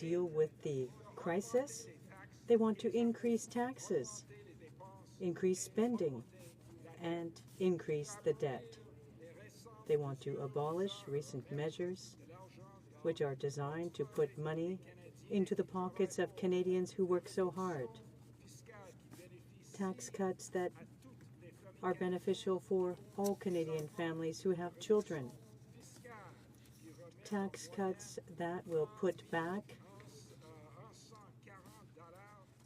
deal with the crisis, they want to increase taxes, increase spending, and increase the debt. They want to abolish recent measures which are designed to put money into the pockets of Canadians who work so hard. Tax cuts that are beneficial for all Canadian families who have children. Tax cuts that will put back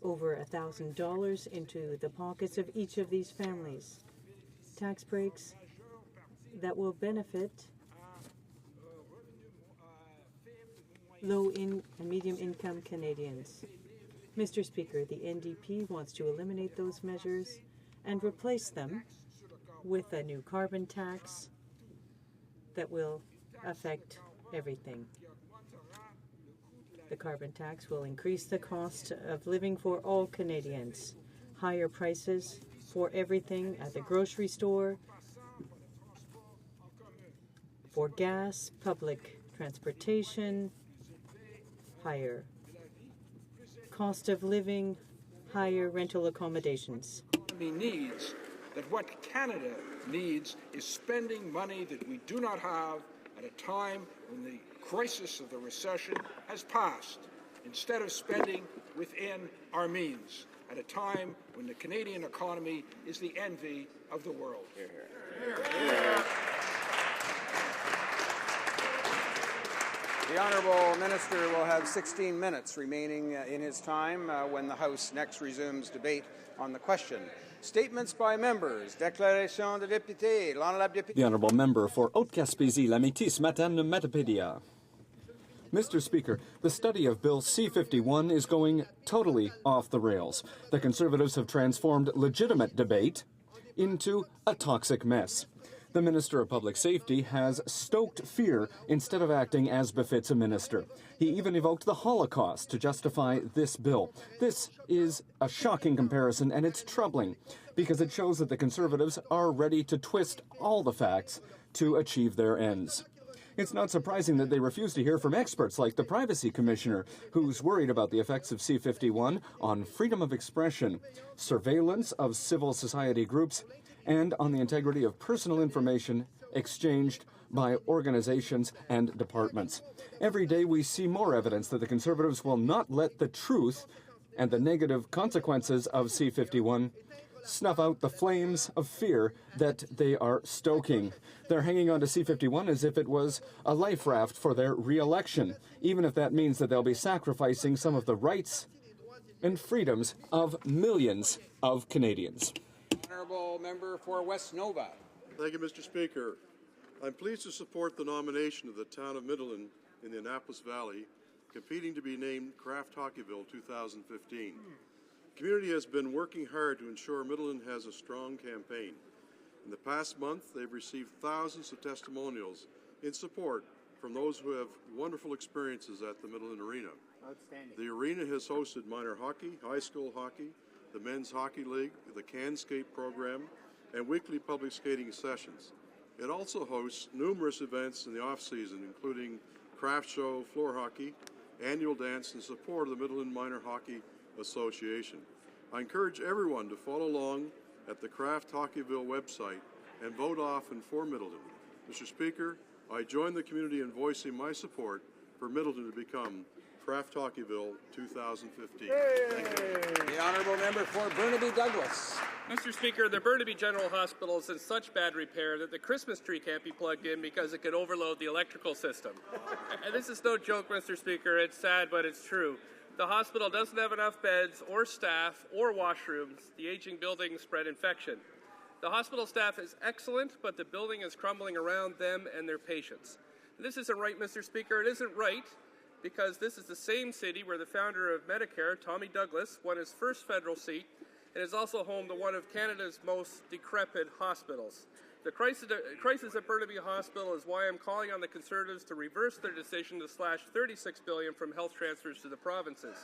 over $1,000 into the pockets of each of these families. Tax breaks that will benefit low and medium income Canadians. Mr. Speaker, the NDP wants to eliminate those measures and replace them with a new carbon tax that will affect everything. The carbon tax will increase the cost of living for all Canadians. Higher prices for everything at the grocery store, for gas, public transportation, higher cost of living, higher rental accommodations. Needs that what Canada needs is spending money that we do not have at a time when the crisis of the recession has passed, instead of spending within our means at a time when the Canadian economy is the envy of the world. Hear, hear. Hear, hear. The Honourable Minister will have 16 minutes remaining in his time when the House next resumes debate on the question. Statements by members. Déclaration de député. The Honourable Member for Haute-Gaspésie, La Métis, Matane, Matapédia. Mr. Speaker, the study of Bill C-51 is going totally off the rails. The Conservatives have transformed legitimate debate into a toxic mess. The Minister of Public Safety has stoked fear instead of acting as befits a minister. He even evoked the Holocaust to justify this bill. This is a shocking comparison, and it's troubling because it shows that the Conservatives are ready to twist all the facts to achieve their ends. It's not surprising that they refuse to hear from experts like the Privacy Commissioner, who's worried about the effects of C-51 on freedom of expression, surveillance of civil society groups, and on the integrity of personal information exchanged by organizations and departments. Every day we see more evidence that the Conservatives will not let the truth and the negative consequences of C-51 snuff out the flames of fear that they are stoking. They're hanging on to C-51 as if it was a life raft for their re-election, even if that means that they'll be sacrificing some of the rights and freedoms of millions of Canadians. Honourable Member for West Nova. Thank you, Mr. Speaker. I'm pleased to support the nomination of the town of Midland in the Annapolis Valley, competing to be named Kraft Hockeyville 2015. The community has been working hard to ensure Midland has a strong campaign. In the past month, they've received thousands of testimonials in support from those who have wonderful experiences at the Midland Arena. Outstanding. The arena has hosted minor hockey, high school hockey, the Men's Hockey League, the Can Skate program, and weekly public skating sessions. It also hosts numerous events in the off-season, including craft show, floor hockey, annual dance in support of the Midland Minor Hockey Association. I encourage everyone to follow along at the Kraft Hockeyville website and vote off and for Middleton. Mr. Speaker, I join the community in voicing my support for Middleton to become Kraft Hockeyville 2015. Thank you. The Honourable Member for Burnaby Douglas. Mr. Speaker, the Burnaby General Hospital is in such bad repair that the Christmas tree can't be plugged in because it could overload the electrical system. And this is no joke, Mr. Speaker. It's sad, but it's true. The hospital doesn't have enough beds or staff or washrooms. The aging buildings spread infection. The hospital staff is excellent, but the building is crumbling around them and their patients. This isn't right, Mr. Speaker. It isn't right because this is the same city where the founder of Medicare, Tommy Douglas, won his first federal seat and is also home to one of Canada's most decrepit hospitals. The crisis at Burnaby Hospital is why I'm calling on the Conservatives to reverse their decision to slash $36 billion from health transfers to the provinces.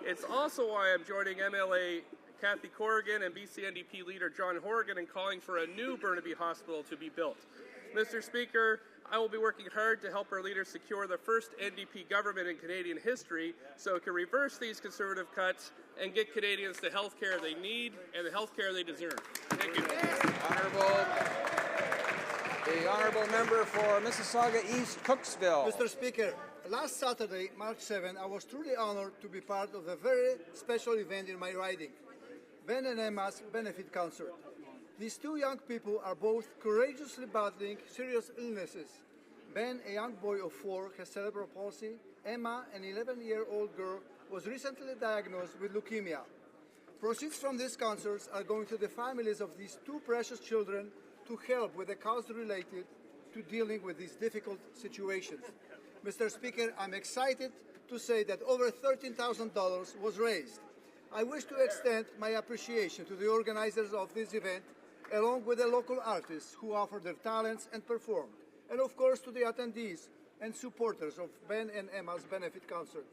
It's also why I'm joining MLA Kathy Corrigan and BC NDP leader John Horgan in calling for a new Burnaby Hospital to be built. Mr. Speaker, I will be working hard to help our leaders secure the first NDP government in Canadian history so it can reverse these Conservative cuts and get Canadians the health care they need and the health care they deserve. Thank you. The Honourable Member for Mississauga East, Cooksville. Mr. Speaker, last Saturday, March 7, I was truly honored to be part of a very special event in my riding, Ben and Emma's benefit concert. These two young people are both courageously battling serious illnesses. Ben, a young boy of 4, has cerebral palsy. Emma, an 11-year-old girl, was recently diagnosed with leukemia. Proceeds from these concerts are going to the families of these two precious children to help with the costs related to dealing with these difficult situations. Mr. Speaker, I'm excited to say that over $13,000 was raised. I wish to extend my appreciation to the organizers of this event, along with the local artists who offer their talents and perform, and of course to the attendees and supporters of Ben and Emma's benefit concert.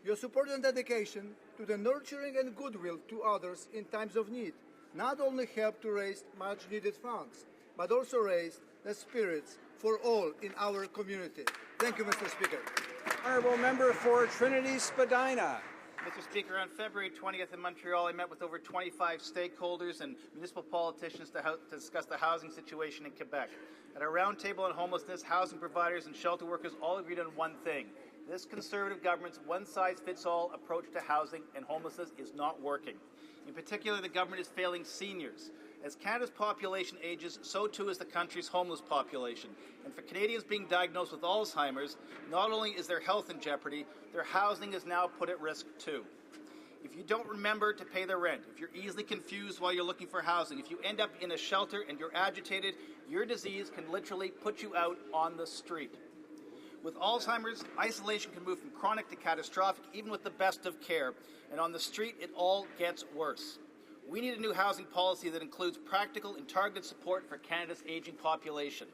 Your support and dedication to the nurturing and goodwill to others in times of need not only helped to raise much needed funds, but also raised the spirits for all in our community. Thank you, Mr. Speaker. Honourable Member for Trinity Spadina. Mr. Speaker, on February 20th in Montreal, I met with over 25 stakeholders and municipal politicians to discuss the housing situation in Quebec. At our roundtable on homelessness, housing providers and shelter workers all agreed on one thing. This Conservative government's one-size-fits-all approach to housing and homelessness is not working. In particular, the government is failing seniors. As Canada's population ages, so too is the country's homeless population. And for Canadians being diagnosed with Alzheimer's, not only is their health in jeopardy, their housing is now put at risk too. If you don't remember to pay the rent, if you're easily confused while you're looking for housing, if you end up in a shelter and you're agitated, your disease can literally put you out on the street. With Alzheimer's, isolation can move from chronic to catastrophic, even with the best of care. And on the street, it all gets worse. We need a new housing policy that includes practical and targeted support for Canada's aging population.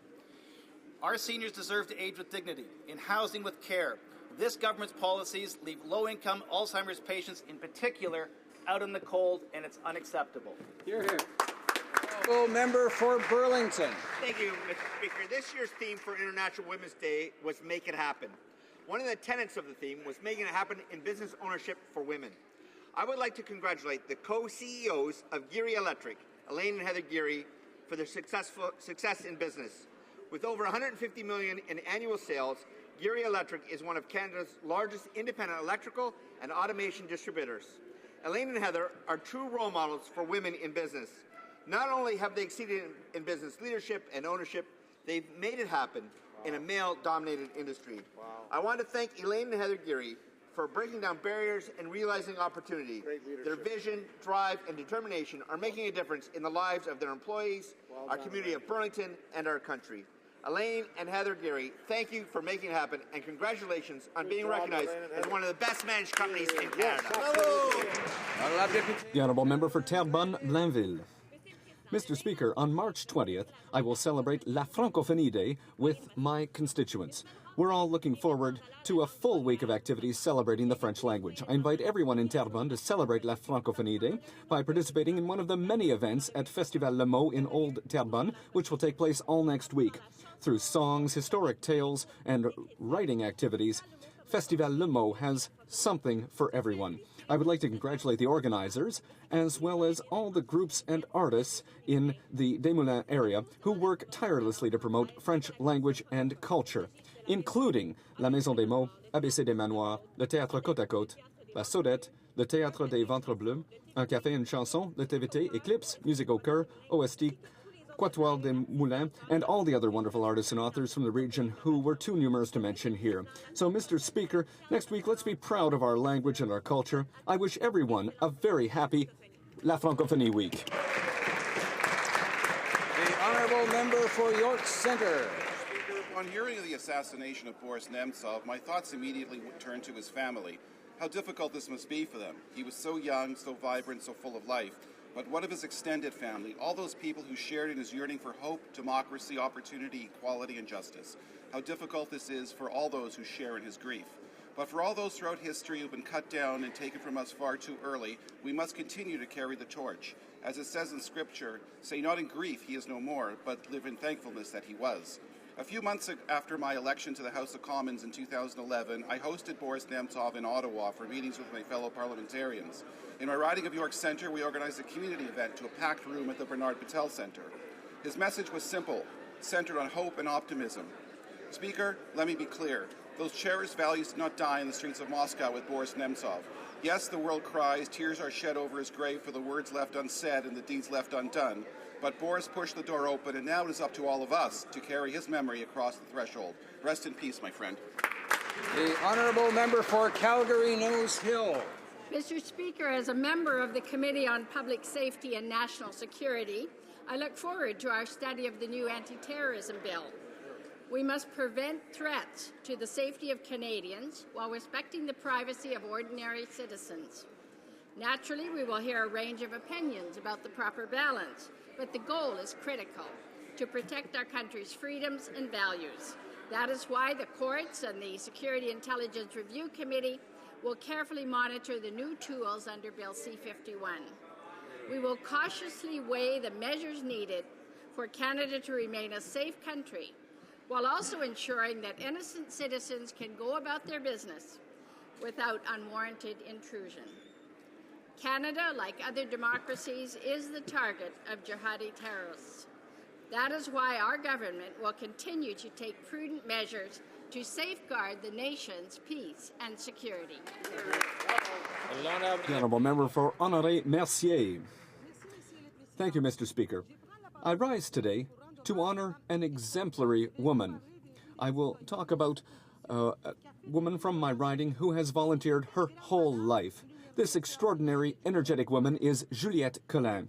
Our seniors deserve to age with dignity, in housing with care. This government's policies leave low-income Alzheimer's patients in particular out in the cold, and it's unacceptable. Hear, hear. Member for Burlington. Thank you, Mr. Speaker. This year's theme for International Women's Day was Make It Happen. One of the tenets of the theme was making it happen in business ownership for women. I would like to congratulate the co-CEOs of Geary Electric, Elaine and Heather Geary, for their success in business. With over $150 million in annual sales, Geary Electric is one of Canada's largest independent electrical and automation distributors. Elaine and Heather are true role models for women in business. Not only have they exceeded in business leadership and ownership, they've made it happen in a male-dominated industry. I want to thank Elaine and Heather Geary for breaking down barriers and realizing opportunity. Their vision, drive, and determination are making a difference in the lives of their employees, our community of Burlington, and our country. Elaine and Heather Geary, thank you for making it happen, and congratulations on being recognized as one of the best managed companies in Canada. The Honourable Member for Terrebonne-Blainville. Mr. Speaker, on March 20th, I will celebrate La Francophonie Day with my constituents. We're all looking forward to a full week of activities celebrating the French language. I invite everyone in Terrebonne to celebrate La Francophonie Day by participating in one of the many events at Festival Le Mot in Old Terrebonne, which will take place all next week. Through songs, historic tales, and writing activities, Festival Le Mot has something for everyone. I would like to congratulate the organizers, as well as all the groups and artists in the Desmoulins area who work tirelessly to promote French language and culture, including La Maison des Mots, ABC des Manoirs, le Théâtre Côte à Côte, La Saudette, le Théâtre des Ventres Bleus, Un Café, une Chanson, le TVT, Eclipse, Musique au Cœur, OST, Quatuor des Moulins, and all the other wonderful artists and authors from the region who were too numerous to mention here. So, Mr. Speaker, next week let's be proud of our language and our culture. I wish everyone a very happy La Francophonie Week. The Honourable Member for York Centre. Speaker, upon hearing of the assassination of Boris Nemtsov, my thoughts immediately turned to his family. How difficult this must be for them. He was so young, so vibrant, so full of life. But what of his extended family, all those people who shared in his yearning for hope, democracy, opportunity, equality, and justice? How difficult this is for all those who share in his grief. But for all those throughout history who have been cut down and taken from us far too early, we must continue to carry the torch. As it says in Scripture, say not in grief he is no more, but live in thankfulness that he was. A few months after my election to the House of Commons in 2011, I hosted Boris Nemtsov in Ottawa for meetings with my fellow parliamentarians. In my riding of York Centre, we organized a community event to a packed room at the Bernard Patel Centre. His message was simple, centered on hope and optimism. Speaker, let me be clear. Those cherished values did not die in the streets of Moscow with Boris Nemtsov. Yes, the world cries, tears are shed over his grave for the words left unsaid and the deeds left undone. But Boris pushed the door open, and now it is up to all of us to carry his memory across the threshold. Rest in peace, my friend. The honourable member for Calgary Nose Hill. Mr. Speaker, as a member of the Committee on Public Safety and National Security, I look forward to our study of the new anti-terrorism bill. We must prevent threats to the safety of Canadians while respecting the privacy of ordinary citizens. Naturally, we will hear a range of opinions about the proper balance, but the goal is critical, to protect our country's freedoms and values. That is why the courts and the Security Intelligence Review Committee will carefully monitor the new tools under Bill C-51. We will cautiously weigh the measures needed for Canada to remain a safe country, while also ensuring that innocent citizens can go about their business without unwarranted intrusion. Canada, like other democracies, is the target of jihadi terrorists. That is why our government will continue to take prudent measures to safeguard the nation's peace and security. The honourable member for Honoré Mercier. Thank you, Mr. Speaker. I rise today to honour an exemplary woman. I will talk about a woman from my riding who has volunteered her whole life. This extraordinary, energetic woman is Juliette Collin.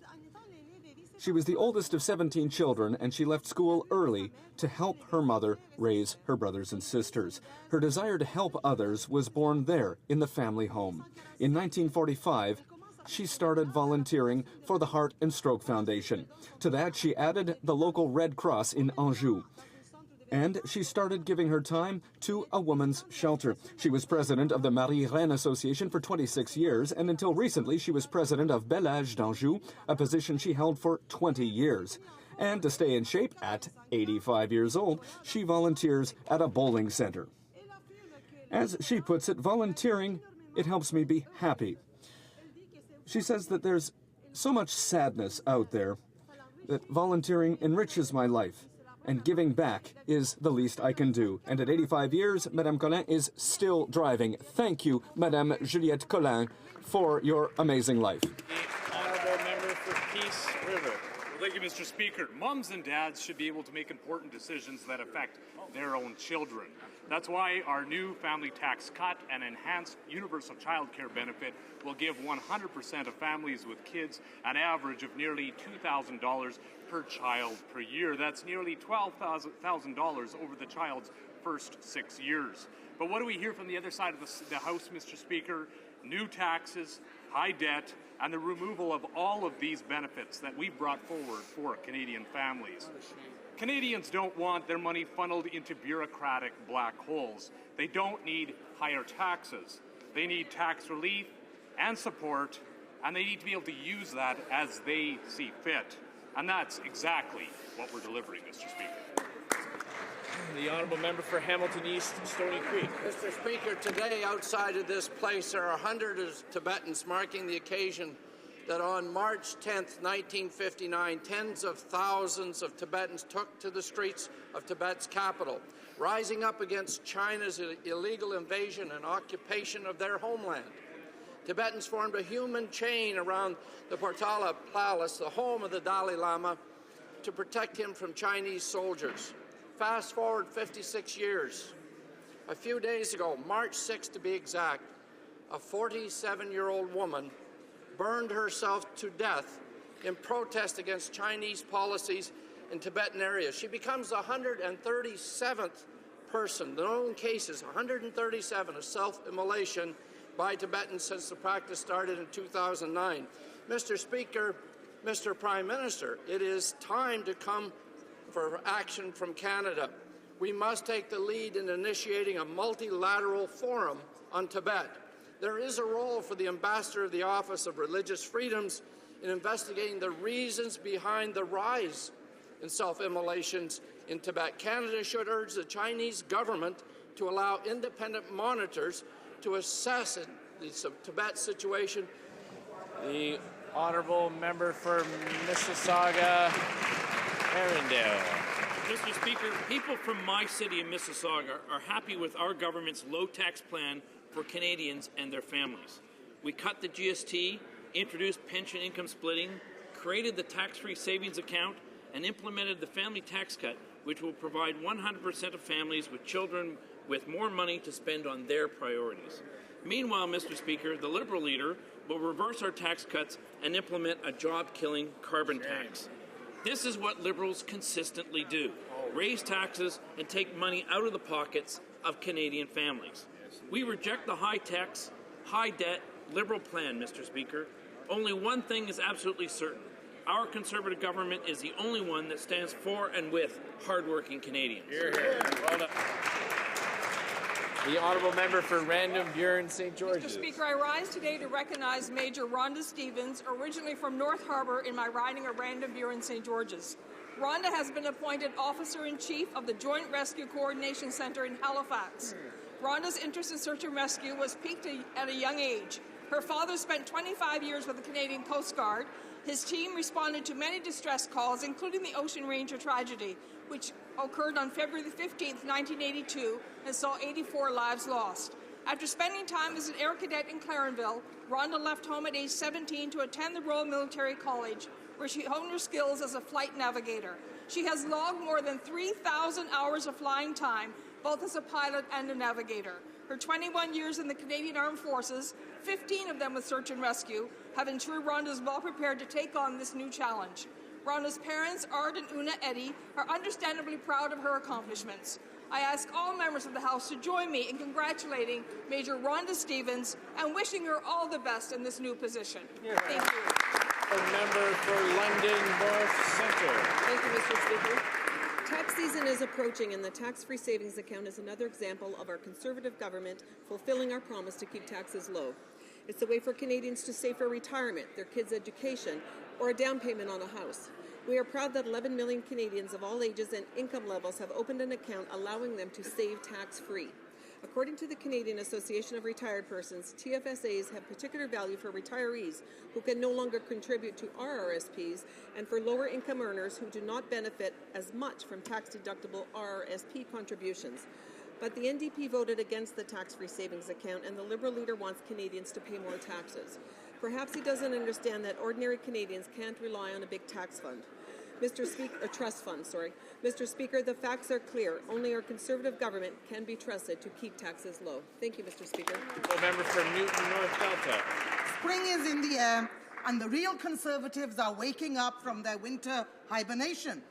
She was the oldest of 17 children, and she left school early to help her mother raise her brothers and sisters. Her desire to help others was born there in the family home. In 1945, she started volunteering for the Heart and Stroke Foundation. To that, she added the local Red Cross in Anjou. And she started giving her time to a woman's shelter. She was president of the Marie-Reine Association for 26 years, and until recently she was president of Bel Âge d'Anjou, a position she held for 20 years. And to stay in shape, at 85 years old, she volunteers at a bowling center. As she puts it, volunteering, it helps me be happy. She says that there's so much sadness out there that volunteering enriches my life. And giving back is the least I can do. And at 85 years, Madame Collin is still driving. Thank you, Madame Juliette Collin, for your amazing life. The honourable member for Peace River. Thank you, Mr. Speaker. Moms and dads should be able to make important decisions that affect their own children. That's why our new family tax cut and enhanced universal child care benefit will give 100% of families with kids an average of nearly $2,000 per child per year. That's nearly $12,000 over the child's first 6 years. But what do we hear from the other side of the House, Mr. Speaker? New taxes, high debt, and the removal of all of these benefits that we've brought forward for Canadian families. Canadians don't want their money funneled into bureaucratic black holes. They don't need higher taxes. They need tax relief and support, and they need to be able to use that as they see fit. And that's exactly what we're delivering, Mr. Speaker. The honourable member for Hamilton East, Stony Creek. Mr. Speaker, today outside of this place there are hundreds of Tibetans marking the occasion that on March 10th, 1959, tens of thousands of Tibetans took to the streets of Tibet's capital, rising up against China's illegal invasion and occupation of their homeland. Tibetans formed a human chain around the Potala Palace, the home of the Dalai Lama, to protect him from Chinese soldiers. Fast forward 56 years. A few days ago, March 6th to be exact, a 47-year-old woman burned herself to death in protest against Chinese policies in Tibetan areas. She becomes the 137th person, the known cases, 137 of self-immolation by Tibetans since the practice started in 2009. Mr. Speaker, Mr. Prime Minister, it is time to come for action from Canada. We must take the lead in initiating a multilateral forum on Tibet. There is a role for the Ambassador of the Office of Religious Freedoms in investigating the reasons behind the rise in self-immolations in Tibet. Canada should urge the Chinese government to allow independent monitors to assess the Tibet situation. The honourable member for Mississauga, Arundel. Mr. Speaker, people from my city of Mississauga are happy with our government's low-tax plan for Canadians and their families. We cut the GST, introduced pension income splitting, created the tax-free savings account, and implemented the family tax cut, which will provide 100% of families with children with more money to spend on their priorities. Meanwhile, Mr. Speaker, the Liberal leader will reverse our tax cuts and implement a job-killing carbon tax. This is what Liberals consistently do: raise taxes and take money out of the pockets of Canadian families. We reject the high-tax, high-debt Liberal plan, Mr. Speaker. Only one thing is absolutely certain: our Conservative government is the only one that stands for and with hardworking Canadians. Hear, hear. Well done. The honourable member for Random Buren St. George's. Mr. Speaker, I rise today to recognize Major Rhonda Stevens, originally from North Harbour, in my riding of Random Buren St. George's. Rhonda has been appointed Officer-in-Chief of the Joint Rescue Coordination Centre in Halifax. Rhonda's interest in search and rescue was piqued at a young age. Her father spent 25 years with the Canadian Coast Guard. His team responded to many distress calls, including the Ocean Ranger tragedy, which occurred on February 15, 1982, and saw 84 lives lost. After spending time as an air cadet in Clarenville, Rhonda left home at age 17 to attend the Royal Military College, where she honed her skills as a flight navigator. She has logged more than 3,000 hours of flying time, both as a pilot and a navigator. Her 21 years in the Canadian Armed Forces, 15 of them with search and rescue, have ensured Rhonda is well prepared to take on this new challenge. Rhonda's parents, Ard and Una Eddy, are understandably proud of her accomplishments. I ask all members of the House to join me in congratulating Major Rhonda Stevens and wishing her all the best in this new position. Thank you. The member for London North Centre. Thank you, Mr. Speaker. Tax season is approaching, and the tax-free savings account is another example of our Conservative government fulfilling our promise to keep taxes low. It's a way for Canadians to save for retirement, their kids' education, or a down payment on a house. We are proud that 11 million Canadians of all ages and income levels have opened an account allowing them to save tax-free. According to the Canadian Association of Retired Persons, TFSAs have particular value for retirees who can no longer contribute to RRSPs and for lower income earners who do not benefit as much from tax-deductible RRSP contributions. But the NDP voted against the tax-free savings account, and the Liberal leader wants Canadians to pay more taxes. Perhaps he doesn't understand that ordinary Canadians can't rely on a big tax fund. Trust fund. Mr. Speaker, the facts are clear. Only our Conservative government can be trusted to keep taxes low. Thank you, Mr. Speaker. The member for Newton North Delta. Spring is in the air, and the real Conservatives are waking up from their winter hibernation.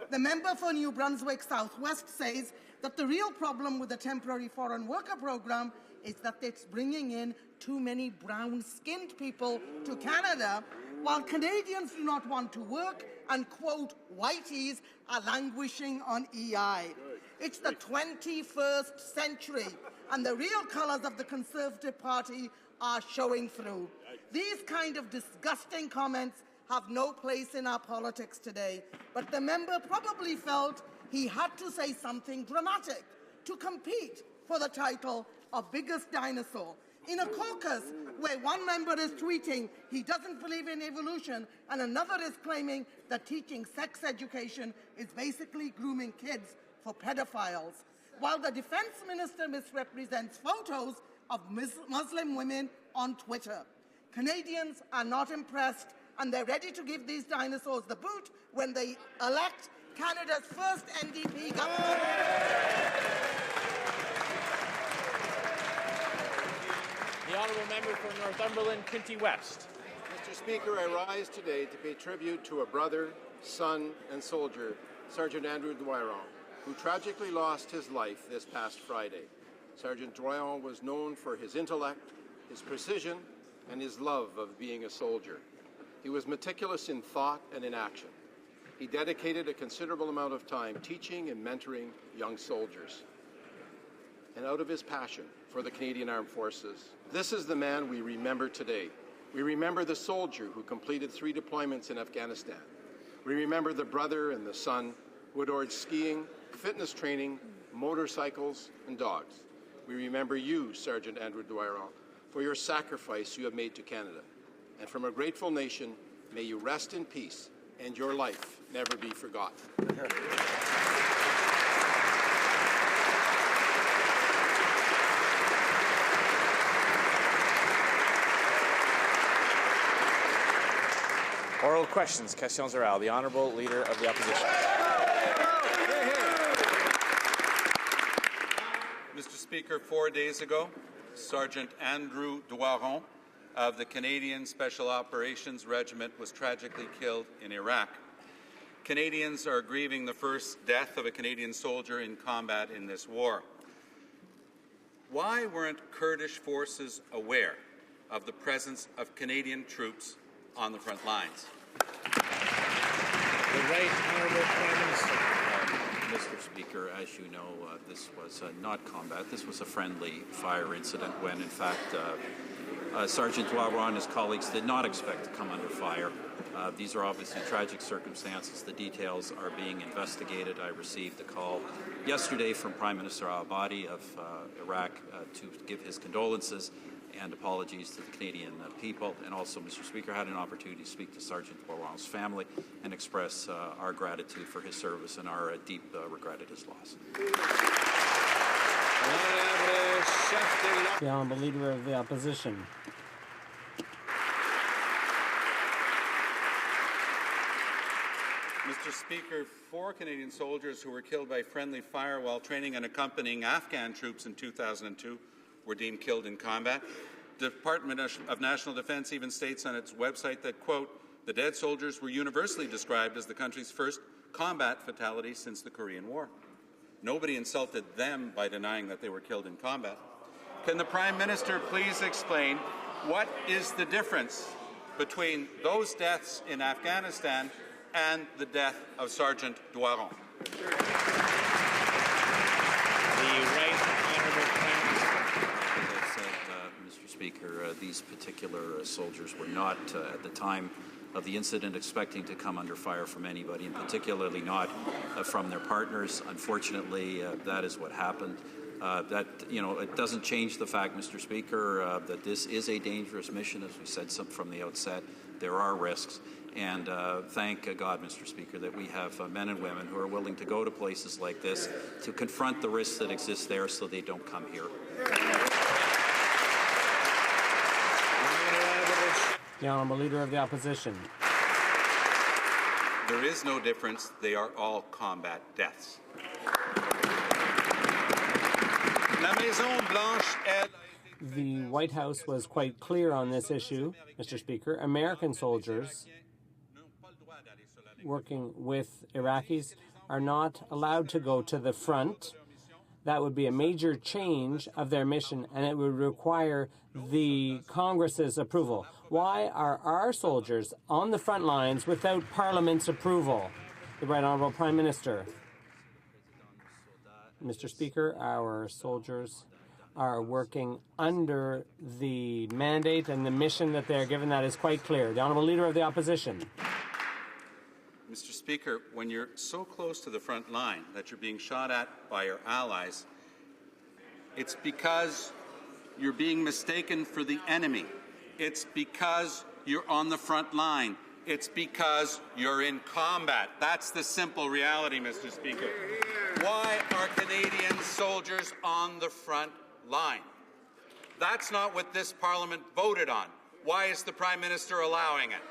The member for New Brunswick Southwest says that the real problem with the temporary foreign worker program is that it's bringing in too many brown-skinned people to Canada, while Canadians do not want to work and, quote, whiteys are languishing on EI. It's the 21st century, and the real colours of the Conservative Party are showing through. These kind of disgusting comments have no place in our politics today, but the member probably felt he had to say something dramatic to compete for the title of biggest dinosaur. In a caucus where one member is tweeting he doesn't believe in evolution and another is claiming that teaching sex education is basically grooming kids for pedophiles, while the defense minister misrepresents photos of Muslim women on Twitter. Canadians are not impressed, and they're ready to give these dinosaurs the boot when they elect Canada's first NDP government. The honourable member for Northumberland, Quinte West. Mr. Speaker, I rise today to pay tribute to a brother, son, and soldier, Sergeant Andrew Doiron, who tragically lost his life this past Friday. Sergeant Doiron was known for his intellect, his precision, and his love of being a soldier. He was meticulous in thought and in action. He dedicated a considerable amount of time teaching and mentoring young soldiers. And out of his passion for the Canadian Armed Forces, this is the man we remember today. We remember the soldier who completed 3 deployments in Afghanistan. We remember the brother and the son Woodord skiing, fitness training, motorcycles, and dogs. We remember you, Sergeant Andrew Dwyer, for your sacrifice you have made to Canada. And from a grateful nation, may you rest in peace and your life never be forgotten. Oral questions, questions orales. The Honourable Leader of the Opposition. Mr. Speaker, 4 days ago, Sergeant Andrew Dwyer of the Canadian Special Operations Regiment was tragically killed in Iraq. Canadians are grieving the first death of a Canadian soldier in combat in this war. Why weren't Kurdish forces aware of the presence of Canadian troops on the front lines? The Right Honourable Prime Minister. Mr. Speaker, as you know, this was not combat. This was a friendly fire incident when, in fact, Sergeant Dwyer and his colleagues did not expect to come under fire. These are obviously tragic circumstances. The details are being investigated. I received a call yesterday from Prime Minister al-Abadi of Iraq to give his condolences and apologies to the Canadian people. And also, Mr. Speaker, had an opportunity to speak to Sergeant Dwyer's family and express our gratitude for his service and our deep regret at his loss. The Honourable Leader of the Opposition. Mr. Speaker, 4 Canadian soldiers who were killed by friendly fire while training and accompanying Afghan troops in 2002 were deemed killed in combat. The Department of National Defence even states on its website that, quote, the dead soldiers were universally described as the country's first combat fatality since the Korean War. Nobody insulted them by denying that they were killed in combat. Can the Prime Minister please explain what is the difference between those deaths in Afghanistan and the death of Sergeant Dwyer? Mr. Speaker, these particular soldiers were not, at the time of the incident, expecting to come under fire from anybody, and particularly not from their partners. Unfortunately, that is what happened. It doesn't change the fact, Mr. Speaker, that this is a dangerous mission, as we said from the outset. There are risks. And thank God, Mr. Speaker, that we have men and women who are willing to go to places like this to confront the risks that exist there so they don't come here. The Honourable Leader of the Opposition. There is no difference. They are all combat deaths. The White House was quite clear on this issue, Mr. Speaker. American soldiers working with Iraqis are not allowed to go to the front. That would be a major change of their mission, and it would require the Congress's approval. Why are our soldiers on the front lines without Parliament's approval? The Right Honourable Prime Minister. Mr. Speaker, our soldiers are working under the mandate and the mission that they are given. That is quite clear. The Honourable Leader of the Opposition. Mr. Speaker, when you're so close to the front line that you're being shot at by your allies, it's because you're being mistaken for the enemy. It's because you're on the front line. It's because you're in combat. That's the simple reality, Mr. Speaker. Why are Canadian soldiers on the front line? That's not what this Parliament voted on. Why is the Prime Minister allowing it?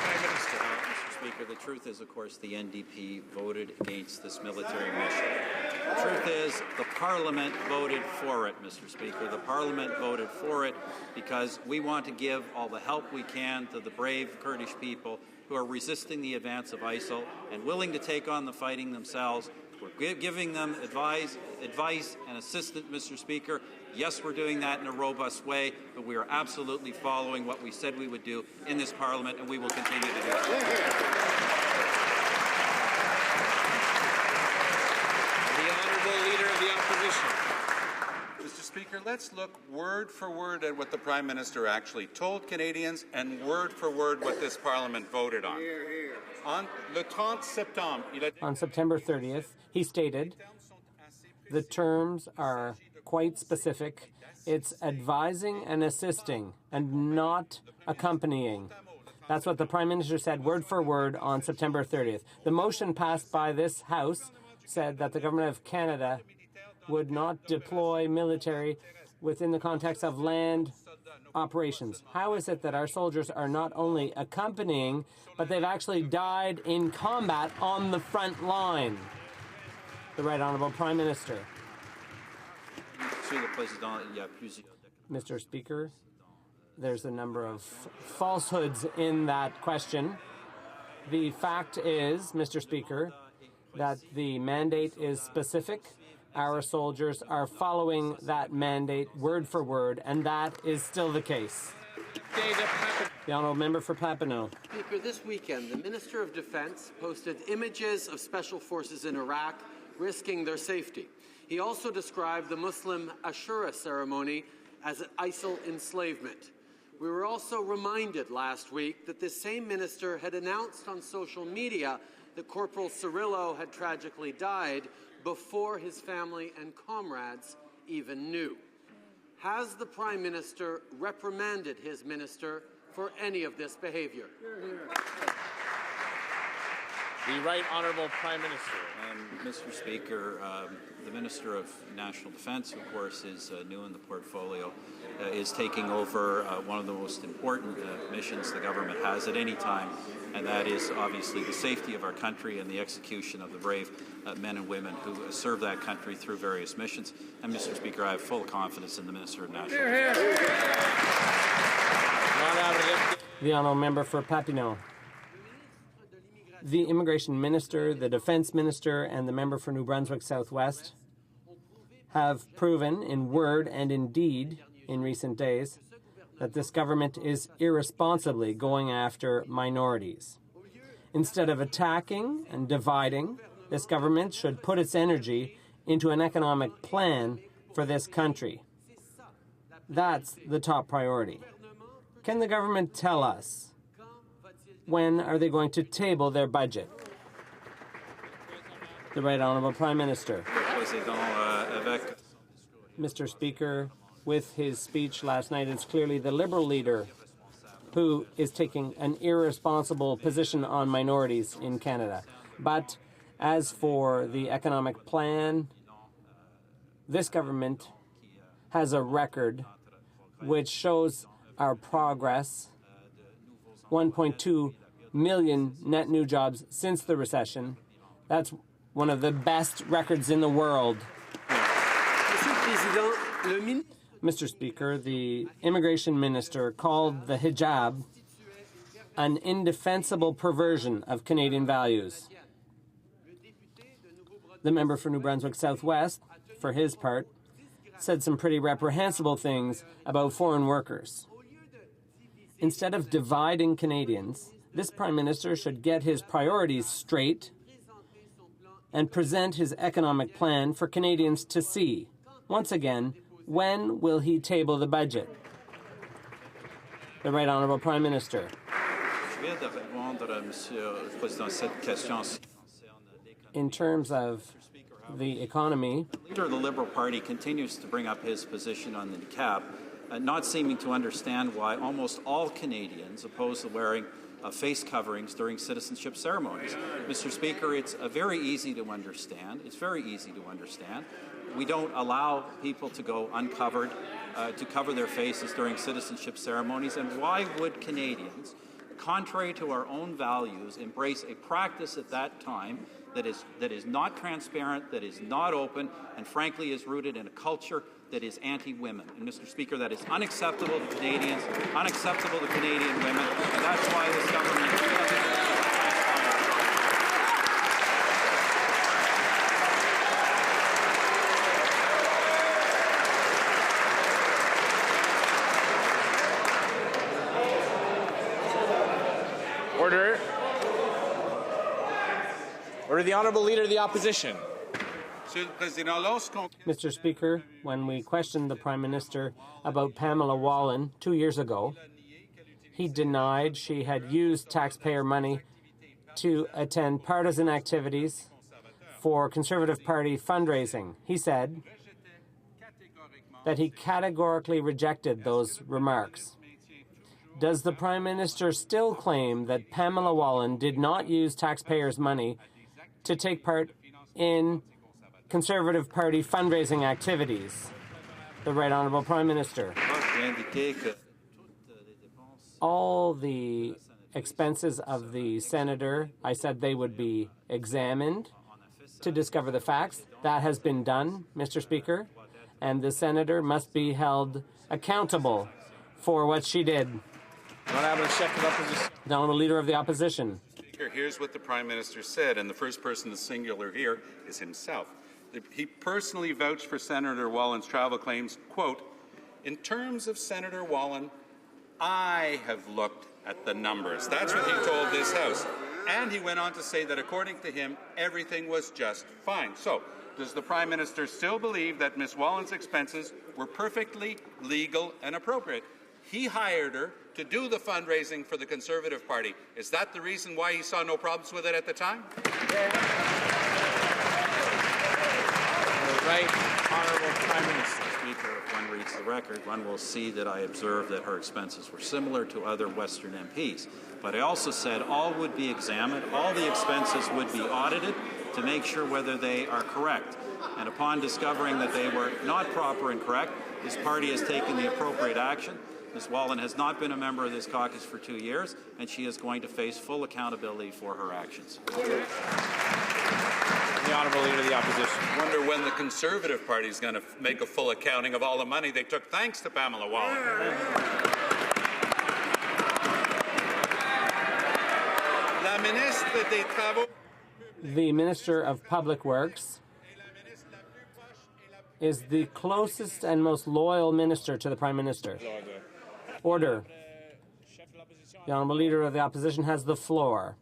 Mr. Speaker, the truth is, of course, the NDP voted against this military mission. The truth is, the Parliament voted for it, Mr. Speaker. The Parliament voted for it because we want to give all the help we can to the brave Kurdish people who are resisting the advance of ISIL and willing to take on the fighting themselves. We're giving them advice and assistance, Mr. Speaker. Yes, we're doing that in a robust way, but we are absolutely following what we said we would do in this Parliament, and we will continue to do so. The Honourable Leader of the Opposition. Mr. Speaker, Speaker, let's look word for word at what the Prime Minister actually told Canadians and word for word what this Parliament voted on. On le 30 septembre, on September 30th, he stated, the terms are quite specific. It's advising and assisting and not accompanying. That's what the Prime Minister said word for word on September 30th. The motion passed by this House said that the Government of Canada would not deploy military within the context of land operations. How is it that our soldiers are not only accompanying, but they've actually died in combat on the front line? The Right Honourable Prime Minister. Mr. Speaker, there's a number of falsehoods in that question. The fact is, Mr. Speaker, that the mandate is specific. Our soldiers are following that mandate word for word, and that is still the case. The Honourable Member for Papineau. Speaker, this weekend, the Minister of Defence posted images of special forces in Iraq risking their safety. He also described the Muslim Ashura ceremony as ISIL enslavement. We were also reminded last week that this same minister had announced on social media that Corporal Cirillo had tragically died before his family and comrades even knew. Has the Prime Minister reprimanded his minister for any of this behaviour? The Right Honourable Prime Minister. Mr. Speaker, the Minister of National Defence, of course, is new in the portfolio, is taking over one of the most important missions the government has at any time, and that is obviously the safety of our country and the execution of the brave men and women who serve that country through various missions. And, Mr. Speaker, I have full confidence in the Minister of National Defence. The Honourable Member for Papineau. The Immigration Minister, the Defence Minister, and the Member for New Brunswick Southwest have proven in word and in deed in recent days that this government is irresponsibly going after minorities. Instead of attacking and dividing, this government should put its energy into an economic plan for this country. That's the top priority. Can the government tell us when are they going to table their budget? The Right Honourable Prime Minister. Mr. Speaker, with his speech last night, it's clearly the Liberal leader who is taking an irresponsible position on minorities in Canada. But as for the economic plan, this government has a record which shows our progress. 1.2 million net new jobs since the recession. That's one of the best records in the world. Mr. Speaker, the Immigration Minister called the hijab an indefensible perversion of Canadian values. The member for New Brunswick Southwest, for his part, said some pretty reprehensible things about foreign workers. Instead of dividing Canadians, this Prime Minister should get his priorities straight and present his economic plan for Canadians to see. Once again, when will he table the budget? The Right Honourable Prime Minister. In terms of the economy, The leader of the Liberal Party continues to bring up his position on the niqab, not seeming to understand why almost all Canadians oppose the wearing of face coverings during citizenship ceremonies. Mr. Speaker, it's very easy to understand. It's very easy to understand. We don't allow people to go uncovered, to cover their faces during citizenship ceremonies. And why would Canadians, contrary to our own values, embrace a practice at that time that is not transparent, that is not open, and frankly is rooted in a culture that is anti-women? And, Mr. Speaker, that is unacceptable to Canadians, unacceptable to Canadian women, and that's why this government... Order the Honourable Leader of the Opposition. Mr. Speaker, when we questioned the Prime Minister about Pamela Wallin 2 years ago, he denied she had used taxpayer money to attend partisan activities for Conservative Party fundraising. He said that he categorically rejected those remarks. Does the Prime Minister still claim that Pamela Wallin did not use taxpayers' money to take part in Conservative Party fundraising activities? The Right Honourable Prime Minister. All the expenses of the senator, I said they would be examined to discover the facts. That has been done, Mr. Speaker, and the senator must be held accountable for what she did. The Honourable Leader of the Opposition. Here's what the Prime Minister said, and the first person, the singular here, is himself. He personally vouched for Senator Wallin's travel claims, quote, "In terms of Senator Wallin, I have looked at the numbers." That's what he told this House. And he went on to say that according to him, everything was just fine. So, does the Prime Minister still believe that Ms. Wallin's expenses were perfectly legal and appropriate? He hired her to do the fundraising for the Conservative Party. Is that the reason why he saw no problems with it at the time? Right Honourable Prime Minister. Speaker, if one reads the record, one will see that I observed that her expenses were similar to other Western MPs. But I also said all would be examined, all the expenses would be audited to make sure whether they are correct. And upon discovering that they were not proper and correct, this party has taken the appropriate action. Ms. Wallin has not been a member of this caucus for 2 years, and she is going to face full accountability for her actions. The Honourable Leader of the Opposition. I wonder when the Conservative Party is going to make a full accounting of all the money they took thanks to Pamela Wallin. The Minister of Public Works is the closest and most loyal minister to the Prime Minister. Order. The Honourable Leader of the Opposition has the floor.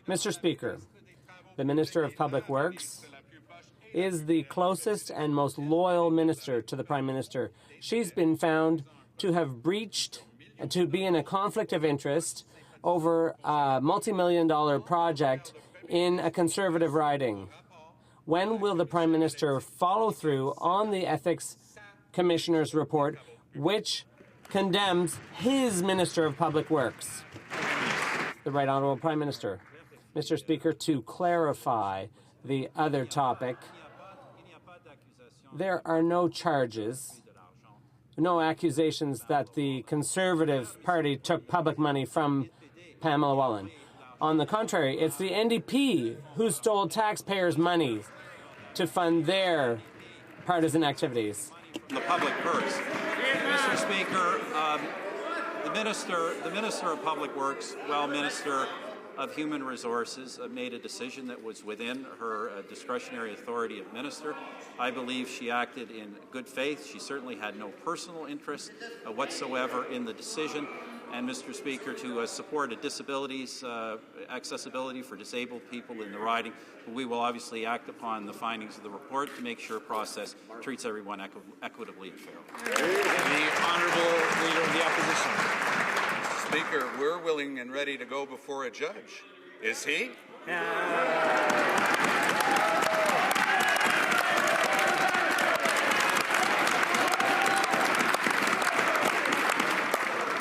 Mr. Speaker, the Minister of Public Works is the closest and most loyal minister to the Prime Minister. She's been found to have breached, to be in a conflict of interest over a multi-million-dollar project in a Conservative riding. When will the Prime Minister follow through on the Ethics Commissioner's report, which condemns his Minister of Public Works? The Right Honourable Prime Minister. Mr. Speaker, to clarify the other topic, there are no charges, no accusations that the Conservative Party took public money from Pamela Wallin. On the contrary, it's the NDP who stole taxpayers' money to fund their partisan activities. The public purse. Mr. Speaker, the Minister of Public Works, well, Minister of Human Resources, made a decision that was within her discretionary authority of minister. I believe she acted in good faith. She certainly had no personal interest whatsoever in the decision. And, Mr. Speaker, to support accessibility for disabled people in the riding, we will obviously act upon the findings of the report to make sure process treats everyone equitably and fairly. The Honourable Leader of the Opposition. Speaker, we're willing and ready to go before a judge. Is he?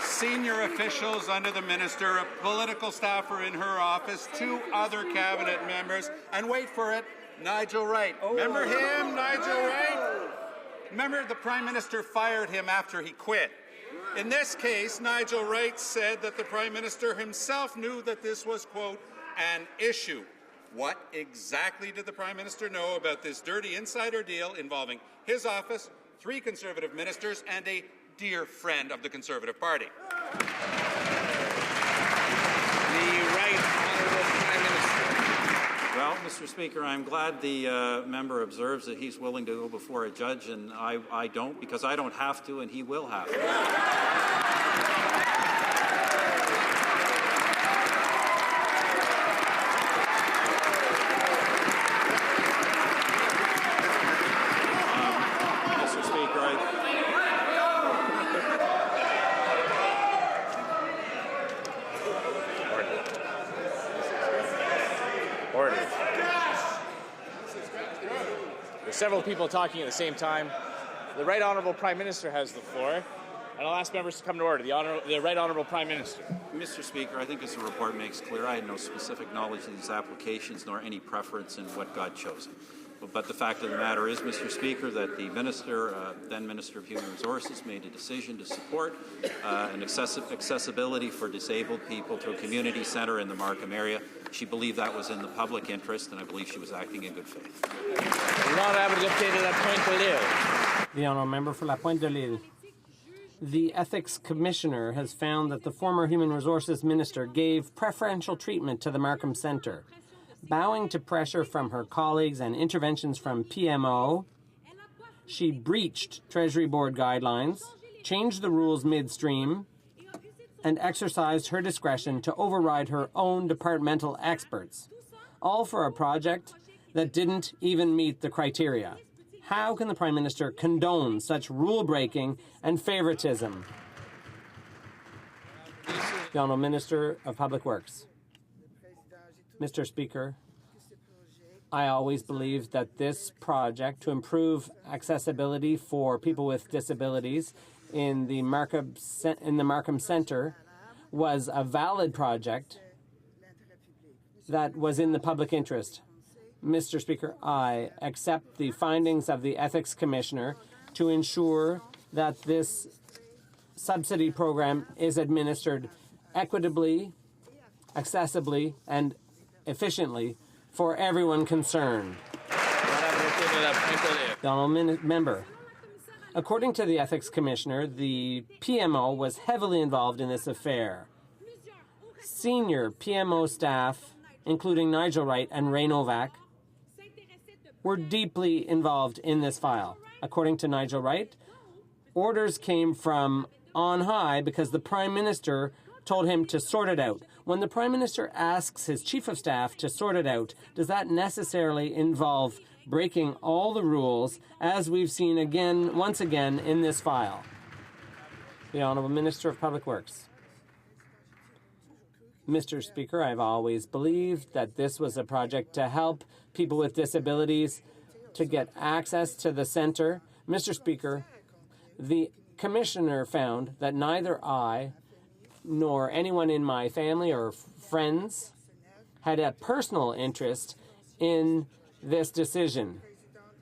Senior officials under the minister, a political staffer in her office, 2 other cabinet members, and wait for it, Nigel Wright. Remember him, Nigel Wright? Remember the Prime Minister fired him after he quit. In this case, Nigel Wright said that the Prime Minister himself knew that this was, quote, an issue. What exactly did the Prime Minister know about this dirty insider deal involving his office, 3 Conservative ministers, and a dear friend of the Conservative Party? The Right Honourable Prime Minister. Well, Mr. Speaker, I'm glad the member observes that he's willing to go before a judge, and I don't, because I don't have to, and he will have to. several people talking at the same time. The Right Honourable Prime Minister has the floor, and I'll ask members to come to order. The Right Honourable Prime Minister. Mr. Speaker, I think as the report makes clear, I had no specific knowledge of these applications nor any preference in what got chosen. But the fact of the matter is, Mr. Speaker, that the Minister, then Minister of Human Resources, made a decision to support an accessibility for disabled people to a community centre in the Markham area. She believed that was in the public interest, and I believe she was acting in good faith. The Honourable Member for La Pointe de l'Île. The Ethics Commissioner has found that the former Human Resources Minister gave preferential treatment to the Markham Centre. Bowing to pressure from her colleagues and interventions from PMO, she breached Treasury Board guidelines, changed the rules midstream, and exercised her discretion to override her own departmental experts, all for a project that didn't even meet the criteria. How can the Prime Minister condone such rule-breaking and favoritism? The Honourable Minister of Public Works. Mr. Speaker, I always believed that this project to improve accessibility for people with disabilities in the Markham Centre was a valid project that was in the public interest. Mr. Speaker, I accept the findings of the Ethics Commissioner to ensure that this subsidy program is administered equitably, accessibly, and efficiently for everyone concerned. The Honourable Member. According to the Ethics Commissioner, the PMO was heavily involved in this affair. Senior PMO staff, including Nigel Wright and Ray Novak, were deeply involved in this file. According to Nigel Wright, orders came from on high because the Prime Minister told him to sort it out. When the Prime Minister asks his Chief of Staff to sort it out, does that necessarily involve breaking all the rules, as we've seen once again in this file? The Honourable Minister of Public Works. Mr. Speaker, I've always believed that this was a project to help people with disabilities to get access to the centre. Mr. Speaker, the Commissioner found that neither I nor anyone in my family or friends had a personal interest in this decision.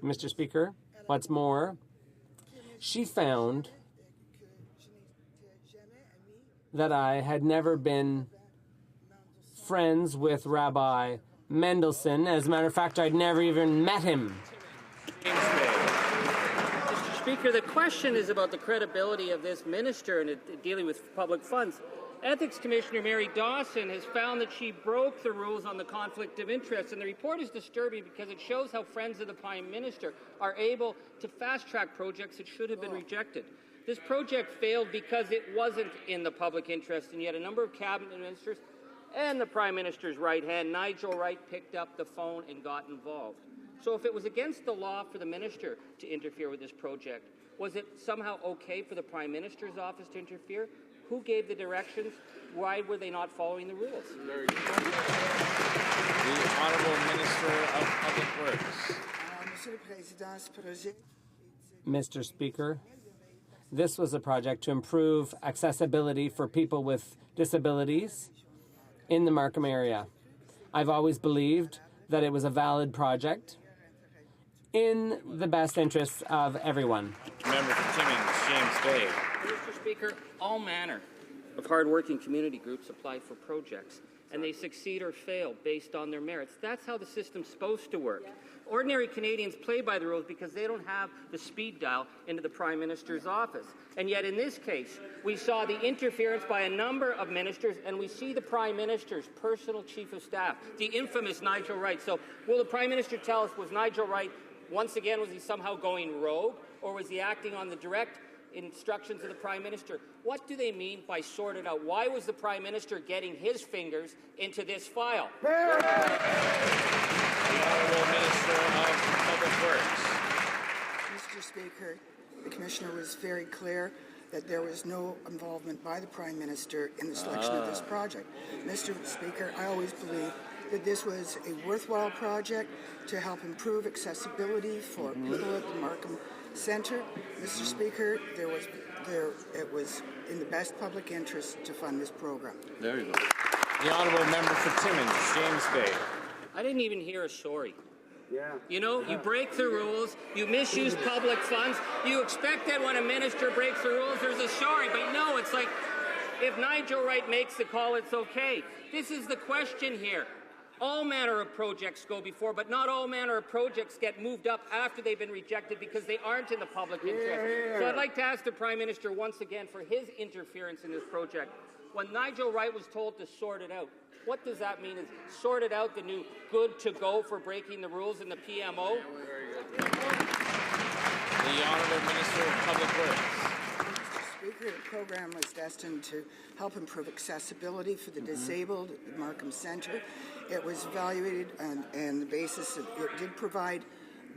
Mr. Speaker, what's more, she found that I had never been friends with Rabbi Mendelssohn. As a matter of fact, I'd never even met him. Mr. Speaker, the question is about the credibility of this minister in dealing with public funds. Ethics Commissioner Mary Dawson has found that she broke the rules on the conflict of interest, and the report is disturbing because it shows how friends of the Prime Minister are able to fast-track projects that should have been rejected. This project failed because it wasn't in the public interest, and yet a number of cabinet ministers and the Prime Minister's right hand, Nigel Wright, picked up the phone and got involved. So if it was against the law for the minister to interfere with this project, was it somehow okay for the Prime Minister's office to interfere? Who gave the directions? Why were they not following the rules? Very good. The Honourable Minister of Public Works. Mr. Speaker, this was a project to improve accessibility for people with disabilities in the Markham area. I've always believed that it was a valid project in the best interests of everyone. Member for Timmins, James Bay. Mr. Speaker, all manner of hard-working community groups apply for projects, and they succeed or fail based on their merits. That's how the system's supposed to work. Ordinary Canadians play by the rules because they don't have the speed dial into the Prime Minister's office. And yet in this case, we saw the interference by a number of ministers, and we see the Prime Minister's personal Chief of Staff, the infamous Nigel Wright. So will the Prime Minister tell us, was Nigel Wright, once again, was he somehow going rogue, or was he acting on the direct instructions of the Prime Minister? What do they mean by sorted out? Why was the Prime Minister getting his fingers into this file? The Honourable Minister of Public Works. Mr. Speaker, the Commissioner was very clear that there was no involvement by the Prime Minister in the selection of this project. Mr. Speaker, I always believe that this was a worthwhile project to help improve accessibility for people at the Markham Centre. Mr. Speaker, it was in the best public interest to fund this program. There you go. The honourable member for Timmins, James Bay. I didn't even hear a sorry. You know, you break the rules, you misuse public funds, you expect that when a minister breaks the rules, there's a sorry, but no, it's like, if Nigel Wright makes the call, it's okay. This is the question here. All manner of projects go before, but not all manner of projects get moved up after they've been rejected because they aren't in the public interest. So I'd like to ask the Prime Minister once again for his interference in this project. When Nigel Wright was told to sort it out, what does that mean? Is sorted out the new good to go for breaking the rules in the PMO? The Honourable Minister of Public Works. Mr. Speaker, the program was destined to help improve accessibility for the disabled at Markham Centre. It was evaluated and the basis of it did provide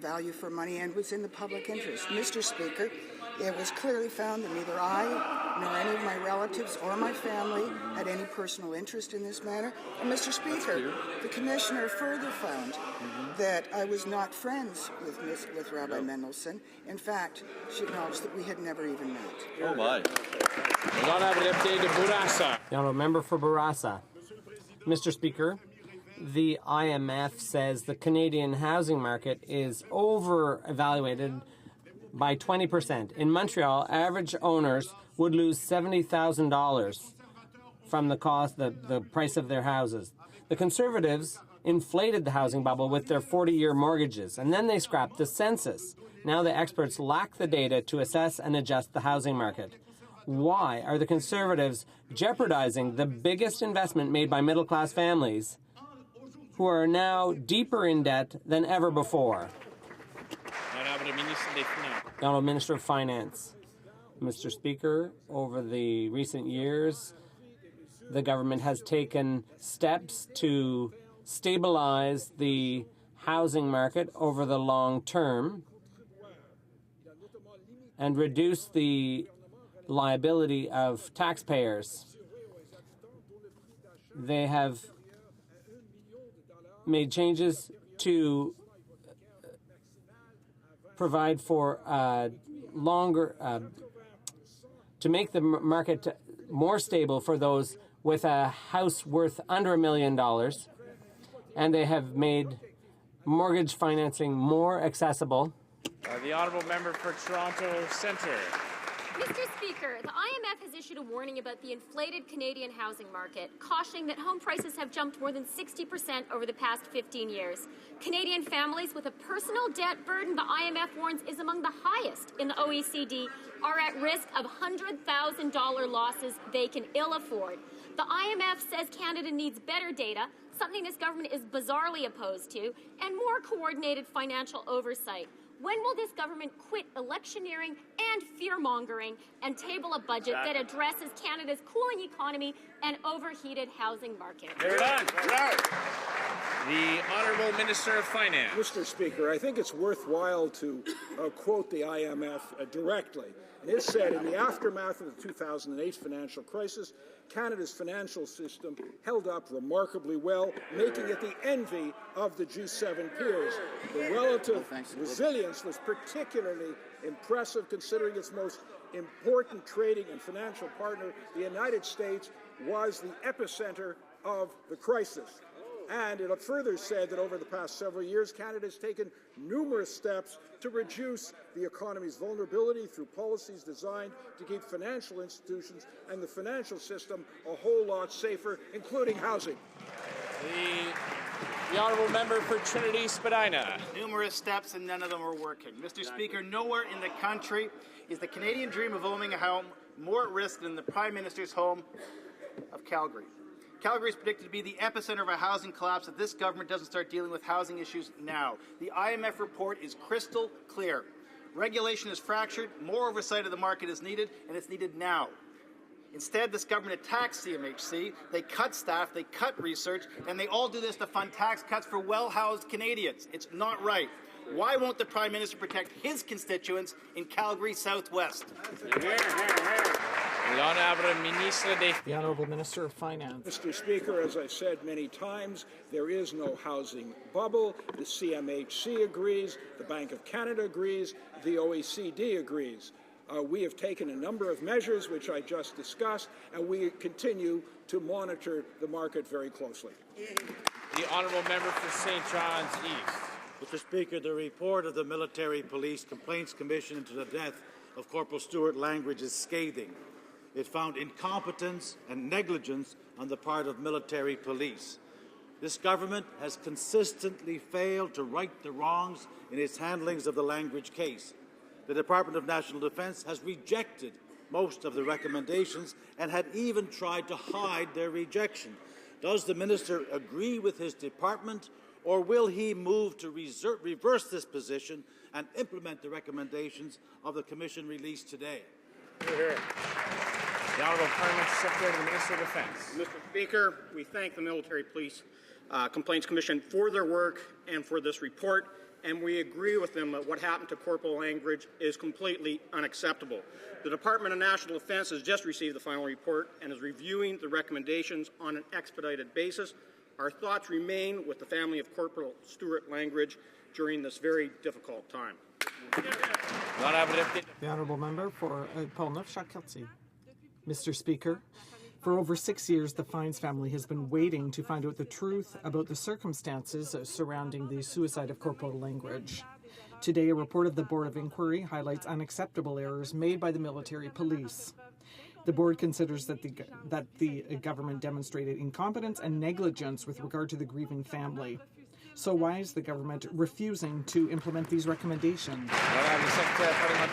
value for money and was in the public interest. Mr. Speaker, it was clearly found that neither I nor any of my relatives or my family had any personal interest in this matter. And Mr. Speaker, the Commissioner further found that I was not friends with Rabbi Mendelsohn. In fact, she acknowledged that we had never even met. Oh my. The honourable member for Bourassa. Mr. Speaker, the IMF says the Canadian housing market is over-evaluated by 20%. In Montreal, average owners would lose $70,000 from the price of their houses. The Conservatives inflated the housing bubble with their 40-year mortgages, and then they scrapped the census. Now the experts lack the data to assess and adjust the housing market. Why are the Conservatives jeopardizing the biggest investment made by middle-class families who are now deeper in debt than ever before? The Honourable Minister of Finance. Mr. Speaker, over the recent years, the government has taken steps to stabilize the housing market over the long term and reduce the liability of taxpayers. They have made changes to provide for to make the market more stable for those with a house worth under $1 million, and they have made mortgage financing more accessible. The honourable member for Toronto Centre. Mr. Speaker, the IMF has issued a warning about the inflated Canadian housing market, cautioning that home prices have jumped more than 60% over the past 15 years. Canadian families with a personal debt burden, the IMF warns, is among the highest in the OECD, are at risk of $100,000 losses they can ill afford. The IMF says Canada needs better data, something this government is bizarrely opposed to, and more coordinated financial oversight. When will this government quit electioneering and fear-mongering and table a budget that addresses Canada's cooling economy and overheated housing market? The Honourable Minister of Finance. Mr. Speaker, I think it's worthwhile to quote the IMF directly. It said, in the aftermath of the 2008 financial crisis, Canada's financial system held up remarkably well, making it the envy of the G7 peers. The relative resilience was particularly impressive considering its most important trading and financial partner, the United States, was the epicenter of the crisis. And it further said that over the past several years, Canada has taken numerous steps to reduce the economy's vulnerability through policies designed to keep financial institutions and the financial system a whole lot safer, including housing. The honourable member for Trinity Spadina. Numerous steps and none of them are working. Mr. Speaker, nowhere in the country is the Canadian dream of owning a home more at risk than the Prime Minister's home of Calgary. Calgary is predicted to be the epicenter of a housing collapse if this government doesn't start dealing with housing issues now. The IMF report is crystal clear. Regulation is fractured, more oversight of the market is needed, and it's needed now. Instead, this government attacks CMHC, they cut staff, they cut research, and they all do this to fund tax cuts for well-housed Canadians. It's not right. Why won't the Prime Minister protect his constituents in Calgary Southwest? The The Honourable Minister of Finance. Mr. Speaker, as I've said many times, there is no housing bubble. The CMHC agrees, the Bank of Canada agrees, the OECD agrees. We have taken a number of measures, which I just discussed, and we continue to monitor the market very closely. The Honourable Member for St. John's East. Mr. Speaker, the report of the Military Police Complaints Commission into the death of Corporal Stuart Langridge is scathing. It found incompetence and negligence on the part of military police. This government has consistently failed to right the wrongs in its handlings of the Langridge case. The Department of National Defence has rejected most of the recommendations and had even tried to hide their rejection. Does the Minister agree with his department, or will he move to reverse this position and implement the recommendations of the Commission released today? Hear. The Honourable Parliamentary Secretary to the Minister of Defence. Mr. Speaker, we thank the Military Police Complaints Commission for their work and for this report, and we agree with them that what happened to Corporal Langridge is completely unacceptable. The Department of National Defence has just received the final report and is reviewing the recommendations on an expedited basis. Our thoughts remain with the family of Corporal Stuart Langridge during this very difficult time. The Honourable Member for Portneuf-Jacques-Cartier. Mr. Speaker, for over 6 years, the Fines family has been waiting to find out the truth about the circumstances surrounding the suicide of Corporal Langridge. Today, a report of the Board of Inquiry highlights unacceptable errors made by the military police. The board considers that the government demonstrated incompetence and negligence with regard to the grieving family. So why is the government refusing to implement these recommendations?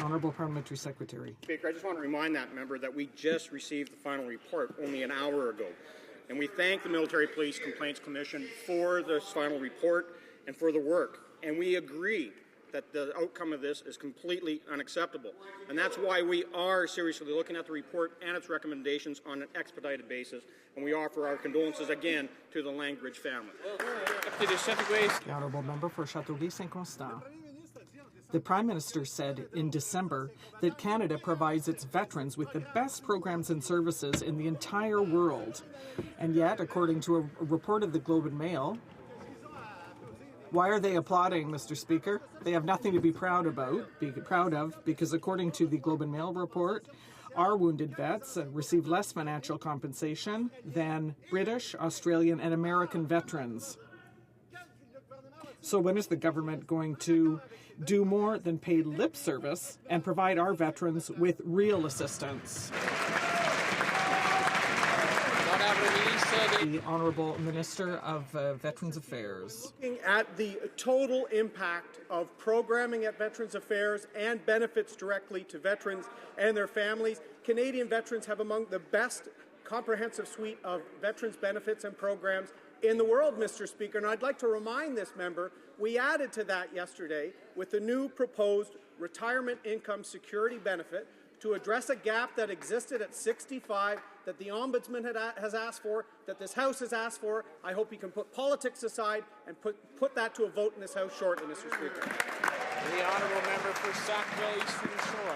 Honourable Parliamentary Secretary. Speaker, I just want to remind that member that we just received the final report only an hour ago. And we thank the Military Police Complaints Commission for this final report and for the work. And we agree that the outcome of this is completely unacceptable. And that's why we are seriously looking at the report and its recommendations on an expedited basis. And we offer our condolences again to the Langridge family. The Honourable Member for Châteauguay-Saint-Constant. The Prime Minister said in December that Canada provides its veterans with the best programs and services in the entire world. And yet, according to a report of the Globe and Mail, why are they applauding, Mr. Speaker? They have nothing to be proud of, because according to the Globe and Mail report, our wounded vets receive less financial compensation than British, Australian, and American veterans. So when is the government going to do more than pay lip service and provide our veterans with real assistance? The Honourable Minister of Veterans Affairs. Looking at the total impact of programming at Veterans Affairs and benefits directly to veterans and their families, Canadian veterans have among the best comprehensive suite of veterans benefits and programs in the world, Mr. Speaker. And I'd like to remind this member, we added to that yesterday with the new proposed retirement income security benefit to address a gap that existed at 65 that the Ombudsman has asked for, that this House has asked for. I hope he can put politics aside and put that to a vote in this House shortly, Mr. Speaker. The Honourable Member for Sackville Eastern Shore.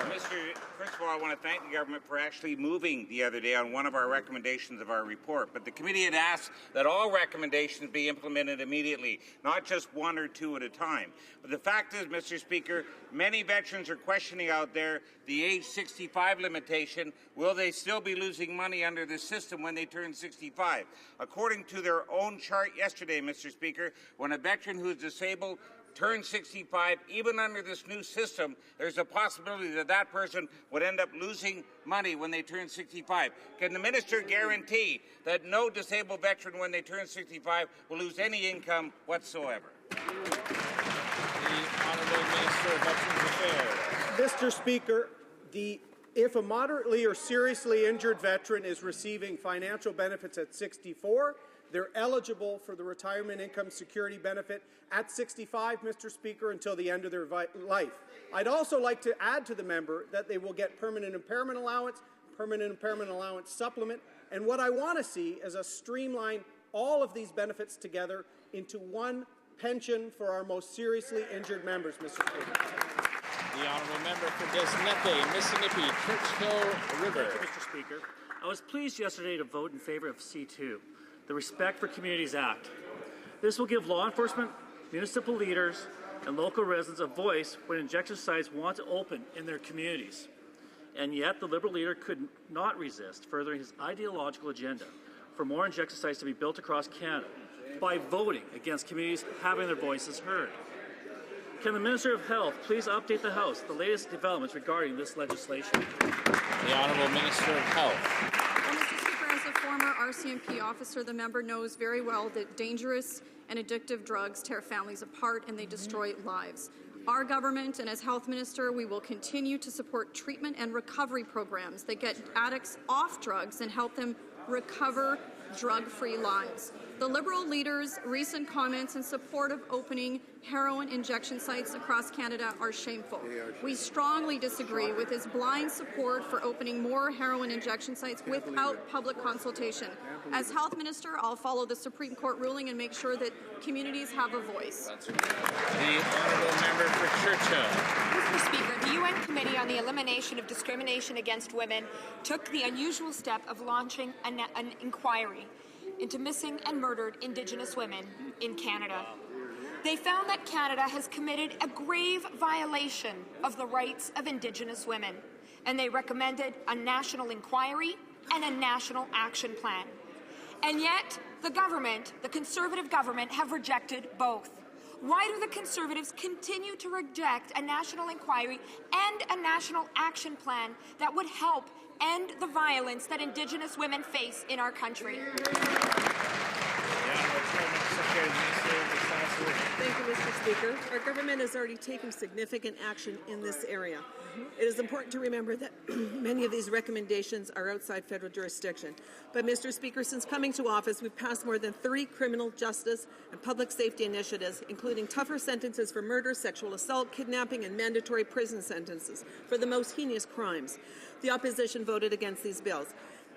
First of all, I want to thank the government for actually moving the other day on one of our recommendations of our report. But the committee had asked that all recommendations be implemented immediately, not just one or two at a time. But the fact is, Mr. Speaker, many veterans are questioning out there the age 65 limitation. Will they still be losing money under the system when they turn 65? According to their own chart yesterday, Mr. Speaker, when a veteran who is disabled turns 65, even under this new system, there's a possibility that that person would end up losing money when they turn 65. Can the minister guarantee that no disabled veteran when they turn 65 will lose any income whatsoever? The Honourable Minister of Veterans Affairs. Mr. Speaker, if a moderately or seriously injured veteran is receiving financial benefits at 64, they're eligible for the retirement income security benefit at 65, Mr. Speaker, until the end of their life. I'd also like to add to the member that they will get permanent impairment allowance supplement, and what I want to see is us streamline all of these benefits together into one pension for our most seriously injured members, Mr. Speaker. The honourable member for Desnepe, Mississippi, Churchill River. Thank you, Mr. Speaker. I was pleased yesterday to vote in favor of C2, the Respect for Communities Act. This will give law enforcement, municipal leaders, and local residents a voice when injection sites want to open in their communities. And yet, the Liberal leader could not resist furthering his ideological agenda for more injection sites to be built across Canada by voting against communities having their voices heard. Can the Minister of Health please update the House the latest developments regarding this legislation? The Honourable Minister of Health. Well, Mr. Speaker, as a former RCMP officer, the member knows very well that dangerous and addictive drugs tear families apart and they destroy lives. Our government and as Health Minister, we will continue to support treatment and recovery programs that get addicts off drugs and help them recover drug-free lives. The Liberal leader's recent comments in support of opening heroin injection sites across Canada are shameful. We strongly disagree with his blind support for opening more heroin injection sites without public consultation. As Health Minister, I'll follow the Supreme Court ruling and make sure that communities have a voice. The honourable member for Churchill. Mr. Speaker, the UN Committee on the Elimination of Discrimination Against Women took the unusual step of launching an inquiry into missing and murdered Indigenous women in Canada. They found that Canada has committed a grave violation of the rights of Indigenous women, and they recommended a national inquiry and a national action plan. And yet, the government, the Conservative government, have rejected both. Why do the Conservatives continue to reject a national inquiry and a national action plan that would help end the violence that Indigenous women face in our country? Thank you, Mr. Speaker. Our government has already taken significant action in this area. It is important to remember that many of these recommendations are outside federal jurisdiction. But, Mr. Speaker, since coming to office, we've passed more than 30 criminal justice and public safety initiatives, including tougher sentences for murder, sexual assault, kidnapping, and mandatory prison sentences for the most heinous crimes. The opposition voted against these bills.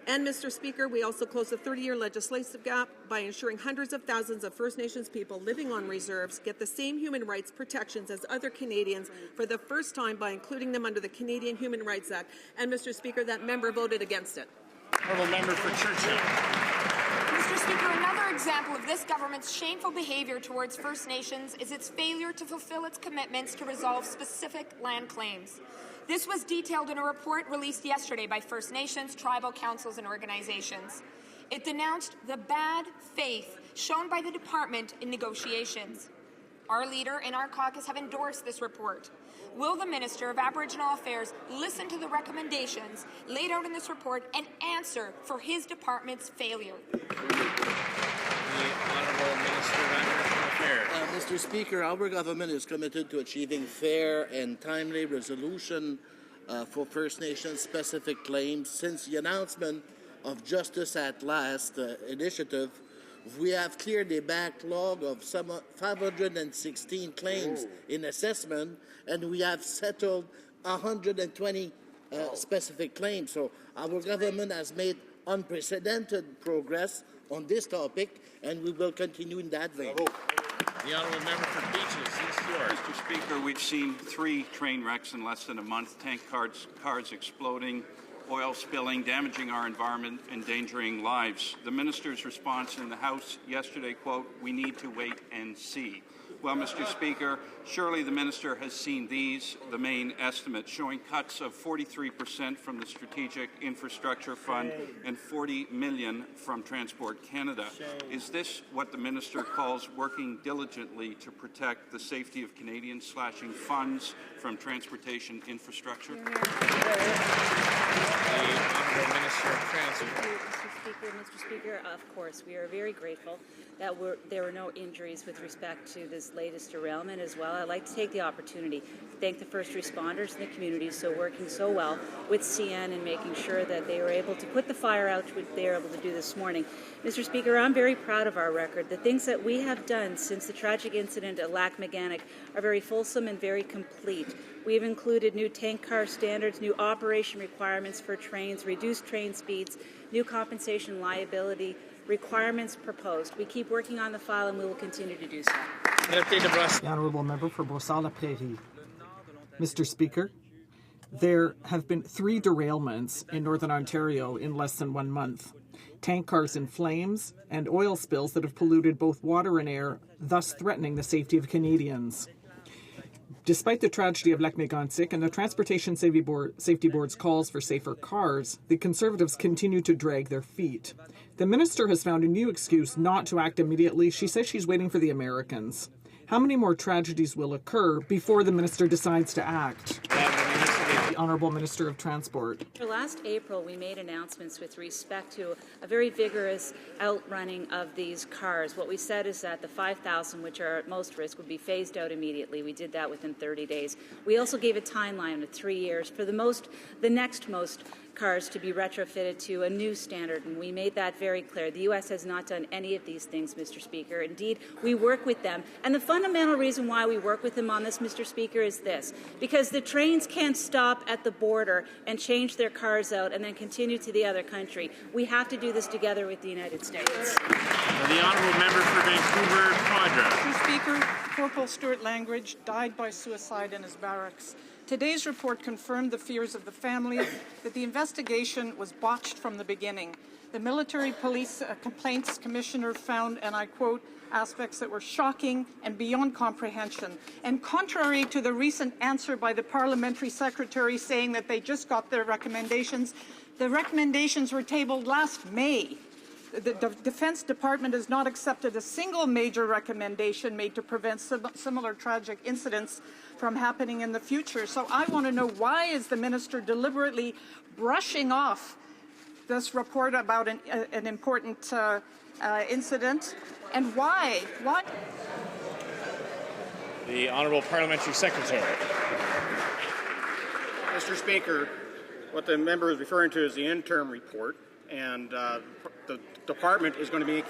And, Mr. Speaker, we also closed a 30-year legislative gap by ensuring hundreds of thousands of First Nations people living on reserves get the same human rights protections as other Canadians for the first time by including them under the Canadian Human Rights Act. And, Mr. Speaker, that member voted against it. Honourable member for Churchill. Mr. Speaker, another example of this government's shameful behaviour towards First Nations is its failure to fulfil its commitments to resolve specific land claims. This was detailed in a report released yesterday by First Nations, tribal councils, and organizations. It denounced the bad faith shown by the department in negotiations. Our leader and our caucus have endorsed this report. Will the Minister of Aboriginal Affairs listen to the recommendations laid out in this report and answer for his department's failure? Mr. Speaker, our government is committed to achieving fair and timely resolution for First Nations specific claims. Since the announcement of Justice at Last initiative, we have cleared a backlog of some 516 claims in assessment, and we have settled 120 specific claims. So our government has made unprecedented progress on this topic, and we will continue in that vein. The honourable member for Beaches, East York. Mr. Speaker, we've seen 3 train wrecks in less than a month, tank cars exploding, oil spilling, damaging our environment, endangering lives. The minister's response in the House yesterday, quote, "We need to wait and see." Well, Mr. Speaker, surely the minister has seen these, the main estimates, showing cuts of 43% from the Strategic Infrastructure Fund and $40 million from Transport Canada. Is this what the minister calls working diligently to protect the safety of Canadians, slashing funds from transportation infrastructure? The Honourable Minister of Transport. Mr. Speaker, of course, we are very grateful that there were no injuries with respect to this latest derailment as well. I'd like to take the opportunity to thank the first responders in the community working so well with CN and making sure that they were able to put the fire out, which they were able to do this morning. Mr. Speaker, I'm very proud of our record. The things that we have done since the tragic incident at Lac-Mégantic are very fulsome and very complete. We have included new tank car standards, new operation requirements for trains, reduced train speeds, new compensation liability requirements proposed. We keep working on the file and we will continue to do so. The Honourable Member for Brossard-la-Prairie. Mr. Speaker, there have been 3 derailments in Northern Ontario in less than 1 month. Tank cars in flames and oil spills that have polluted both water and air, thus threatening the safety of Canadians. Despite the tragedy of Lac-Mégantic and the Transportation Safety Board's calls for safer cars, the Conservatives continue to drag their feet. The minister has found a new excuse not to act immediately. She says she's waiting for the Americans. How many more tragedies will occur before the minister decides to act? The Honourable Minister of Transport. Last April, we made announcements with respect to a very vigorous outrunning of these cars. What we said is that the 5,000, which are at most risk, would be phased out immediately. We did that within 30 days. We also gave a timeline of 3 years for the next most cars to be retrofitted to a new standard, and we made that very clear. The U.S. has not done any of these things, Mr. Speaker. Indeed, we work with them. And the fundamental reason why we work with them on this, Mr. Speaker, is this. Because the trains can't stop at the border and change their cars out and then continue to the other country. We have to do this together with the United States. The Honourable Member for Vancouver, Quadra. Mr. Speaker, Corporal Stuart Langridge died by suicide in his barracks. Today's report confirmed the fears of the family that the investigation was botched from the beginning. The Military Police Complaints Commissioner found, and I quote, aspects that were shocking and beyond comprehension. And contrary to the recent answer by the Parliamentary Secretary saying that they just got their recommendations, the recommendations were tabled last May. The Defense Department has not accepted a single major recommendation made to prevent similar tragic incidents from happening in the future. So I want to know, why is the minister deliberately brushing off this report about an important incident, and why? The Honourable Parliamentary Secretary. Mr. Speaker, what the member is referring to is the interim report, and the department is going to be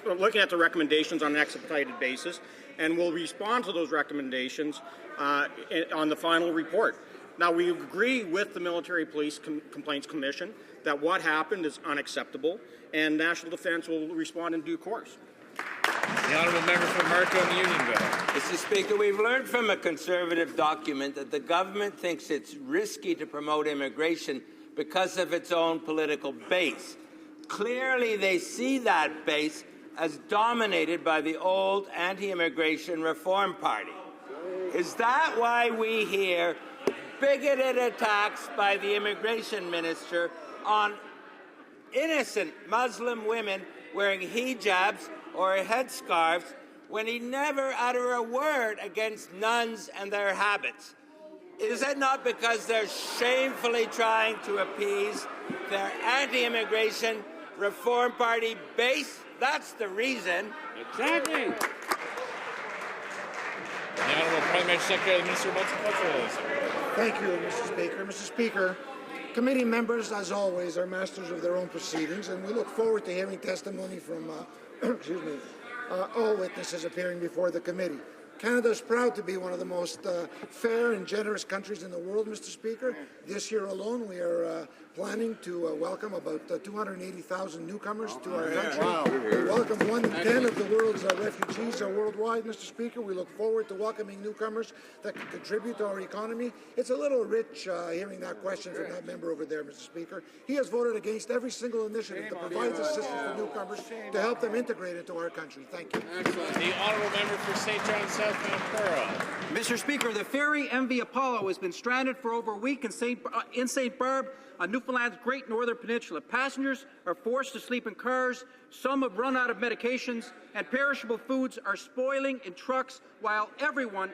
looking at the recommendations on an expedited basis, and will respond to those recommendations on the final report. Now, we agree with the Military Police Complaints Commission that what happened is unacceptable, and National Defence will respond in due course. The Honourable Member for Markham Unionville. Mr. Speaker, we've learned from a Conservative document that the government thinks it's risky to promote immigration because of its own political base. Clearly, they see that base as dominated by the old anti-immigration Reform Party. Is that why we hear bigoted attacks by the immigration minister on innocent Muslim women wearing hijabs or headscarves when he never utter a word against nuns and their habits? Is it not because they're shamefully trying to appease their anti-immigration Reform Party base? That's the reason. Exactly. The Honourable Parliamentary Secretary of the Minister of Multiculturalism. Thank you, Mr. Speaker. Mr. Speaker, committee members, as always, are masters of their own proceedings, and we look forward to hearing testimony from all witnesses appearing before the committee. Canada is proud to be one of the most fair and generous countries in the world, Mr. Speaker. This year alone, we are planning to welcome about 280,000 newcomers to our country. Wow. We welcome 1 in 10 of the world's refugees worldwide, Mr. Speaker. We look forward to welcoming newcomers that can contribute to our economy. It's a little rich hearing that question from that member over there, Mr. Speaker. He has voted against every single initiative that provides assistance for newcomers to help them integrate into our country. Thank you. The Honourable Member for St. John's South Pearl. Mr. Speaker, the ferry MV Apollo has been stranded for over a week in St. Barb on Newfoundland's Great Northern Peninsula. Passengers are forced to sleep in cars, some have run out of medications, and perishable foods are spoiling in trucks while everyone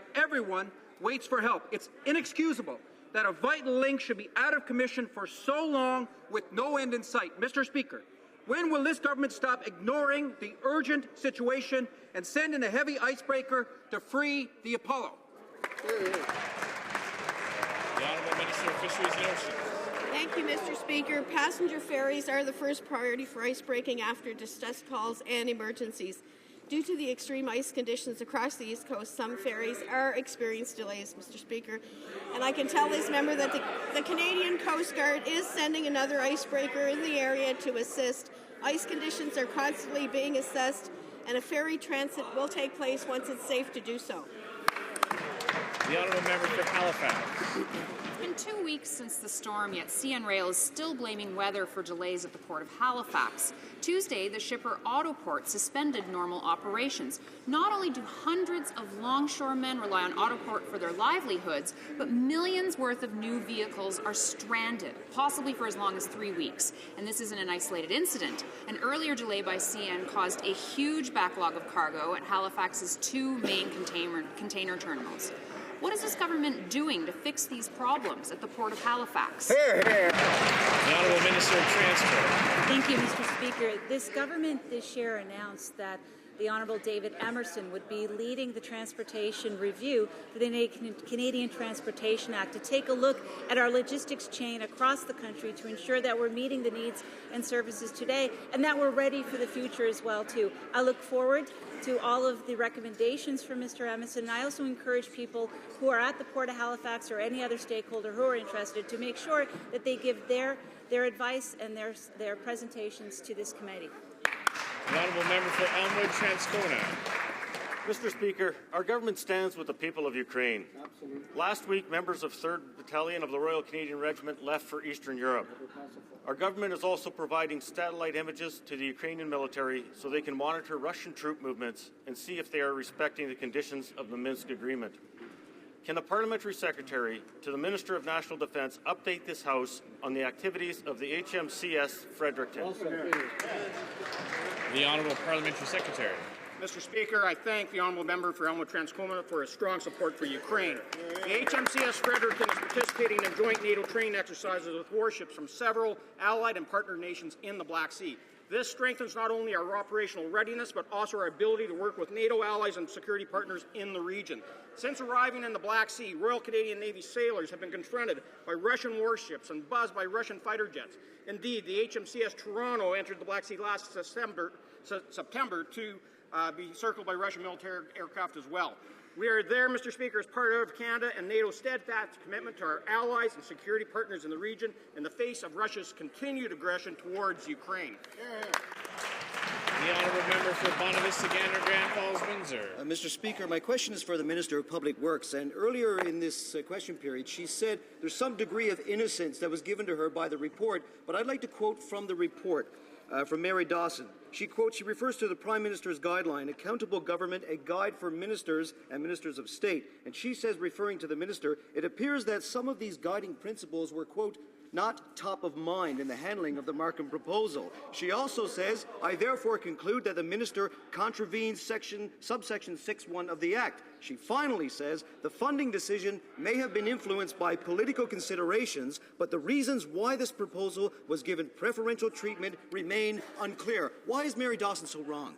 waits for help. It's inexcusable that a vital link should be out of commission for so long with no end in sight. Mr. Speaker, when will this government stop ignoring the urgent situation and send in a heavy icebreaker to free the Apollo? The Honourable Minister of Fisheries and Oceans. Thank you, Mr. Speaker. Passenger ferries are the first priority for icebreaking after distress calls and emergencies. Due to the extreme ice conditions across the East Coast, some ferries are experiencing delays, Mr. Speaker. And I can tell this member that the Canadian Coast Guard is sending another icebreaker in the area to assist. Ice conditions are constantly being assessed, and a ferry transit will take place once it's safe to do so. The honourable member for Halifax. It's been 2 weeks since the storm, yet CN Rail is still blaming weather for delays at the Port of Halifax. Tuesday, the shipper Autoport suspended normal operations. Not only do hundreds of longshoremen rely on Autoport for their livelihoods, but millions worth of new vehicles are stranded, possibly for as long as 3 weeks. And this isn't an isolated incident. An earlier delay by CN caused a huge backlog of cargo at Halifax's 2 main container terminals. What is this government doing to fix these problems at the Port of Halifax? Hear, hear. The Honourable Minister of Transport. Thank you, Mr. Speaker. This government this year announced that the Honourable David Emerson would be leading the transportation review for the Canadian Transportation Act to take a look at our logistics chain across the country to ensure that we're meeting the needs and services today and that we're ready for the future as well, too. I look forward to all of the recommendations from Mr. Emerson, and I also encourage people who are at the Port of Halifax or any other stakeholder who are interested to make sure that they give their advice and their presentations to this committee. The honourable member for Elmwood Transcona. Mr. Speaker, our government stands with the people of Ukraine. Absolutely. Last week, members of 3rd Battalion of the Royal Canadian Regiment left for Eastern Europe. Our government is also providing satellite images to the Ukrainian military so they can monitor Russian troop movements and see if they are respecting the conditions of the Minsk Agreement. Can the Parliamentary Secretary to the Minister of National Defence update this House on the activities of the HMCS Fredericton? The Honourable Parliamentary Secretary. Mr. Speaker, I thank the honourable member for Elmwood Transcona for his strong support for Ukraine. The HMCS Fredericton is participating in joint NATO training exercises with warships from several allied and partner nations in the Black Sea. This strengthens not only our operational readiness, but also our ability to work with NATO allies and security partners in the region. Since arriving in the Black Sea, Royal Canadian Navy sailors have been confronted by Russian warships and buzzed by Russian fighter jets. Indeed, the HMCS Toronto entered the Black Sea last September to be circled by Russian military aircraft as well. We are there, Mr. Speaker, as part of Canada and NATO's steadfast commitment to our allies and security partners in the region in the face of Russia's continued aggression towards Ukraine. The honourable member for Bonavista, Gander, Grand Falls, Windsor. Mr. Speaker, my question is for the Minister of Public Works. And earlier in this question period, she said there's some degree of innocence that was given to her by the report. But I'd like to quote from the report from Mary Dawson. She refers to the Prime Minister's guideline, Accountable Government, a guide for ministers and ministers of state. And she says, referring to the minister, it appears that some of these guiding principles were, quote, not top of mind in the handling of the Markham proposal. She also says, I therefore conclude that the minister contravenes subsection 6.1 of the Act. She finally says, the funding decision may have been influenced by political considerations, but the reasons why this proposal was given preferential treatment remain unclear. Why is Mary Dawson so wrong?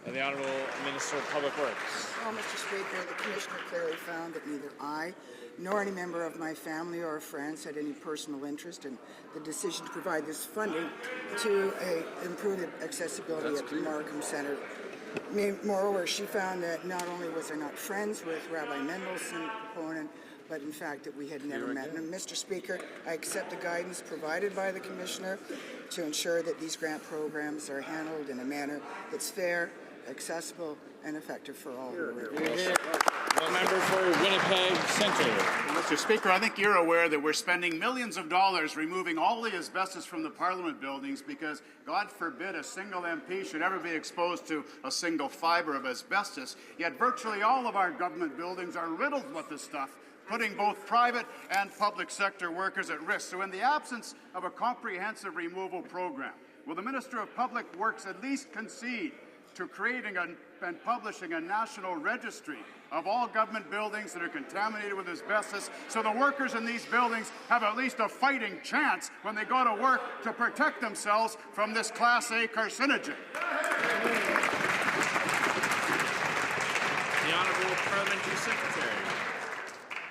The Honourable Minister of Public Works. Well, Mr. Speaker, the Commissioner clearly found that neither I nor any member of my family or friends had any personal interest in the decision to provide this funding to improve accessibility at the Markham Centre. Moreover, she found that not only was I not friends with Rabbi Mendelsohn, the proponent, but in fact that we had never met. And Mr. Speaker, I accept the guidance provided by the Commissioner to ensure that these grant programs are handled in a manner that's fair, accessible, and effective for all. The member for Winnipeg Centre. Mr. Speaker, I think you're aware that we're spending millions of dollars removing all the asbestos from the Parliament buildings because, God forbid, a single MP should ever be exposed to a single fibre of asbestos. Yet virtually all of our government buildings are riddled with this stuff, putting both private and public sector workers at risk. So in the absence of a comprehensive removal program, will the Minister of Public Works at least concede to creating and publishing a national registry of all government buildings that are contaminated with asbestos so the workers in these buildings have at least a fighting chance when they go to work to protect themselves from this Class A carcinogen? The Honourable Parliamentary Secretary.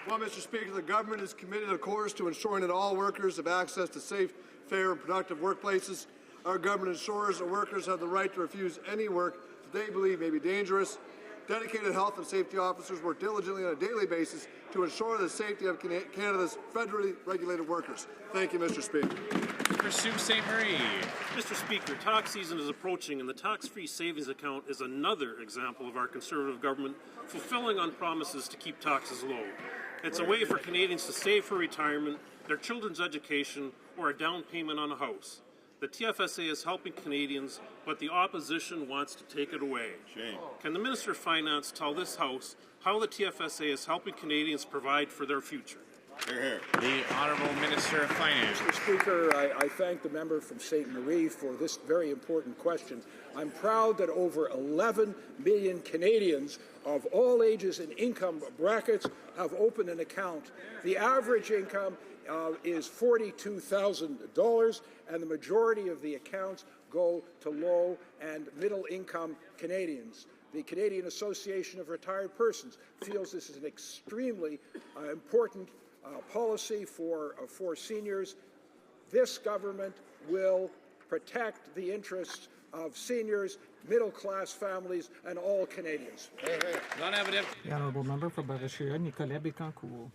Well, Mr. Speaker, the government is committed, of course, to ensuring that all workers have access to safe, fair, and productive workplaces. Our government ensures that workers have the right to refuse any work that they believe may be dangerous. Dedicated health and safety officers work diligently on a daily basis to ensure the safety of Canada's federally regulated workers. Thank you, Mr. Speaker. For Sault Ste. Marie. Mr. Speaker, tax season is approaching, and the tax-free savings account is another example of our Conservative government fulfilling on promises to keep taxes low. It's a way for Canadians to save for retirement, their children's education, or a down payment on a house. The TFSA is helping Canadians, but the opposition wants to take it away. Shame. Can the Minister of Finance tell this House how the TFSA is helping Canadians provide for their future? The Honourable Minister of Finance. Mr. Speaker, I thank the member from Ste. Marie for this very important question. I'm proud that over 11 million Canadians of all ages and income brackets have opened an account. The average income is $42,000, and the majority of the accounts go to low and middle income Canadians. The Canadian Association of Retired Persons feels this is an extremely important policy for seniors. This government will protect the interests of seniors, middle-class families, and all Canadians. The Honourable Member for Bavashia, Nicolas Bécancourt.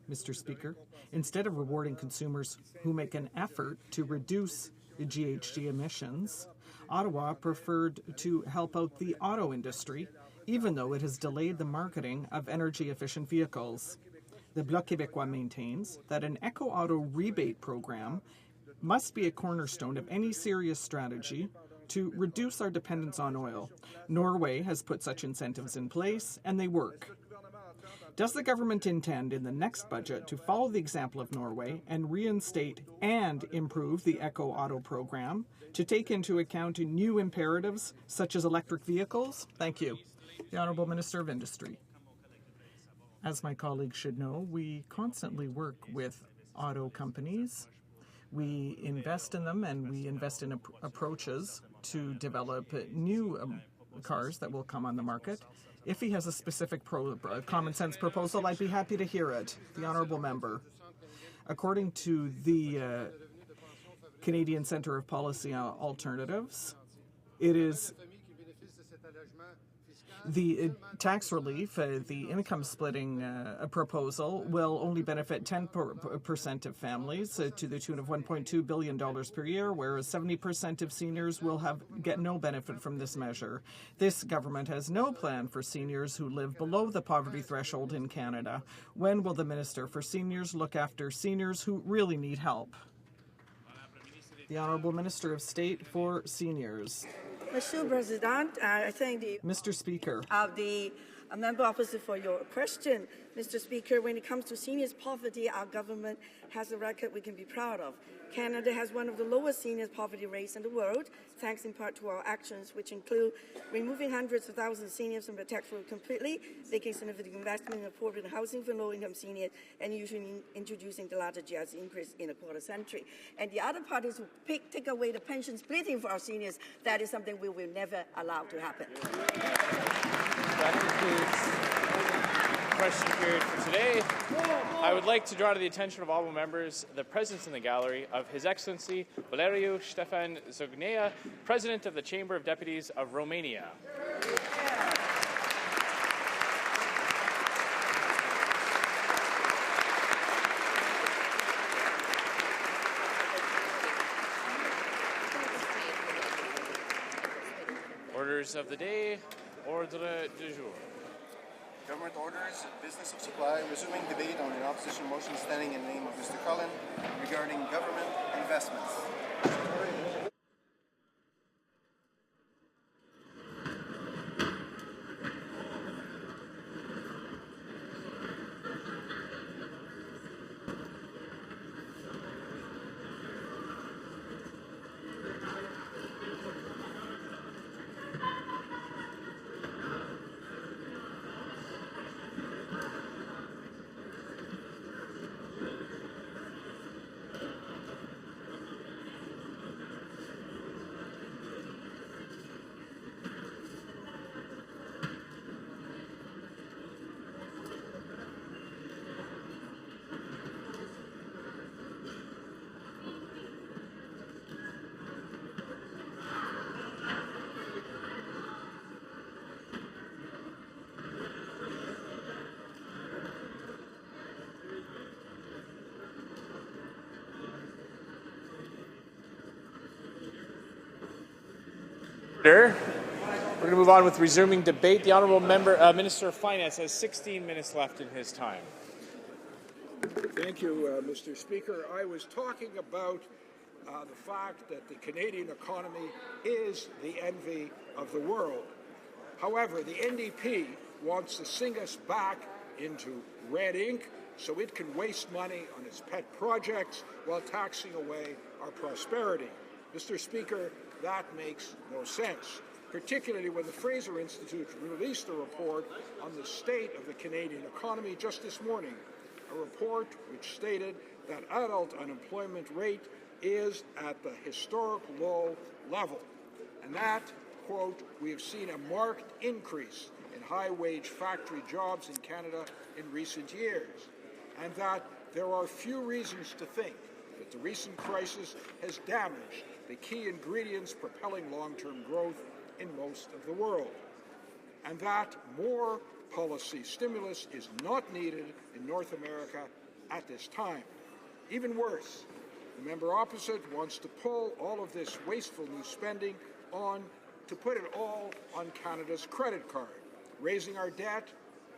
Mr. Speaker, instead of rewarding consumers who make an effort to reduce GHG emissions, Ottawa preferred to help out the auto industry, even though it has delayed the marketing of energy-efficient vehicles. The Bloc Québécois maintains that an eco-auto rebate program must be a cornerstone of any serious strategy to reduce our dependence on oil. Norway has put such incentives in place, and they work. Does the government intend in the next budget to follow the example of Norway and reinstate and improve the eco-auto program to take into account new imperatives such as electric vehicles? Thank you. The Honourable Minister of Industry. As my colleagues should know, we constantly work with auto companies. We invest in them, and we invest in approaches to develop new cars that will come on the market. If he has a specific common sense proposal, I'd be happy to hear it. The Honourable Member. According to the Canadian Centre of Policy Alternatives, it is the tax relief, the income splitting proposal will only benefit 10% of families to the tune of $1.2 billion per year, whereas 70% of seniors will get no benefit from this measure. This government has no plan for seniors who live below the poverty threshold in Canada. When will the Minister for Seniors look after seniors who really need help? The Honourable Minister of State for Seniors. Mr. President, I thank the Mr. Speaker. The member opposite for your question. Mr. Speaker, when it comes to seniors poverty, our government has a record we can be proud of. Canada has one of the lowest seniors poverty rates in the world, thanks in part to our actions, which include removing hundreds of thousands of seniors from the tax roll completely, making significant investment in affordable housing for low-income seniors, and usually introducing the largest GST increase in a quarter century. And the other part is to take away the pension splitting for our seniors. That is something we will never allow to happen. That concludes question period for today. I would like to draw to the attention of all members the presence in the gallery of His Excellency Valeriu Ștefan Zognea, President of the Chamber of Deputies of Romania. Orders of the day, ordre du jour. Government orders, business of supply, resuming debate on the opposition motion standing in the name of Mr. Cullen regarding government investments. We're going to move on with resuming debate. The Honourable Minister of Finance has 16 minutes left in his time. Thank you, Mr. Speaker. I was talking about the fact that the Canadian economy is the envy of the world. However, the NDP wants to sing us back into red ink so it can waste money on its pet projects while taxing away our prosperity. Mr. Speaker, that makes no sense, particularly when the Fraser Institute released a report on the state of the Canadian economy just this morning, a report which stated that adult unemployment rate is at the historic low level, and that, quote, we have seen a marked increase in high-wage factory jobs in Canada in recent years, and that there are few reasons to think that the recent crisis has damaged the key ingredients propelling long-term growth in most of the world, and that more policy stimulus is not needed in North America at this time. Even worse, the member opposite wants to pull all of this wasteful new spending on to put it all on Canada's credit card, raising our debt,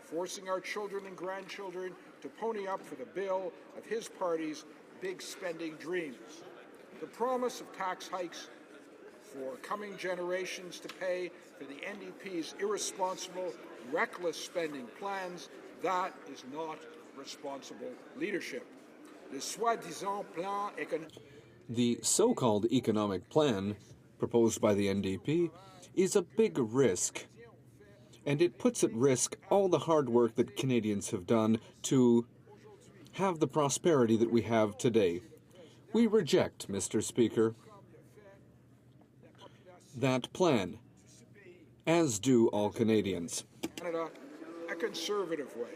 forcing our children and grandchildren to pony up for the bill of his party's big spending dreams. The promise of tax hikes for coming generations to pay for the NDP's irresponsible, reckless spending plans, that is not responsible leadership. Le soi-disant plan économique. The so-called economic plan proposed by the NDP is a big risk, and it puts at risk all the hard work that Canadians have done to have the prosperity that we have today. We reject, Mr. Speaker, that plan, as do all Canadians. Canada, a conservative way,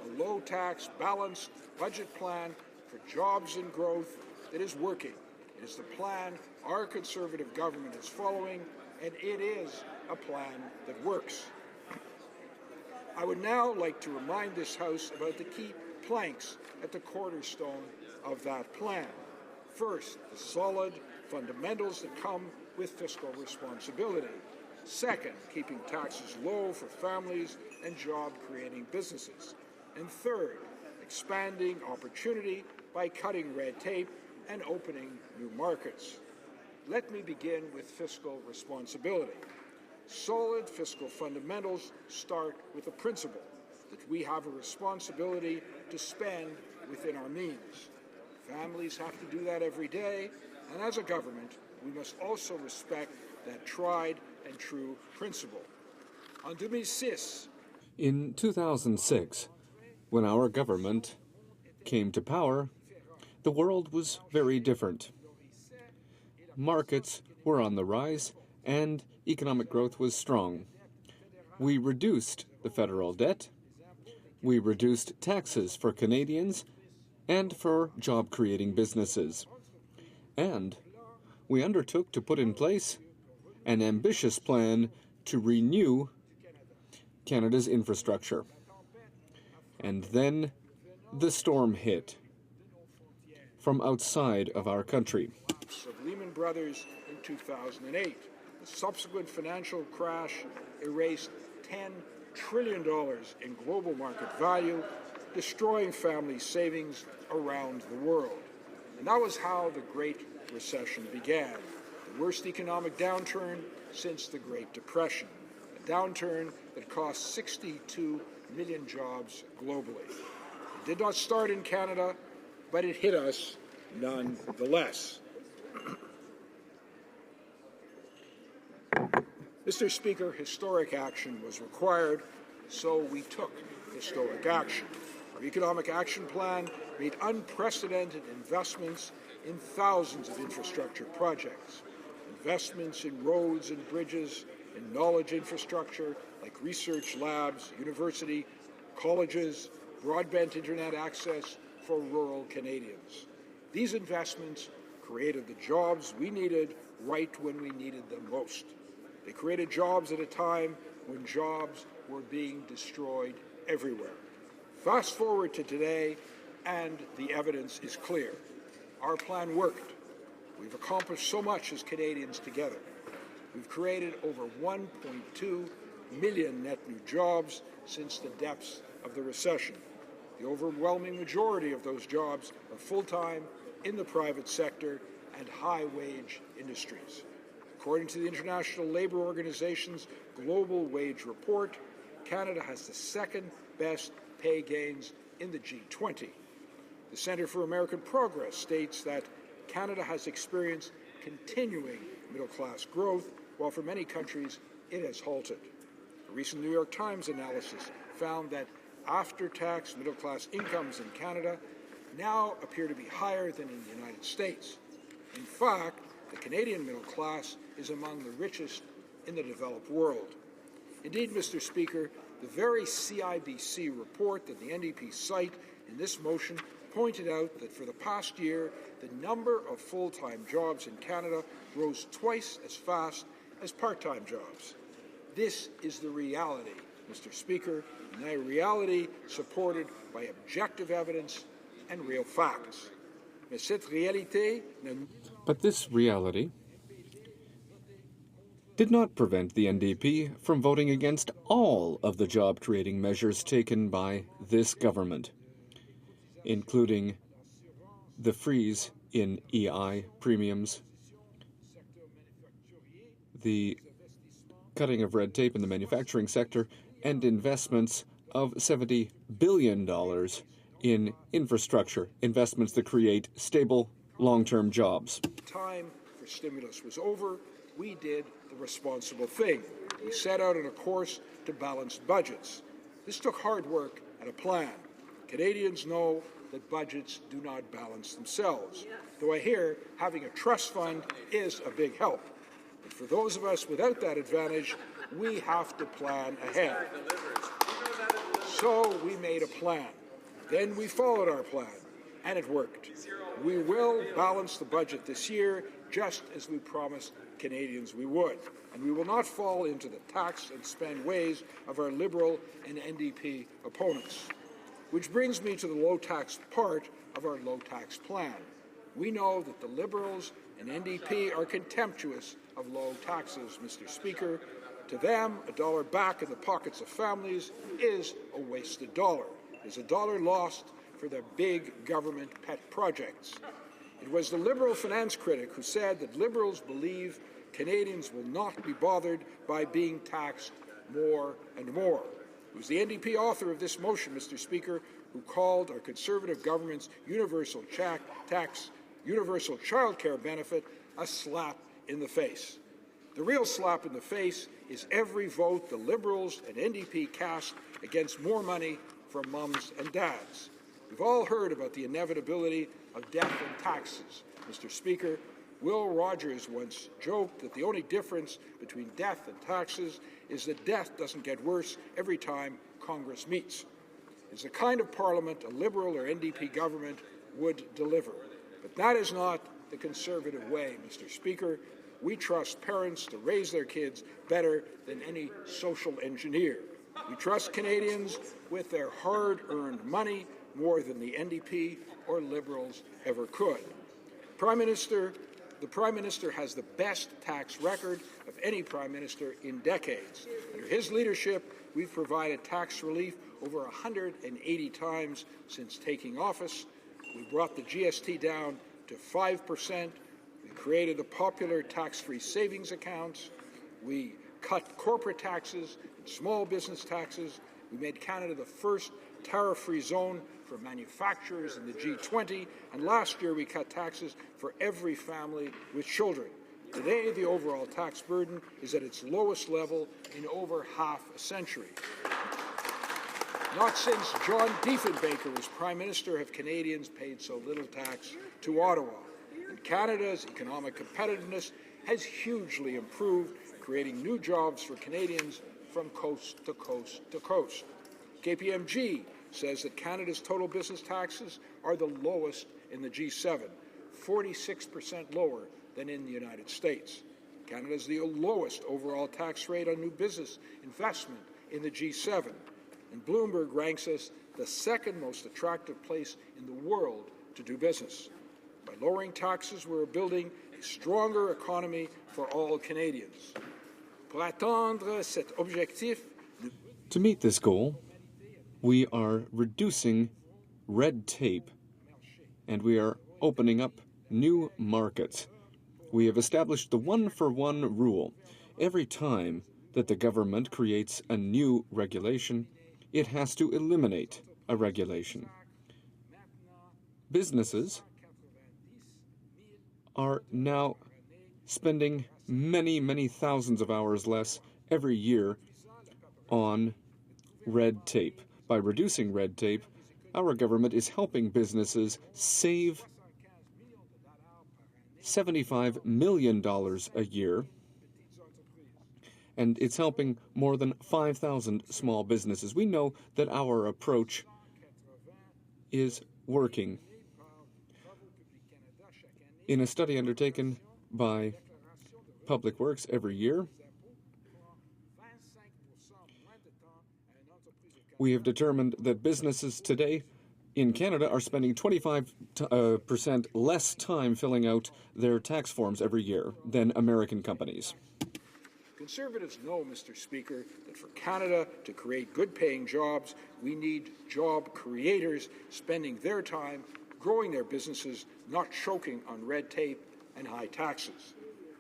a low-tax, balanced budget plan for jobs and growth that is working. It is the plan our Conservative government is following, and it is a plan that works. I would now like to remind this House about the key planks at the cornerstone of that plan. First, the solid fundamentals that come with fiscal responsibility. Second, keeping taxes low for families and job-creating businesses. And third, expanding opportunity by cutting red tape and opening new markets. Let me begin with fiscal responsibility. Solid fiscal fundamentals start with the principle that we have a responsibility to spend within our means. Families have to do that every day, and as a government, we must also respect that tried and true principle. In 2006, when our government came to power, the world was very different. Markets were on the rise, and economic growth was strong. We reduced the federal debt, we reduced taxes for Canadians and for job-creating businesses, and we undertook to put in place an ambitious plan to renew Canada's infrastructure. And then the storm hit from outside of our country. Of Lehman Brothers in 2008. The subsequent financial crash erased $10 trillion in global market value, destroying family savings around the world. And that was how the Great Recession began, the worst economic downturn since the Great Depression, a downturn that cost 62 million jobs globally. It did not start in Canada, but it hit us nonetheless. Mr. Speaker, historic action was required, so we took historic action. Our Economic Action Plan made unprecedented investments in thousands of infrastructure projects. Investments in roads and bridges, in knowledge infrastructure like research labs, university, colleges, broadband internet access for rural Canadians. These investments created the jobs we needed right when we needed them most. They created jobs at a time when jobs were being destroyed everywhere. Fast forward to today, and the evidence is clear. Our plan worked. We've accomplished so much as Canadians together. We've created over 1.2 million net new jobs since the depths of the recession. The overwhelming majority of those jobs are full-time in the private sector and high-wage industries. According to the International Labour Organization's Global Wage Report, Canada has the second best pay gains in the G20. The Centre for American Progress states that Canada has experienced continuing middle-class growth, while for many countries it has halted. A recent New York Times analysis found that after-tax middle-class incomes in Canada now appear to be higher than in the United States. In fact, the Canadian middle class is among the richest in the developed world. Indeed, Mr. Speaker, the very CIBC report that the NDP cite in this motion pointed out that for the past year, the number of full-time jobs in Canada rose twice as fast as part-time jobs. This is the reality, Mr. Speaker, and a reality supported by objective evidence and real facts. But this reality did not prevent the NDP from voting against all of the job-creating measures taken by this government, including the freeze in EI premiums, the cutting of red tape in the manufacturing sector, and investments of $70 billion in infrastructure, investments that create stable, long-term jobs. Time for stimulus was over. We did the responsible thing. We set out on a course to balance budgets. This took hard work and a plan. Canadians know that budgets do not balance themselves, though I hear having a trust fund is a big help. But for those of us without that advantage, we have to plan ahead. So we made a plan. Then we followed our plan, and it worked. We will balance the budget this year, just as we promised Canadians we would, and we will not fall into the tax and spend ways of our Liberal and NDP opponents. Which brings me to the low-tax part of our low-tax plan. We know that the Liberals and NDP are contemptuous of low taxes, Mr. Speaker. To them, a dollar back in the pockets of families is a wasted dollar. It is a dollar lost for their big government pet projects. It was the Liberal finance critic who said that Liberals believe Canadians will not be bothered by being taxed more and more. It was the NDP author of this motion, Mr. Speaker, who called our Conservative government's universal universal childcare benefit a slap in the face. The real slap in the face is every vote the Liberals and NDP cast against more money for mums and dads. We've all heard about the inevitability of death and taxes. Mr. Speaker, Will Rogers once joked that the only difference between death and taxes is that death doesn't get worse every time Congress meets. It's the kind of parliament a Liberal or NDP government would deliver. But that is not the Conservative way, Mr. Speaker. We trust parents to raise their kids better than any social engineer. We trust Canadians with their hard-earned money more than the NDP or Liberals ever could. The Prime Minister has the best tax record of any Prime Minister in decades. Under his leadership, we've provided tax relief over 180 times since taking office. We brought the GST down to 5%. We created the popular tax-free savings accounts. We cut corporate taxes and small business taxes. We made Canada the first tariff-free zone for manufacturers in the G20, and last year we cut taxes for every family with children. Today, the overall tax burden is at its lowest level in over half a century. Not since John Diefenbaker was Prime Minister have Canadians paid so little tax to Ottawa. And Canada's economic competitiveness has hugely improved, creating new jobs for Canadians from coast to coast to coast. KPMG says that Canada's total business taxes are the lowest in the G7, 46% lower than in the United States. Canada is the lowest overall tax rate on new business investment in the G7, and Bloomberg ranks us the second most attractive place in the world to do business. By lowering taxes, we're building a stronger economy for all Canadians. Pour atteindre cet objectif, To meet this goal, we are reducing red tape and we are opening up new markets. We have established the one-for-one rule. Every time that the government creates a new regulation, it has to eliminate a regulation. Businesses are now spending many, many thousands of hours less every year on red tape. By reducing red tape, our government is helping businesses save $75 million a year, and it's helping more than 5,000 small businesses. We know that our approach is working. In a study undertaken by Public Works every year, we have determined that businesses today in Canada are spending 25% less time filling out their tax forms every year than American companies. Conservatives know, Mr. Speaker, that for Canada to create good-paying jobs, we need job creators spending their time growing their businesses, not choking on red tape and high taxes.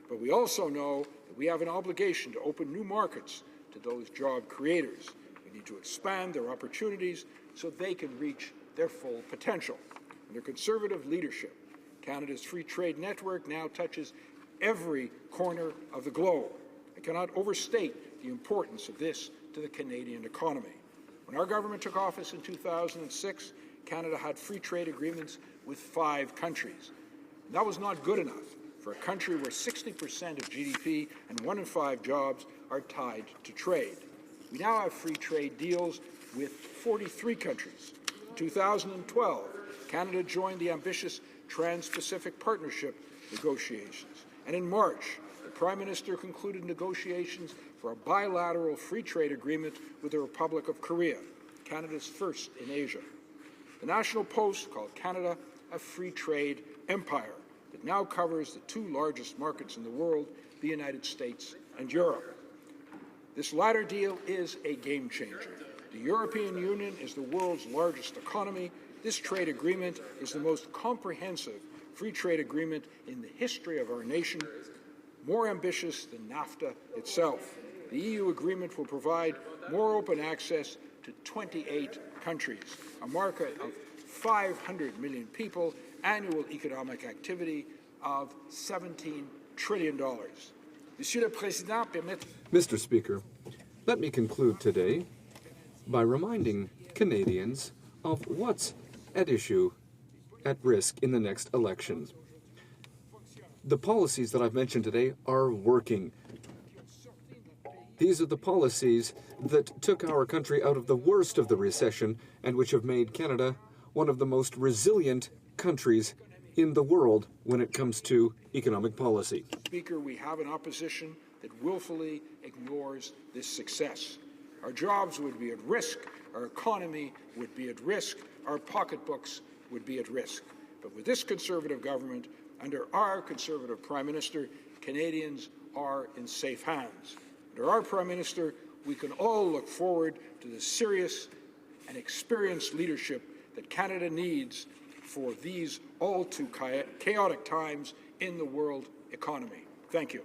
But we also know that we have an obligation to open new markets to those job creators. We need to expand their opportunities so they can reach their full potential. Under Conservative leadership, Canada's free trade network now touches every corner of the globe. I cannot overstate the importance of this to the Canadian economy. When our government took office in 2006, Canada had free trade agreements with 5 countries. And that was not good enough for a country where 60% of GDP and 1 in 5 jobs are tied to trade. We now have free trade deals with 43 countries. In 2012, Canada joined the ambitious Trans-Pacific Partnership negotiations. And in March, the Prime Minister concluded negotiations for a bilateral free trade agreement with the Republic of Korea, Canada's first in Asia. The National Post called Canada a free trade empire that now covers the 2 largest markets in the world, the United States and Europe. This latter deal is a game changer. The European Union is the world's largest economy. This trade agreement is the most comprehensive free trade agreement in the history of our nation, more ambitious than NAFTA itself. The EU agreement will provide more open access to 28 countries, a market of 500 million people, annual economic activity of $17 trillion. Monsieur le Président, Mr. Speaker, let me conclude today by reminding Canadians of what's at issue, at risk in the next election. The policies that I've mentioned today are working. These are the policies that took our country out of the worst of the recession and which have made Canada one of the most resilient countries in the world when it comes to economic policy. Speaker, we have an opposition that willfully ignores this success. Our jobs would be at risk, our economy would be at risk, our pocketbooks would be at risk. But with this Conservative government, under our Conservative Prime Minister, Canadians are in safe hands. Under our Prime Minister, we can all look forward to the serious and experienced leadership that Canada needs for these all too chaotic times in the world economy. Thank you.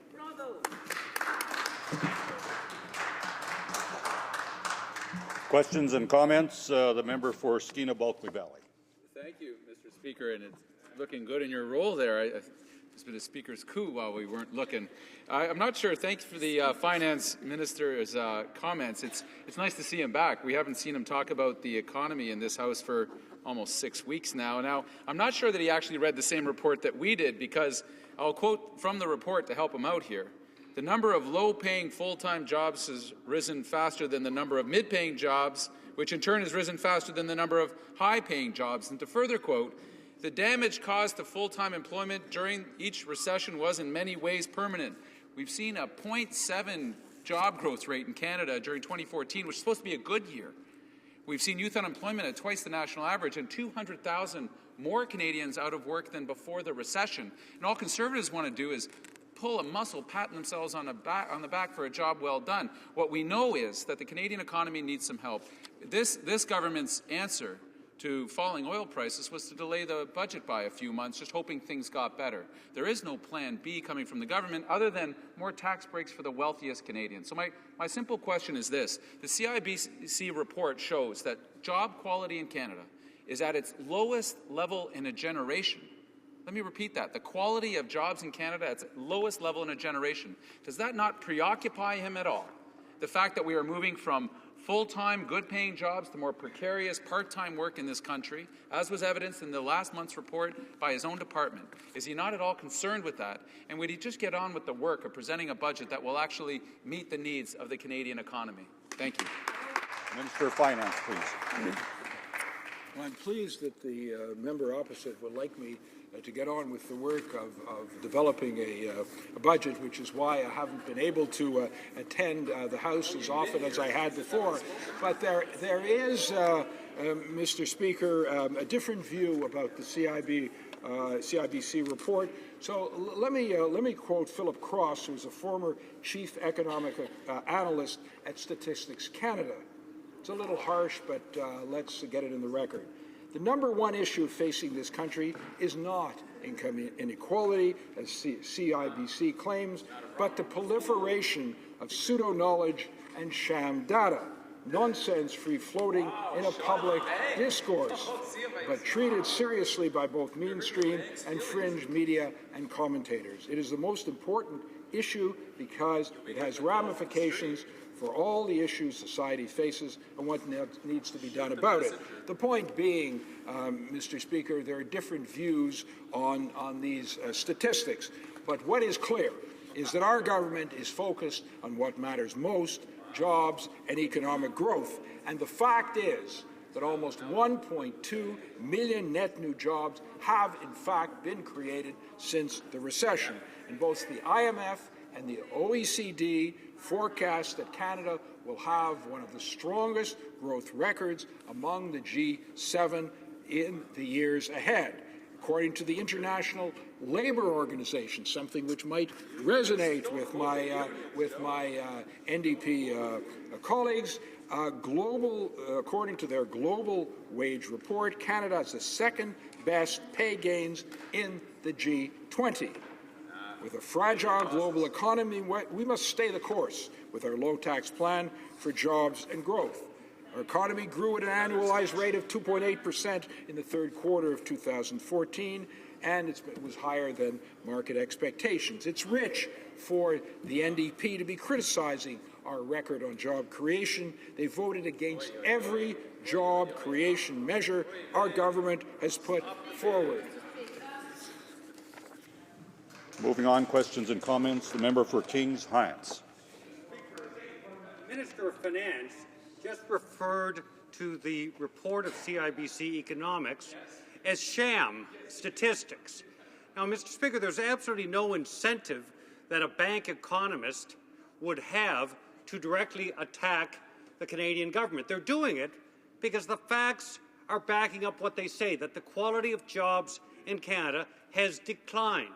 Questions and comments? The member for Skeena-Bulkley Valley. Thank you, Mr. Speaker, and it's looking good in your role there. It's been a speaker's coup while we weren't looking. I'm not sure. Thanks for the finance minister's comments. It's nice to see him back. We haven't seen him talk about the economy in this House for almost 6 weeks now. Now, I'm not sure that he actually read the same report that we did, because I'll quote from the report to help him out here. The number of low-paying full-time jobs has risen faster than the number of mid-paying jobs, which in turn has risen faster than the number of high-paying jobs. And to further quote, the damage caused to full-time employment during each recession was in many ways permanent. We've seen a 0.7 job growth rate in Canada during 2014, which is supposed to be a good year. We've seen youth unemployment at twice the national average and 200,000 more Canadians out of work than before the recession. And all Conservatives want to do is pull a muscle, patting themselves on the back for a job well done. What we know is that the Canadian economy needs some help. This government's answer to falling oil prices was to delay the budget by a few months, just hoping things got better. There is no plan B coming from the government other than more tax breaks for the wealthiest Canadians. So my simple question is this. The CIBC report shows that job quality in Canada is at its lowest level in a generation. Let me repeat that. The quality of jobs in Canada at its lowest level in a generation. Does that not preoccupy him at all? The fact that we are moving from full-time, good-paying jobs to more precarious part-time work in this country, as was evidenced in the last month's report by his own department. Is he not at all concerned with that? And would he just get on with the work of presenting a budget that will actually meet the needs of the Canadian economy? Thank you. Minister of Finance, please. Well, I'm pleased that the member opposite would like me to get on with the work of developing a budget, which is why I haven't been able to attend the House as often as I had before. But there is, Mr. Speaker, a different view about the CIBC report. So let me quote Philip Cross, who's a former chief economic analyst at Statistics Canada. It's a little harsh, but let's get it in the record. The number one issue facing this country is not income inequality, as CIBC claims, but the proliferation of pseudo-knowledge and sham data, nonsense free-floating in a public discourse, but treated seriously by both mainstream and fringe media and commentators. It is the most important issue because it has ramifications for all the issues society faces and what needs to be done about it. The point being, Mr. Speaker, there are different views on these statistics. But what is clear is that our government is focused on what matters most, jobs and economic growth. And the fact is that almost 1.2 million net new jobs have, in fact, been created since the recession. And both the IMF and the OECD forecast that Canada will have one of the strongest growth records among the G7 in the years ahead. According to the International Labour Organization, something which might resonate with my NDP colleagues, according to their global wage report, Canada has the second best pay gains in the G20. With a fragile global economy, we must stay the course with our low-tax plan for jobs and growth. Our economy grew at an annualized rate of 2.8% in the third quarter of 2014, and it was higher than market expectations. It's rich for the NDP to be criticizing our record on job creation. They voted against every job creation measure our government has put forward. Moving on, questions and comments. The member for Kings Hants. The Minister of Finance just referred to the report of CIBC Economics as sham statistics. Now, Mr. Speaker, there's absolutely no incentive that a bank economist would have to directly attack the Canadian government. They're doing it because the facts are backing up what they say, that the quality of jobs in Canada has declined,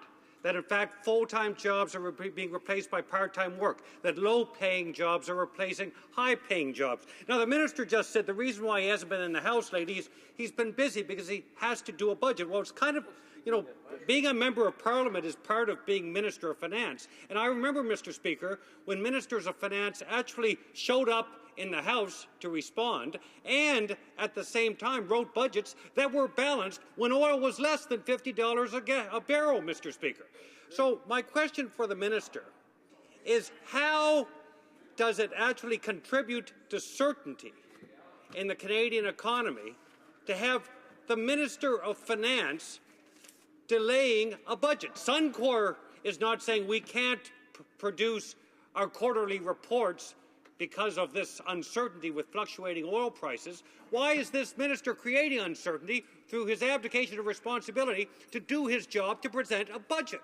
that in fact full-time jobs are being replaced by part-time work, that low-paying jobs are replacing high-paying jobs. Now, the minister just said the reason why he hasn't been in the House lately is he's been busy because he has to do a budget. Well, it's kind of, you know, being a member of Parliament is part of being Minister of Finance. And I remember, Mr. Speaker, when Ministers of Finance actually showed up in the House to respond and at the same time wrote budgets that were balanced when oil was less than $50 a barrel, Mr. Speaker. So my question for the minister is, how does it actually contribute to certainty in the Canadian economy to have the Minister of Finance delaying a budget? Suncor is not saying we can't produce our quarterly reports because of this uncertainty with fluctuating oil prices. Why is this minister creating uncertainty through his abdication of responsibility to do his job to present a budget?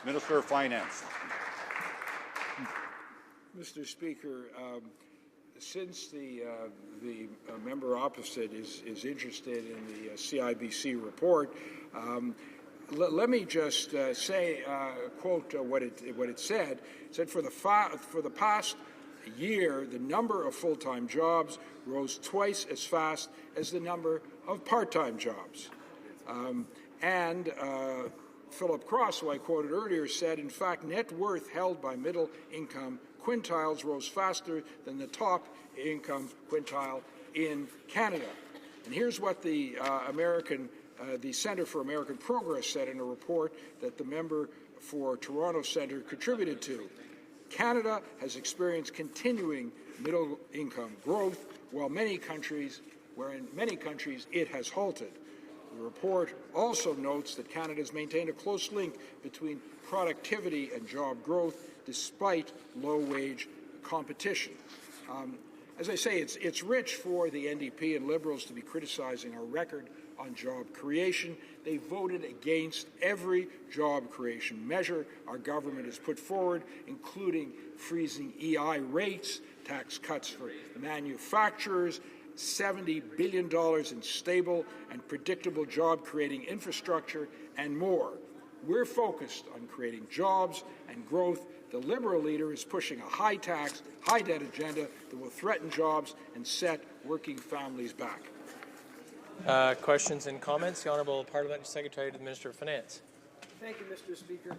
Minister of Finance. Mr. Speaker, Since the member opposite is interested in the CIBC report, let me just say, quote what it said. It said, for the past year, the number of full-time jobs rose twice as fast as the number of part-time jobs. Philip Cross, who I quoted earlier, said, in fact, net worth held by middle-income quintiles rose faster than the top income quintile in Canada. And here's what the Centre for American Progress said in a report that the member for Toronto Centre contributed to. Canada has experienced continuing middle-income growth, while in many countries it has halted. The report also notes that Canada has maintained a close link between productivity and job growth despite low-wage competition. As I say, it's rich for the NDP and Liberals to be criticizing our record on job creation. They voted against every job creation measure our government has put forward, including freezing EI rates, tax cuts for manufacturers, $70 billion in stable and predictable job-creating infrastructure, and more. We're focused on creating jobs and growth. The Liberal leader is pushing a high-tax, high-debt agenda that will threaten jobs and set working families back. Questions and comments? The Honourable Parliamentary Secretary to the Minister of Finance. Thank you, Mr. Speaker.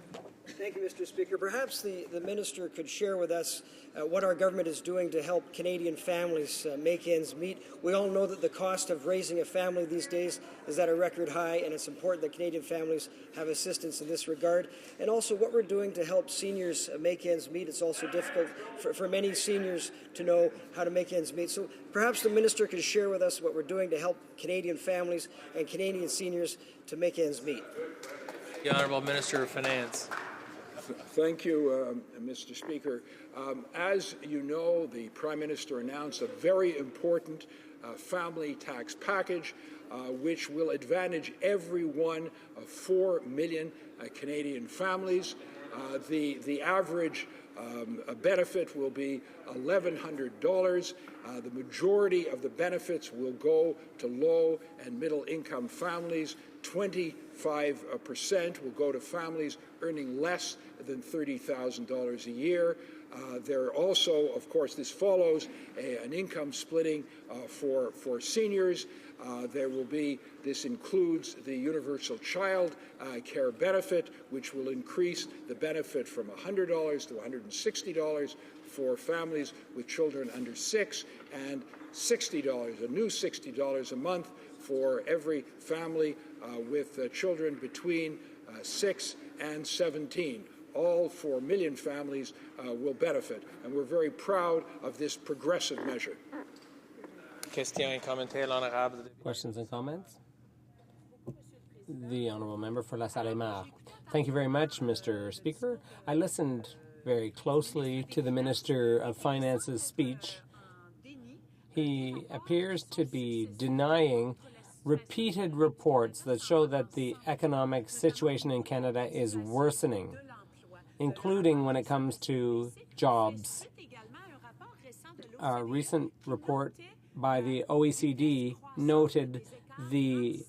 Thank you, Mr. Speaker. Perhaps the Minister could share with us what our government is doing to help Canadian families make ends meet. We all know that the cost of raising a family these days is at a record high, and it's important that Canadian families have assistance in this regard. And also what we're doing to help seniors make ends meet. It's also difficult for many seniors to know how to make ends meet. So perhaps the Minister could share with us what we're doing to help Canadian families and Canadian seniors to make ends meet. The Honourable Minister of Finance. Thank you, Mr. Speaker. As you know, the Prime Minister announced a very important family tax package which will advantage every one of 4 million Canadian families. The average benefit will be $1,100. The majority of the benefits will go to low and middle income families. 25% will go to families earning less than $30,000 a year. There are also, of course, this follows an income splitting for seniors. This includes the universal child care benefit, which will increase the benefit from $100 to $160 for families with children under 6, and $60, a new $60 a month for every family with children between 6 and 17. All 4 million families will benefit, and we're very proud of this progressive measure. Questions and comments? The Honourable Member for La Salle-Mar. Thank you very much, Mr. Speaker. I listened very closely to the Minister of Finance's speech. He appears to be denying repeated reports that show that the economic situation in Canada is worsening, including when it comes to jobs. A recent report by the OECD noted the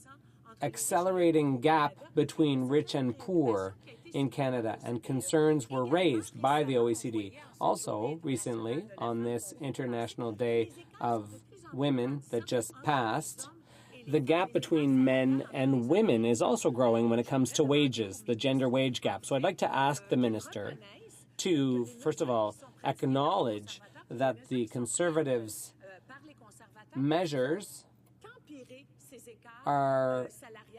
accelerating gap between rich and poor in Canada, and concerns were raised by the OECD. Also, recently, on this International Day of Women that just passed, the gap between men and women is also growing when it comes to wages, the gender wage gap. So I'd like to ask the Minister to, first of all, acknowledge that the Conservatives' measures are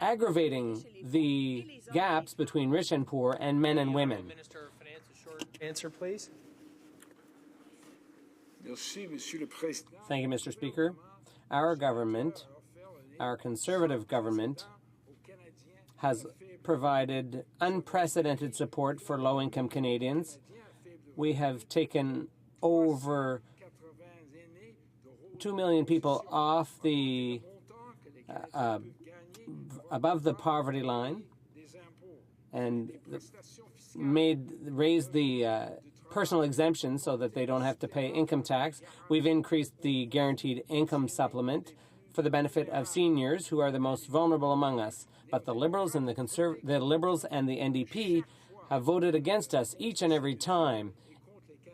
aggravating the gaps between rich and poor and men and women. Minister of Finance, a short answer, please. Thank you, Mr. Speaker. Our government, our Conservative government, has provided unprecedented support for low-income Canadians. We have taken over 2 million people off the above the poverty line and raised the personal exemptions so that they don't have to pay income tax. We've increased the guaranteed income supplement for the benefit of seniors who are the most vulnerable among us. But the Liberals and the Liberals and the NDP have voted against us each and every time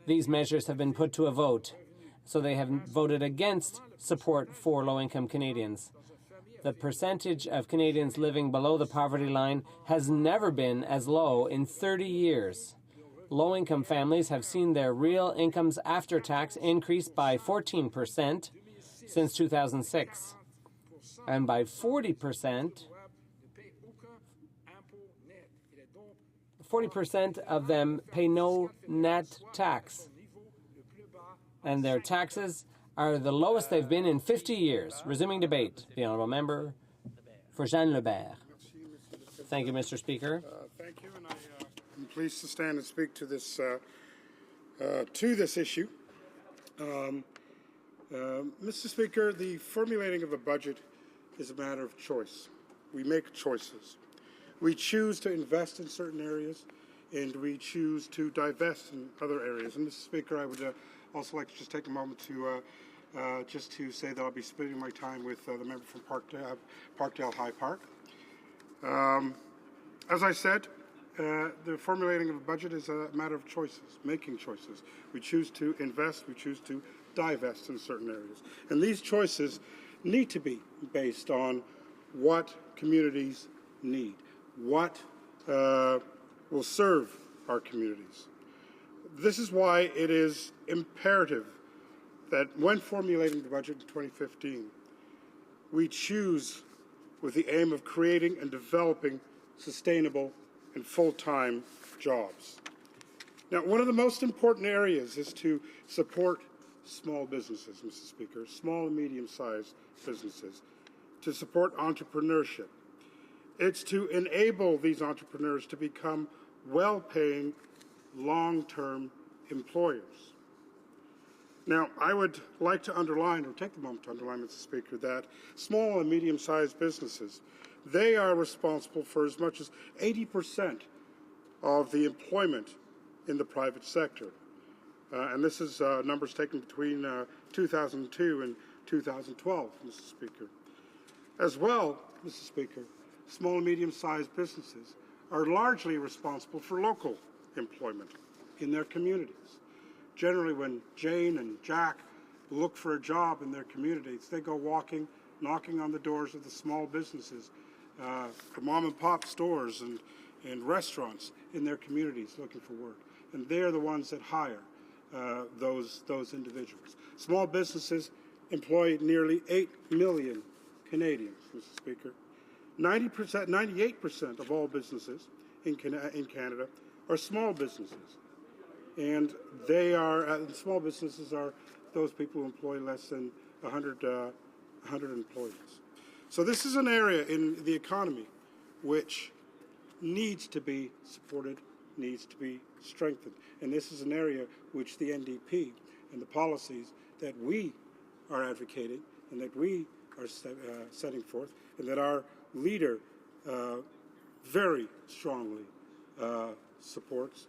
these measures have been put to a vote. So they have voted against support for low-income Canadians. The percentage of Canadians living below the poverty line has never been as low in 30 years. Low-income families have seen their real incomes after tax increase by 14% since 2006, and by 40%. 40% of them pay no net tax, and their taxes are the lowest they've been in 50 years. Resuming debate, the honourable member for Jean Lebert. Thank you, Mr. Speaker. Thank you, and I'm pleased to stand and speak to this issue. Mr. Speaker, the formulating of a budget is a matter of choice. We make choices. We choose to invest in certain areas, and we choose to divest in other areas. And, Mr. Speaker, I would also like to just take a moment to just to say that I'll be splitting my time with the member from Parkdale High Park. As I said, the formulating of a budget is a matter of choices, making choices. We choose to invest, we choose to divest in certain areas. And these choices need to be based on what communities need, what will serve our communities. This is why it is imperative that when formulating the budget in 2015, we choose with the aim of creating and developing sustainable and full-time jobs. Now, one of the most important areas is to support small businesses, Mr. Speaker, small and medium-sized businesses, to support entrepreneurship. It's to enable these entrepreneurs to become well-paying, long-term employers. Now, I would like to underline, or take the moment to underline, Mr. Speaker, that small and medium-sized businesses, they are responsible for as much as 80% of the employment in the private sector. And this is numbers taken between 2002 and 2012, Mr. Speaker. As well, Mr. Speaker, small and medium-sized businesses are largely responsible for local employment in their communities. Generally, when Jane and Jack look for a job in their communities, they go knocking on the doors of the small businesses, the mom-and-pop stores and restaurants in their communities looking for work. And they're the ones that hire those individuals. Small businesses employ nearly 8 million Canadians, Mr. Speaker. 98% of all businesses in Canada are small businesses. And they are, small businesses are those people who employ less than 100 employees. So this is an area in the economy which needs to be supported, needs to be strengthened. And this is an area which the NDP and the policies that we are advocating and that we are setting forth and that our leader very strongly supports,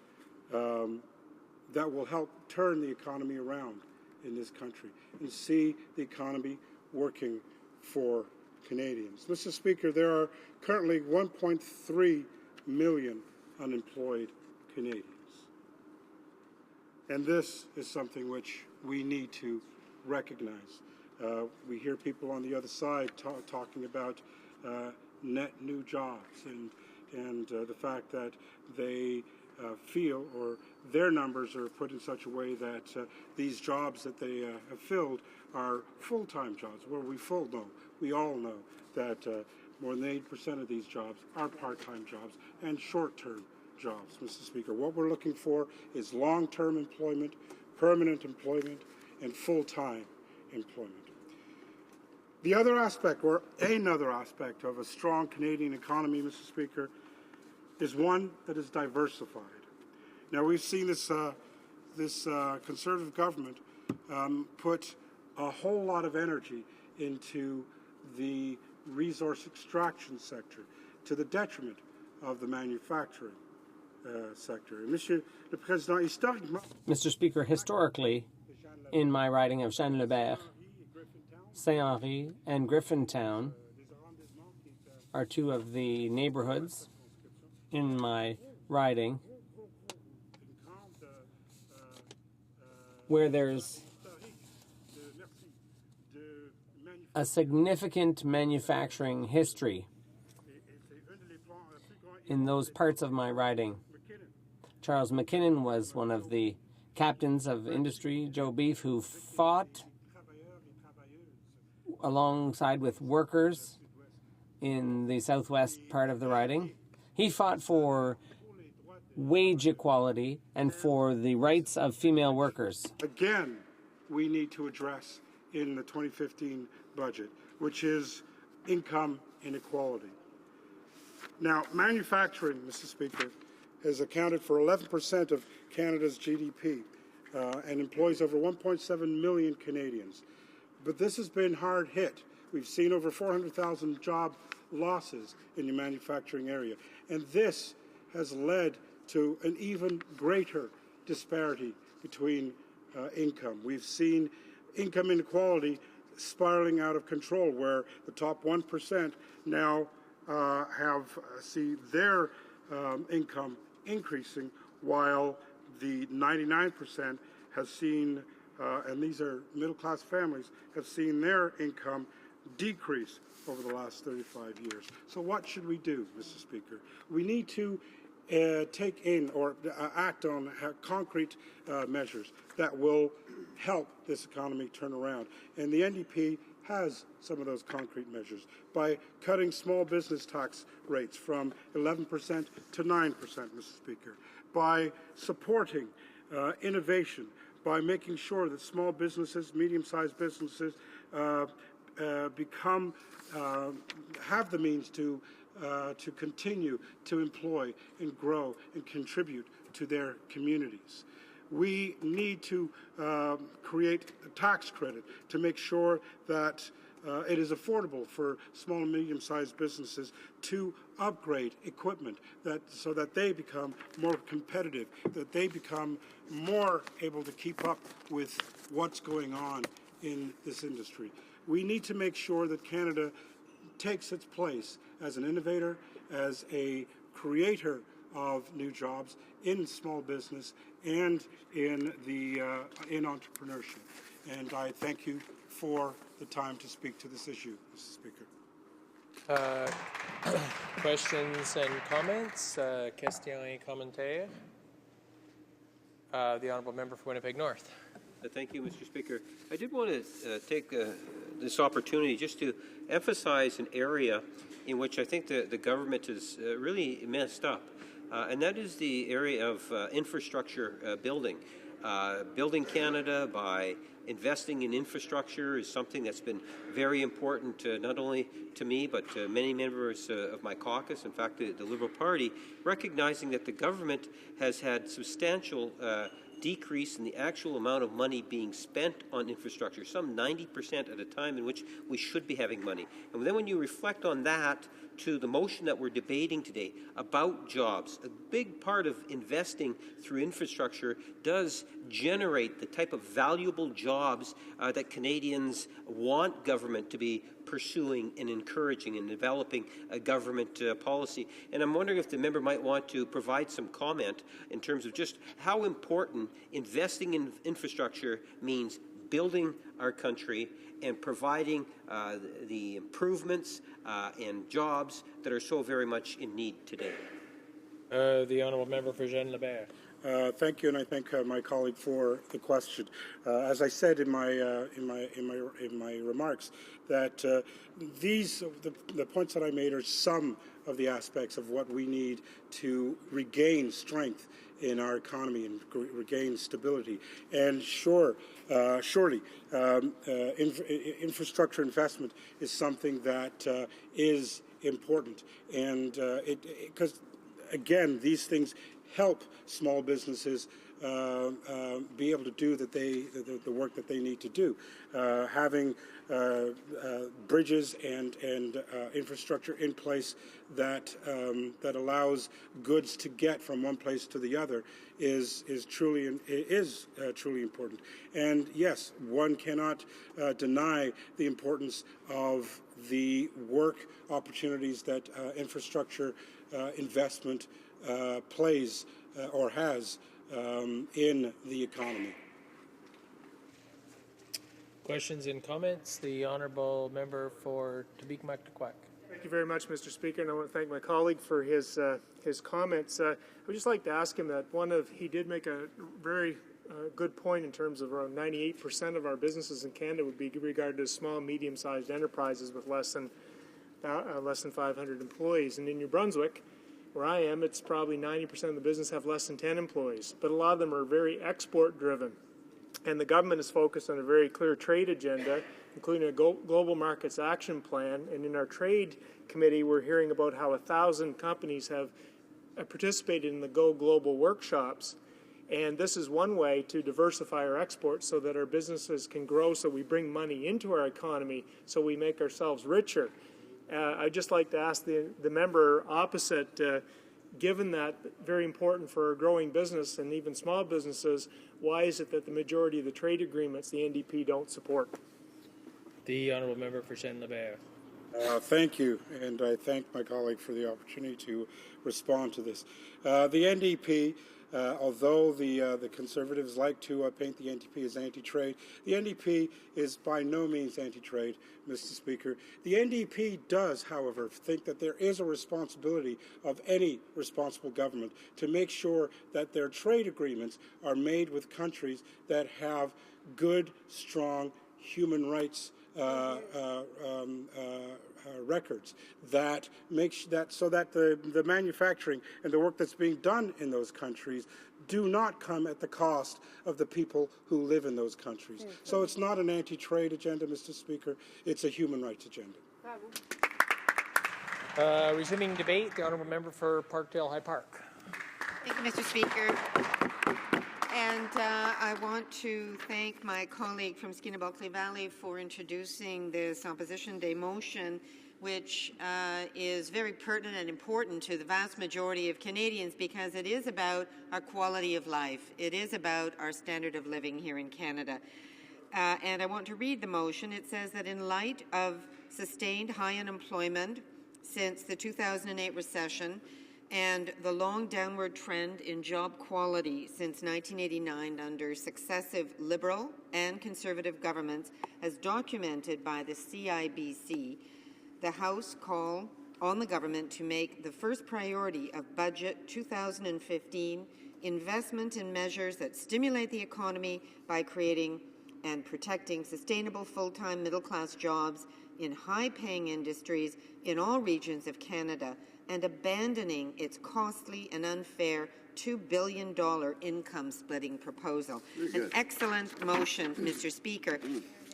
that will help turn the economy around in this country and see the economy working for Canadians. Mr. Speaker, there are currently 1.3 million unemployed Canadians. And this is something which we need to recognize. We hear people on the other side talking about net new jobs and the fact that they feel, or their numbers are put in such a way that these jobs that they have filled are full-time jobs. Well, we all know that more than 80% of these jobs are part-time jobs and short-term jobs, Mr. Speaker. What we're looking for is long-term employment, permanent employment, and full-time employment. The other aspect, or another aspect of a strong Canadian economy, Mr. Speaker, is one that is diversified. Now, we've seen this Conservative government put a whole lot of energy into the resource extraction sector to the detriment of the manufacturing sector. Monsieur le Président, historiquement, Mr. Speaker, historically, in my riding of Jean-Lebert, Saint-Henri and Griffintown are two of the neighborhoods in my riding where there's a significant manufacturing history in those parts of my riding. Charles McKinnon was one of the captains of industry, Joe Beef, who fought alongside with workers in the southwest part of the riding. He fought for wage equality and for the rights of female workers. Again, we need to address in the 2015 budget, which is income inequality. Now, manufacturing, Mr. Speaker, has accounted for 11% of Canada's GDP and employs over 1.7 million Canadians. But this has been hard hit. We've seen over 400,000 job losses in the manufacturing area. And this has led to an even greater disparity between income. We've seen income inequality spiraling out of control, where the top 1% now see their income increasing, while the 99% has seen, and these are middle-class families, have seen their income decrease over the last 35 years. So what should we do, Mr. Speaker? We need to take in or act on concrete measures that will help this economy turn around. And the NDP has some of those concrete measures by cutting small business tax rates from 11% to 9%, Mr. Speaker, by supporting innovation, by making sure that small businesses, medium-sized businesses have the means to continue to employ and grow and contribute to their communities. We need to create a tax credit to make sure that it is affordable for small and medium-sized businesses to upgrade equipment so that they become more competitive, that they become more able to keep up with what's going on in this industry. We need to make sure that Canada takes its place as an innovator, as a creator of new jobs in small business and in entrepreneurship. And I thank you for the time to speak to this issue, Mr. Speaker. Questions and comments? Questions et commentaires? The Honourable Member for Winnipeg North. Thank you, Mr. Speaker. I did want to take this opportunity just to emphasize an area in which I think the government has really messed up, and that is the area of infrastructure building. Building Canada by investing in infrastructure is something that's been very important not only to me but to many members of my caucus, in fact the Liberal Party, recognizing that the government has had substantial decrease in the actual amount of money being spent on infrastructure, some 90% at a time in which we should be having money. And then when you reflect on that to the motion that we're debating today about jobs, a big part of investing through infrastructure does generate the type of valuable jobs that Canadians want government to be pursuing and encouraging and developing a government policy. And I'm wondering if the member might want to provide some comment in terms of just how important investing in infrastructure means building our country and providing the improvements and jobs that are so very much in need today. The Honourable Member for Jean-Lebert. Thank you, and I thank my colleague for the question. As I said in my remarks, that the points that I made are some of the aspects of what we need to regain strength in our economy and regain stability. And surely, infrastructure investment is something that is important, and because again, these things help small businesses be able to do the work that they need to do. Having bridges and infrastructure in place that allows goods to get from one place to the other is truly important. And yes, one cannot deny the importance of the work opportunities that infrastructure investment plays or has in the economy. Questions and comments? The honourable member for Tobik-Muktaquack. Thank you very much, Mr. Speaker, and I want to thank my colleague for his comments. I would just like to ask him that he did make a very good point in terms of around 98% of our businesses in Canada would be regarded as small, medium-sized enterprises with less than 500 employees, and in New Brunswick, where I am, it's probably 90% of the business have less than 10 employees, but a lot of them are very export-driven. And the government is focused on a very clear trade agenda, including a global markets action plan. And in our trade committee, we're hearing about how 1,000 companies have participated in the Go Global workshops. And this is one way to diversify our exports so that our businesses can grow, so we bring money into our economy, so we make ourselves richer. I'd just like to ask the member opposite, given that very important for a growing business and even small businesses, why is it that the majority of the trade agreements the NDP don't support? The honourable member for Saint-Lambert. Thank you, and I thank my colleague for the opportunity to respond to this. The NDP, although the Conservatives like to paint the NDP as anti-trade, the NDP is by no means anti-trade, Mr. Speaker. The NDP does, however, think that there is a responsibility of any responsible government to make sure that their trade agreements are made with countries that have good, strong human rights records that make that so that the manufacturing and the work that's being done in those countries do not come at the cost of the people who live in those countries. So it's not an anti-trade agenda, Mr. Speaker. It's a human rights agenda. Resuming debate, the honourable member for Parkdale High Park. Thank you, Mr. Speaker. And I want to thank my colleague from Skinnabalclay Valley for introducing this Opposition Day motion, which is very pertinent and important to the vast majority of Canadians because it is about our quality of life. It is about our standard of living here in Canada. And I want to read the motion. It says that in light of sustained high unemployment since the 2008 recession, and the long downward trend in job quality since 1989 under successive Liberal and Conservative governments, as documented by the CIBC, the House call on the government to make the first priority of Budget 2015 investment in measures that stimulate the economy by creating and protecting sustainable full-time middle-class jobs in high-paying industries in all regions of Canada, and abandoning its costly and unfair $2 billion income splitting proposal. An excellent motion, Mr. Speaker.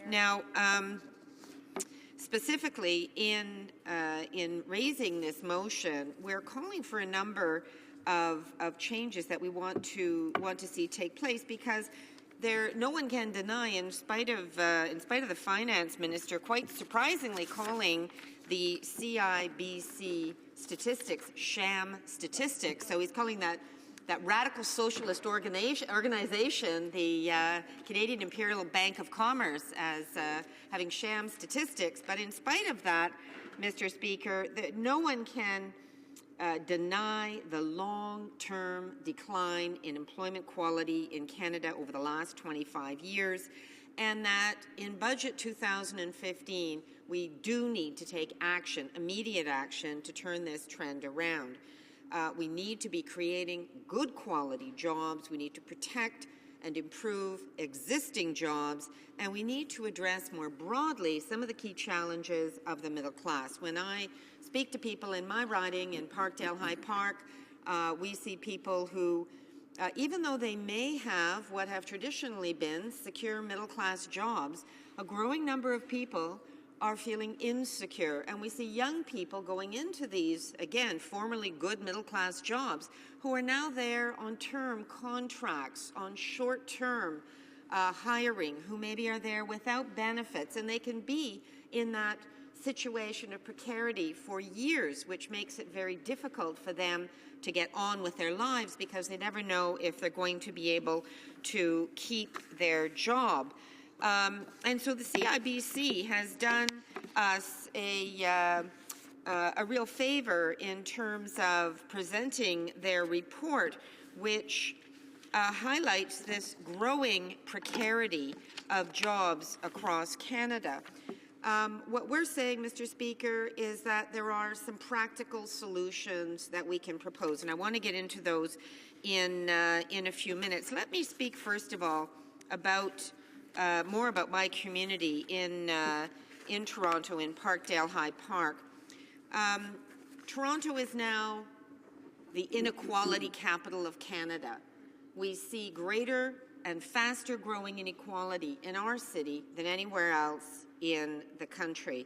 Now, specifically in raising this motion, we're calling for a number of changes that we want to see take place because no one can deny, in spite of the finance minister quite surprisingly calling the CIBC statistics sham statistics. So he's calling that radical socialist organization, the Canadian Imperial Bank of Commerce, as having sham statistics. But in spite of that, Mr. Speaker, no one can deny the long-term decline in employment quality in Canada over the last 25 years, and that in Budget 2015, we do need to take action, immediate action, to turn this trend around. We need to be creating good quality jobs. We need to protect and improve existing jobs, and we need to address more broadly some of the key challenges of the middle class. When I speak to people in my riding in Parkdale High Park, we see people who, even though they may have what have traditionally been secure middle-class jobs, a growing number of people are feeling insecure. And we see young people going into these, again, formerly good middle-class jobs, who are now there on term contracts, on short-term hiring, who maybe are there without benefits, and they can be in that situation of precarity for years, which makes it very difficult for them to get on with their lives because they never know if they're going to be able to keep their job. And so the CIBC has done us a real favor in terms of presenting their report, which highlights this growing precarity of jobs across Canada. What we're saying, Mr. Speaker, is that there are some practical solutions that we can propose, and I want to get into those in a few minutes. Let me speak first of all about more about my community in Toronto, in Parkdale High Park. Toronto is now the inequality capital of Canada. We see greater and faster growing inequality in our city than anywhere else in the country.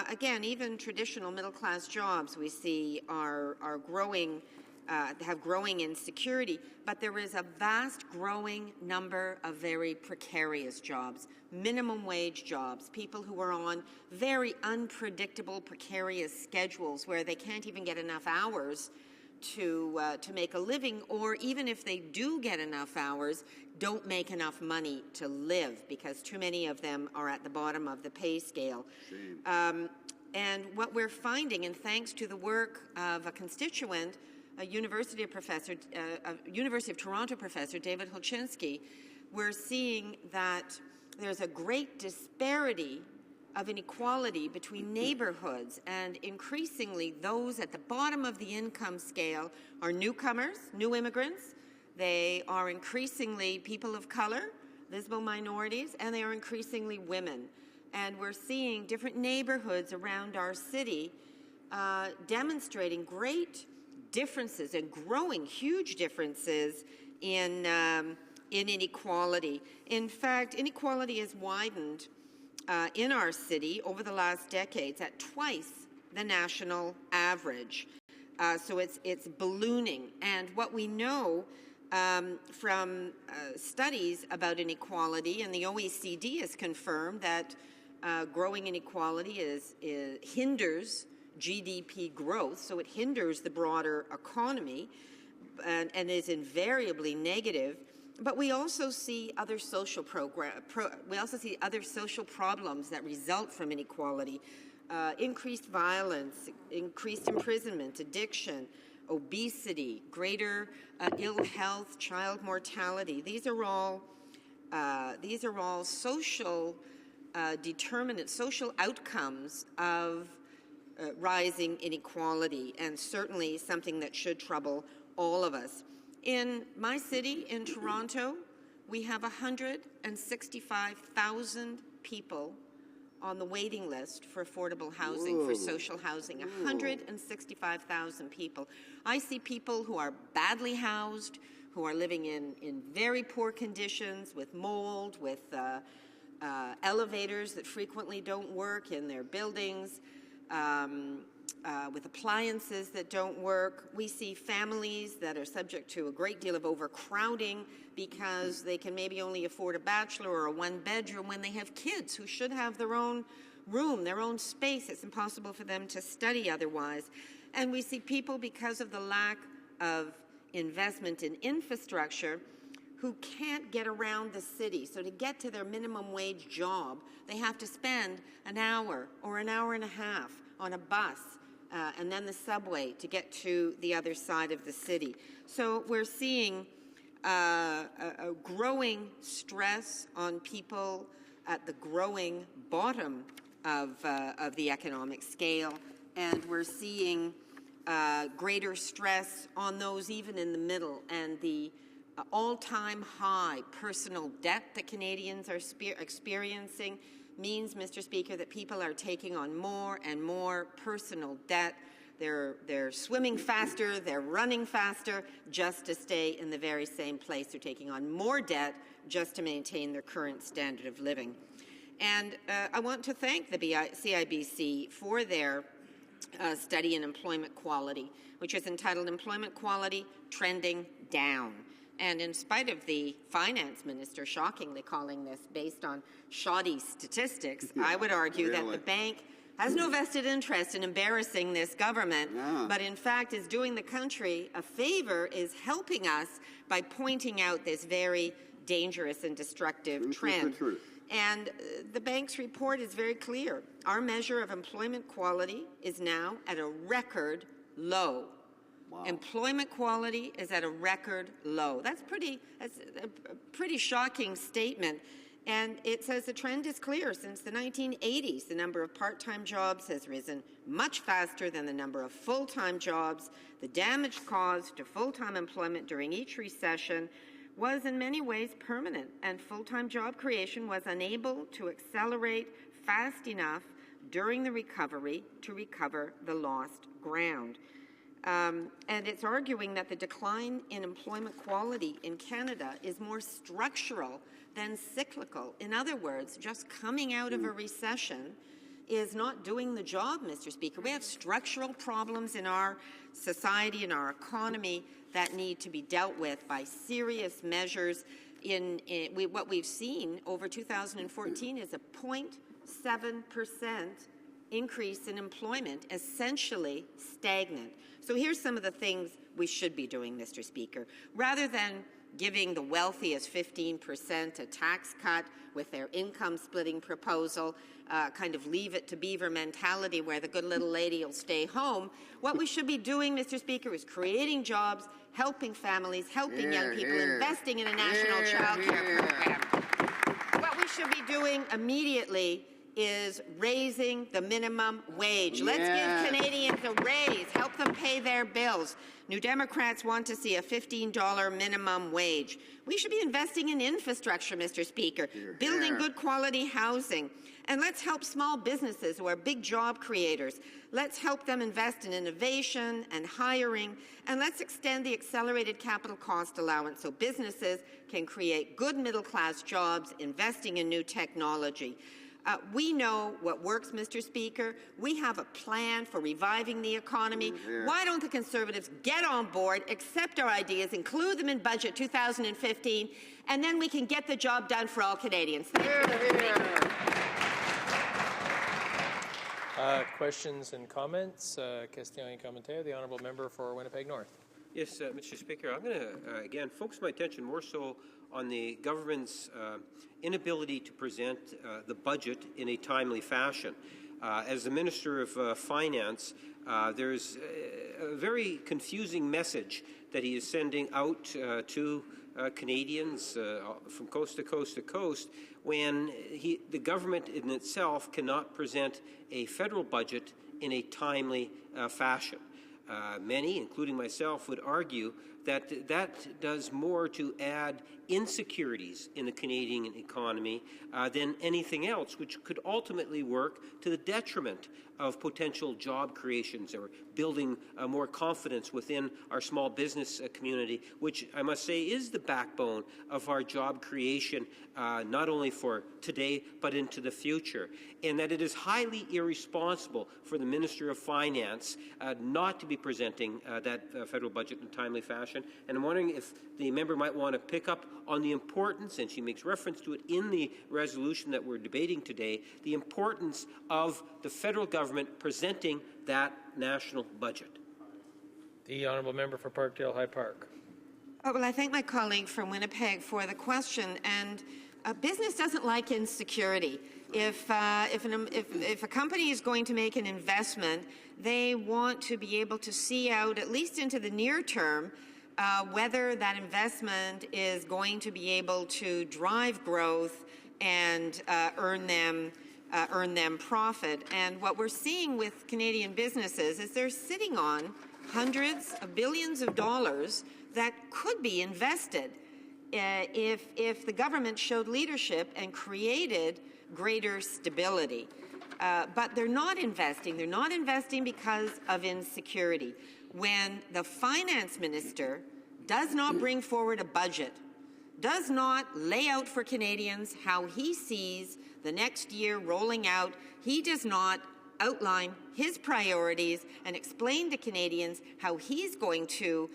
Again, even traditional middle-class jobs we see are growing, have growing insecurity, but there is a vast growing number of very precarious jobs, minimum wage jobs, people who are on very unpredictable, precarious schedules where they can't even get enough hours to make a living, or even if they do get enough hours, don't make enough money to live because too many of them are at the bottom of the pay scale. And what we're finding, and thanks to the work of a constituent, a University of Toronto professor, David Holchinski, we're seeing that there's a great disparity of inequality between neighborhoods, and increasingly those at the bottom of the income scale are newcomers, new immigrants. They are increasingly people of color, visible minorities, and they are increasingly women. And we're seeing different neighborhoods around our city demonstrating great differences and growing huge differences in inequality. In fact, inequality has widened in our city over the last decades at twice the national average. So it's ballooning. And what we know from studies about inequality, and the OECD has confirmed that growing inequality hinders GDP growth, so it hinders the broader economy and is invariably negative. But we also see other social problems that result from inequality: increased violence, increased imprisonment, addiction, obesity, greater ill health, child mortality. These are all social determinants, social outcomes of rising inequality, and certainly something that should trouble all of us. In my city, in Toronto, we have 165,000 people on the waiting list for affordable housing, for social housing. 165,000 people. I see people who are badly housed, who are living in very poor conditions, with mold, with elevators that frequently don't work in their buildings, with appliances that don't work. We see families that are subject to a great deal of overcrowding because they can maybe only afford a bachelor or a one-bedroom when they have kids who should have their own room, their own space. It's impossible for them to study otherwise. And we see people, because of the lack of investment in infrastructure, who can't get around the city. So to get to their minimum wage job, they have to spend an hour or an hour and a half on a bus and then the subway to get to the other side of the city. So we're seeing a growing stress on people at the growing bottom of the economic scale, and we're seeing greater stress on those even in the middle, and the all-time high personal debt that Canadians are experiencing means, Mr. Speaker, that people are taking on more and more personal debt. They're swimming faster, they're running faster just to stay in the very same place. They're taking on more debt just to maintain their current standard of living. And I want to thank the CIBC for their study in employment quality, which is entitled Employment Quality Trending Down. And in spite of the finance minister shockingly calling this based on shoddy statistics, I would argue that the bank has no vested interest in embarrassing this government, but in fact is doing the country a favor, is helping us by pointing out this very dangerous and destructive trend. And the bank's report is very clear. Our measure of employment quality is now at a record low. Wow. Employment quality is at a record low. That's a pretty shocking statement. And it says the trend is clear. Since the 1980s, the number of part-time jobs has risen much faster than the number of full-time jobs. The damage caused to full-time employment during each recession was in many ways permanent, and full-time job creation was unable to accelerate fast enough during the recovery to recover the lost ground. And it's arguing that the decline in employment quality in Canada is more structural than cyclical. In other words, just coming out of a recession is not doing the job, Mr. Speaker. We have structural problems in our society and our economy that need to be dealt with by serious measures. What we've seen over 2014 is a 0.7% increase in employment, essentially stagnant. So here's some of the things we should be doing, Mr. Speaker. Rather than giving the wealthiest 15% a tax cut with their income splitting proposal, kind of leave it to beaver mentality where the good little lady will stay home, what we should be doing, Mr. Speaker, is creating jobs, helping families, helping young people, investing in a national child care program. What we should be doing immediately is raising the minimum wage. Let's give Canadians a raise, help them pay their bills. New Democrats want to see a $15 minimum wage. We should be investing in infrastructure, Mr. Speaker, building good quality housing. And let's help small businesses who are big job creators. Let's help them invest in innovation and hiring. And let's extend the accelerated capital cost allowance so businesses can create good middle-class jobs, investing in new technology. We know what works, Mr. Speaker. We have a plan for reviving the economy. Why don't the Conservatives get on board, accept our ideas, include them in Budget 2015, and then we can get the job done for all Canadians. Thank you. Questions and comments? Question et commentaire. The honourable member for Winnipeg North. Yes, Mr. Speaker, I'm going to, again, focus my attention more so on the government's inability to present the budget in a timely fashion. As the Minister of Finance, there's a very confusing message that he is sending out to Canadians from coast to coast to coast when the government in itself cannot present a federal budget in a timely fashion. Many, including myself, would argue that that does more to add insecurities in the Canadian economy than anything else, which could ultimately work to the detriment of potential job creations or building more confidence within our small business community, which I must say is the backbone of our job creation, not only for today but into the future. And that it is highly irresponsible for the Minister of Finance not to be presenting that federal budget in a timely fashion. And I'm wondering if the member might want to pick up on the importance, and she makes reference to it in the resolution that we're debating today, the importance of the federal government presenting that national budget. The honourable member for Parkdale High Park. Oh, well, I thank my colleague from Winnipeg for the question. And business doesn't like insecurity. If a company is going to make an investment, they want to be able to see out, at least into the near term, whether that investment is going to be able to drive growth and earn them profit. And what we're seeing with Canadian businesses is they're sitting on hundreds of billions of dollars that could be invested if the government showed leadership and created greater stability. But they're not investing. They're not investing because of insecurity. When the finance minister does not bring forward a budget does not lay out for Canadians how he sees the next year rolling out. He does not outline his priorities and explain to Canadians how he's going to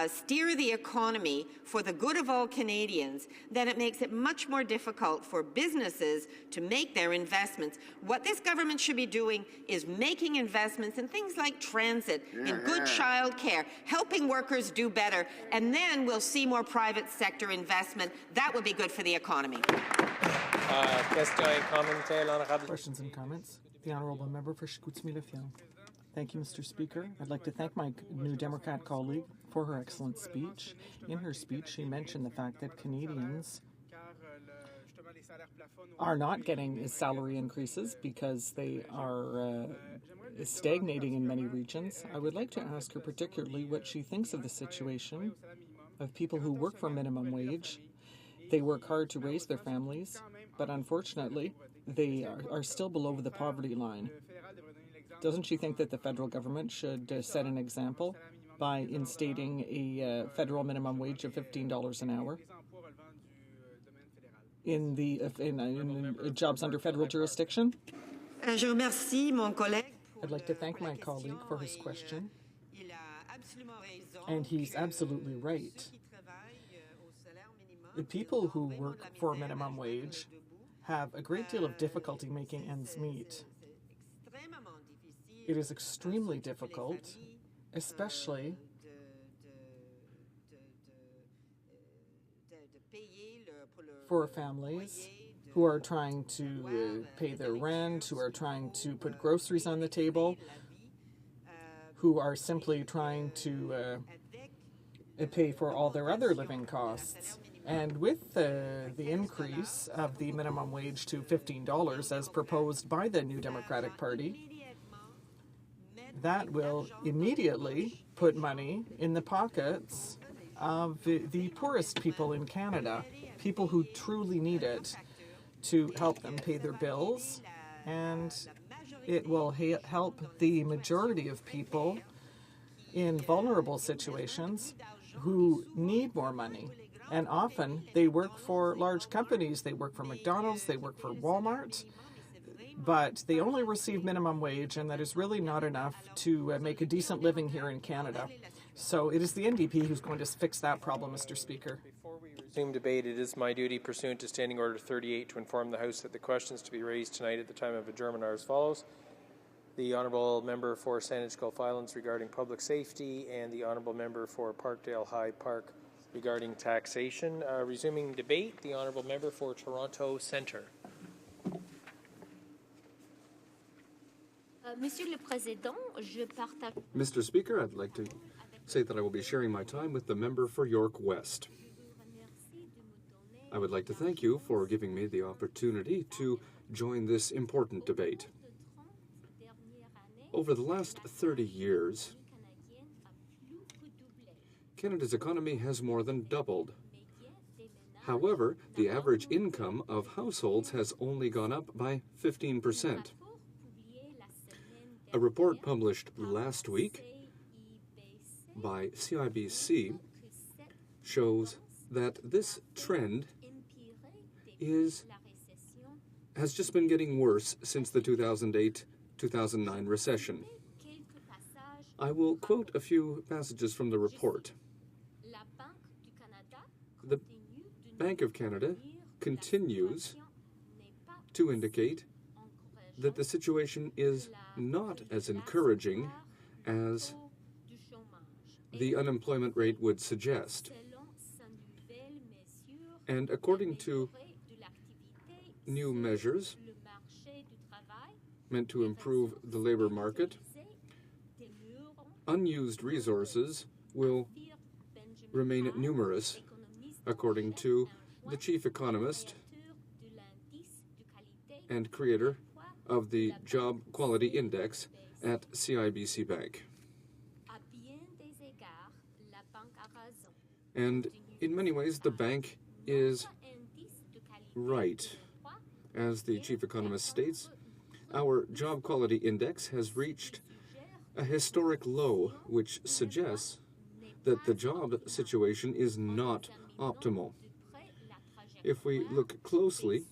steer the economy for the good of all Canadians, then it makes it much more difficult for businesses to make their investments. What this government should be doing is making investments in things like transit, in good child care, helping workers do better, and then we'll see more private sector investment. That would be good for the economy. Questions and comments? The Honourable Member for Chicoutimi-Le-Fion. Thank you, Mr. Speaker. I'd like to thank my New Democrat colleague for her excellent speech. In her speech, she mentioned the fact that Canadians are not getting salary increases because they are stagnating in many regions. I would like to ask her particularly what she thinks of the situation of people who work for minimum wage. They work hard to raise their families, but unfortunately, they are still below the poverty line. Doesn't she think that the federal government should set an example by instating a federal minimum wage of $15 an hour in jobs under federal jurisdiction? Je remercie mon collègue. I'd like to thank my colleague for his question. And he's absolutely right. The people who work for minimum wage have a great deal of difficulty making ends meet. It is extremely difficult, especially for families who are trying to pay their rent, who are trying to put groceries on the table, who are simply trying to pay for all their other living costs. And with the increase of the minimum wage to $15 as proposed by the New Democratic Party, that will immediately put money in the pockets of the poorest people in Canada, people who truly need it to help them pay their bills, and it will help the majority of people in vulnerable situations who need more money. And often they work for large companies, they work for McDonald's, they work for Walmart, but they only receive minimum wage, and that is really not enough to make a decent living here in Canada. So it is the NDP who's going to fix that problem, Mr. Speaker. Before we resume debate, it is my duty pursuant to Standing Order 38 to inform the House that the questions to be raised tonight at the time of adjournment are as follows. The Honourable Member for Saanich Gulf Islands regarding public safety, and the Honourable Member for Parkdale High Park regarding taxation. Resuming debate, the Honourable Member for Toronto Centre. Mr. Speaker, I'd like to say that I will be sharing my time with the member for York West. I would like to thank you for giving me the opportunity to join this important debate. Over the last 30 years, Canada's economy has more than doubled. However, the average income of households has only gone up by 15%. A report published last week by CIBC shows that this trend has just been getting worse since the 2008-2009 recession. I will quote a few passages from the report. The Bank of Canada continues to indicate that the situation is not as encouraging as the unemployment rate would suggest. And according to new measures meant to improve the labor market, unused resources will remain numerous, according to the chief economist and creator of the Job Quality Index at CIBC Bank. And in many ways, the bank is right. As the chief economist states, our Job Quality Index has reached a historic low, which suggests that the job situation is not optimal. If we look closely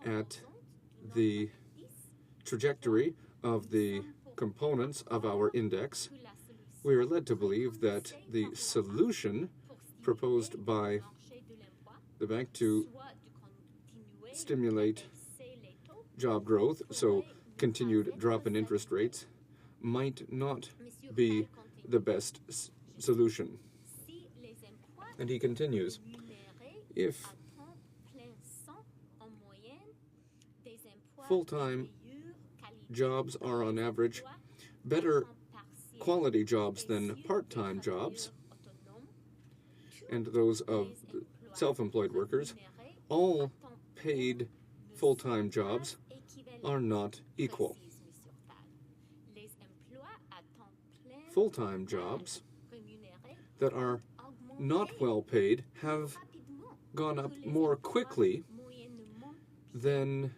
at the trajectory of the components of our index, we are led to believe that the solution proposed by the bank to stimulate job growth, so continued drop in interest rates, might not be the best solution. And he continues, if full-time jobs are on average better quality jobs than part-time jobs, and those of self-employed workers, all paid full-time jobs are not equal. Full-time jobs that are not well paid have gone up more quickly than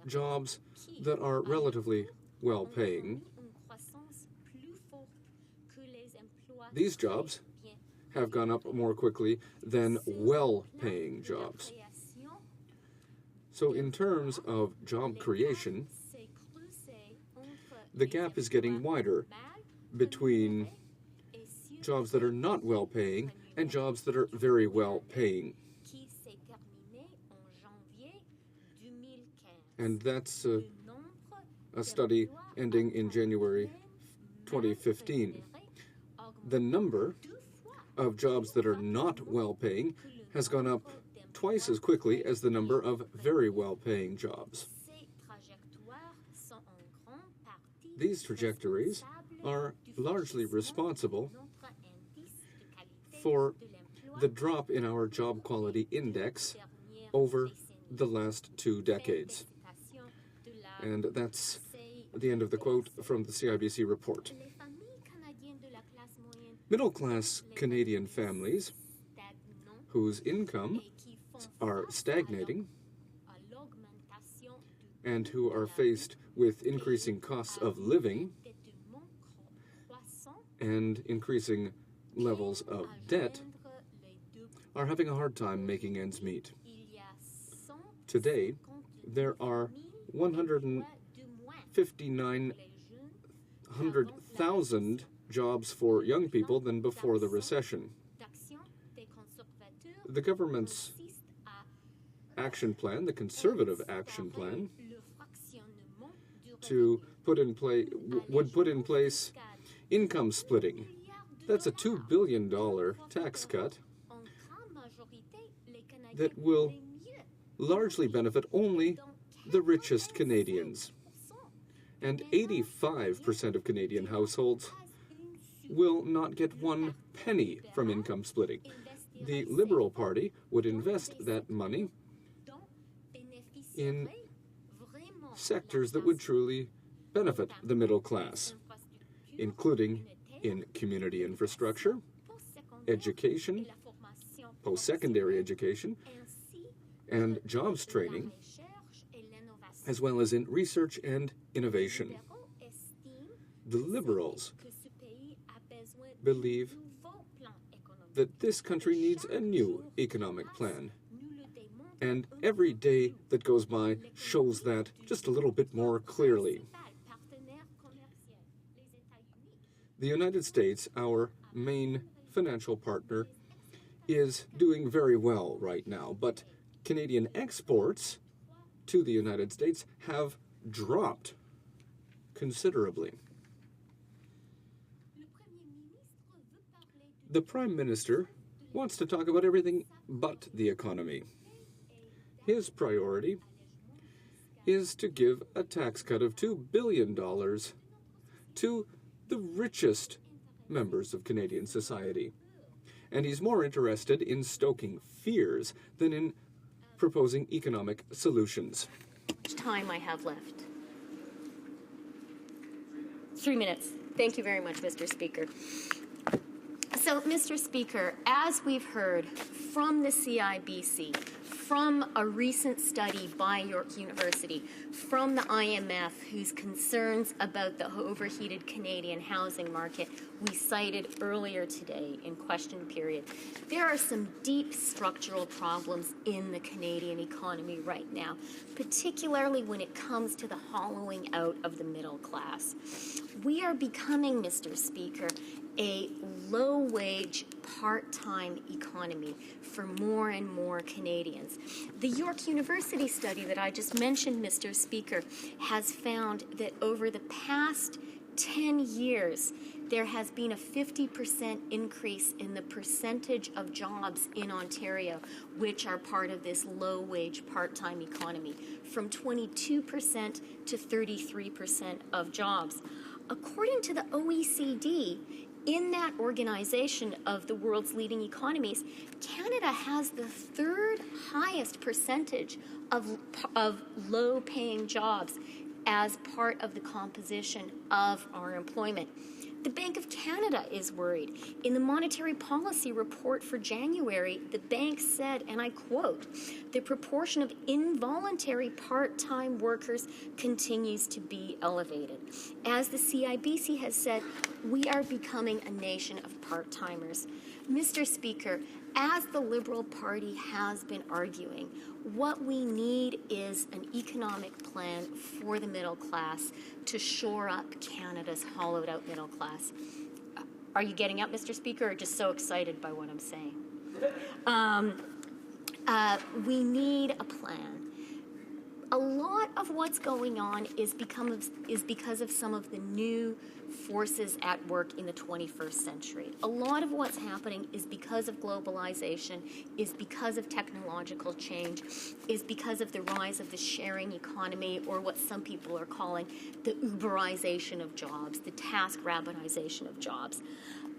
jobs that are relatively well paying. These jobs have gone up more quickly than well-paying jobs. So in terms of job creation, the gap is getting wider between jobs that are not well-paying and jobs that are very well-paying. And that's a study ending in January 2015. The number of jobs that are not well-paying has gone up twice as quickly as the number of very well-paying jobs. These trajectories are largely responsible for the drop in our job quality index over the last 2 decades. And that's the end of the quote from the CIBC report. Middle-class Canadian families whose income are stagnating and who are faced with increasing costs of living and increasing levels of debt are having a hard time making ends meet. Today, there are 159,000 jobs for young people than before the recession. The government's action plan, the Conservative action plan, would put in place income splitting. That's a $2 billion tax cut that will largely benefit only the richest Canadians. And 85% of Canadian households will not get 1 penny from income splitting. The Liberal Party would invest that money in sectors that would truly benefit the middle class, including in community infrastructure, education, post-secondary education, and jobs training, as well as in research and innovation. The Liberals believe that this country needs a new economic plan. And every day that goes by shows that just a little bit more clearly. The United States, our main financial partner, is doing very well right now, but Canadian exports to the United States have dropped considerably. The Prime Minister wants to talk about everything but the economy. His priority is to give a tax cut of $2 billion to the richest members of Canadian society. And he's more interested in stoking fears than in proposing economic solutions. How much time I have left? 3 minutes. Thank you very much, Mr. Speaker. So, Mr. Speaker, as we've heard from the CIBC, from a recent study by York University, from the IMF, whose concerns about the overheated Canadian housing market we cited earlier today in question period, there are some deep structural problems in the Canadian economy right now, particularly when it comes to the hollowing out of the middle class. We are becoming, Mr. Speaker, a low-wage, part-time economy for more and more Canadians. The York University study that I just mentioned, Mr. Speaker, has found that over the past 10 years, there has been a 50% increase in the percentage of jobs in Ontario which are part of this low-wage, part-time economy, from 22% to 33% of jobs. According to the OECD, in that organization of the world's leading economies, Canada has the third highest percentage of low-paying jobs as part of the composition of our employment. The Bank of Canada is worried. In the Monetary Policy Report for January, the bank said, and I quote, "The proportion of involuntary part-time workers continues to be elevated." As the CIBC has said, we are becoming a nation of part-timers. Mr. Speaker, as the Liberal Party has been arguing, what we need is an economic plan for the middle class to shore up Canada's hollowed-out middle class. Are you getting up, Mr. Speaker, or just so excited by what I'm saying? We need a plan. A lot of what's going on is because of some of the new forces at work in the 21st century. A lot of what's happening is because of globalization, is because of technological change, is because of the rise of the sharing economy, or what some people are calling the Uberization of jobs, the task-rabbitization of jobs.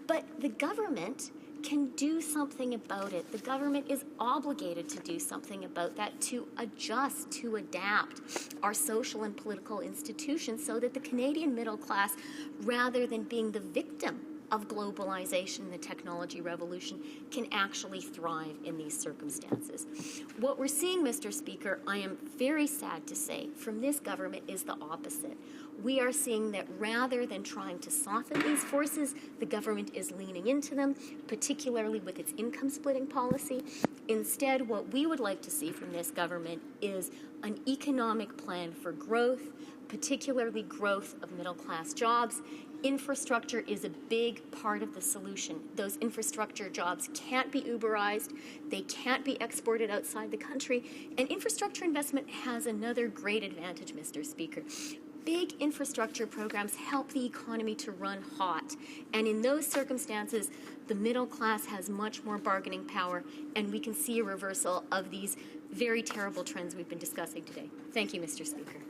But the government can do something about it. The government is obligated to do something about that, to adjust, to adapt our social and political institutions so that the Canadian middle class, rather than being the victim of globalization and the technology revolution, can actually thrive in these circumstances. What we're seeing, Mr. Speaker, I am very sad to say, from this government is the opposite. We are seeing that rather than trying to soften these forces, the government is leaning into them, particularly with its income splitting policy. Instead, what we would like to see from this government is an economic plan for growth, particularly growth of middle-class jobs. Infrastructure is a big part of the solution. Those infrastructure jobs can't be Uberized, they can't be exported outside the country, and infrastructure investment has another great advantage, Mr. Speaker. Big infrastructure programs help the economy to run hot, and in those circumstances, the middle class has much more bargaining power, and we can see a reversal of these very terrible trends we've been discussing today. Thank you, Mr. Speaker.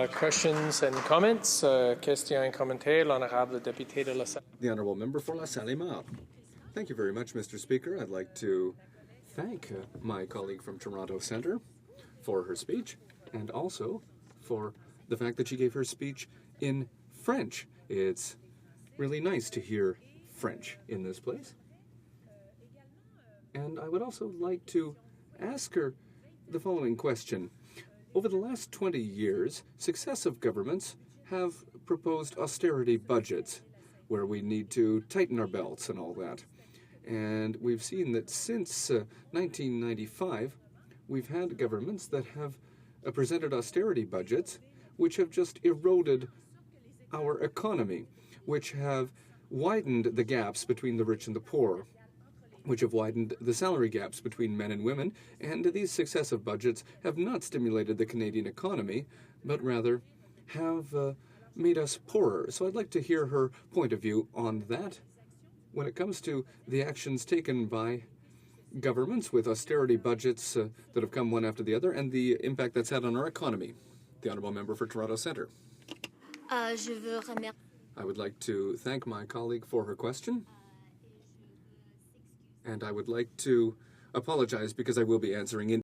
Questions and comments? Question et commentaire, l'honorable député de la Salle. The Honourable Member for La Salle-et-Mar. Thank you very much, Mr. Speaker. I'd like to thank my colleague from Toronto Centre for her speech, and also for the fact that she gave her speech in French. It's really nice to hear French in this place. And I would also like to ask her the following question. Over the last 20 years, successive governments have proposed austerity budgets where we need to tighten our belts and all that. And we've seen that since 1995, we've had governments that have presented austerity budgets which have just eroded our economy, which have widened the gaps between the rich and the poor, which have widened the salary gaps between men and women, and these successive budgets have not stimulated the Canadian economy, but rather have made us poorer. So I'd like to hear her point of view on that when it comes to the actions taken by governments with austerity budgets that have come one after the other, and the impact that's had on our economy. The Honourable Member for Toronto Centre. I would like to thank my colleague for her question. And I would like to apologize because I will be answering in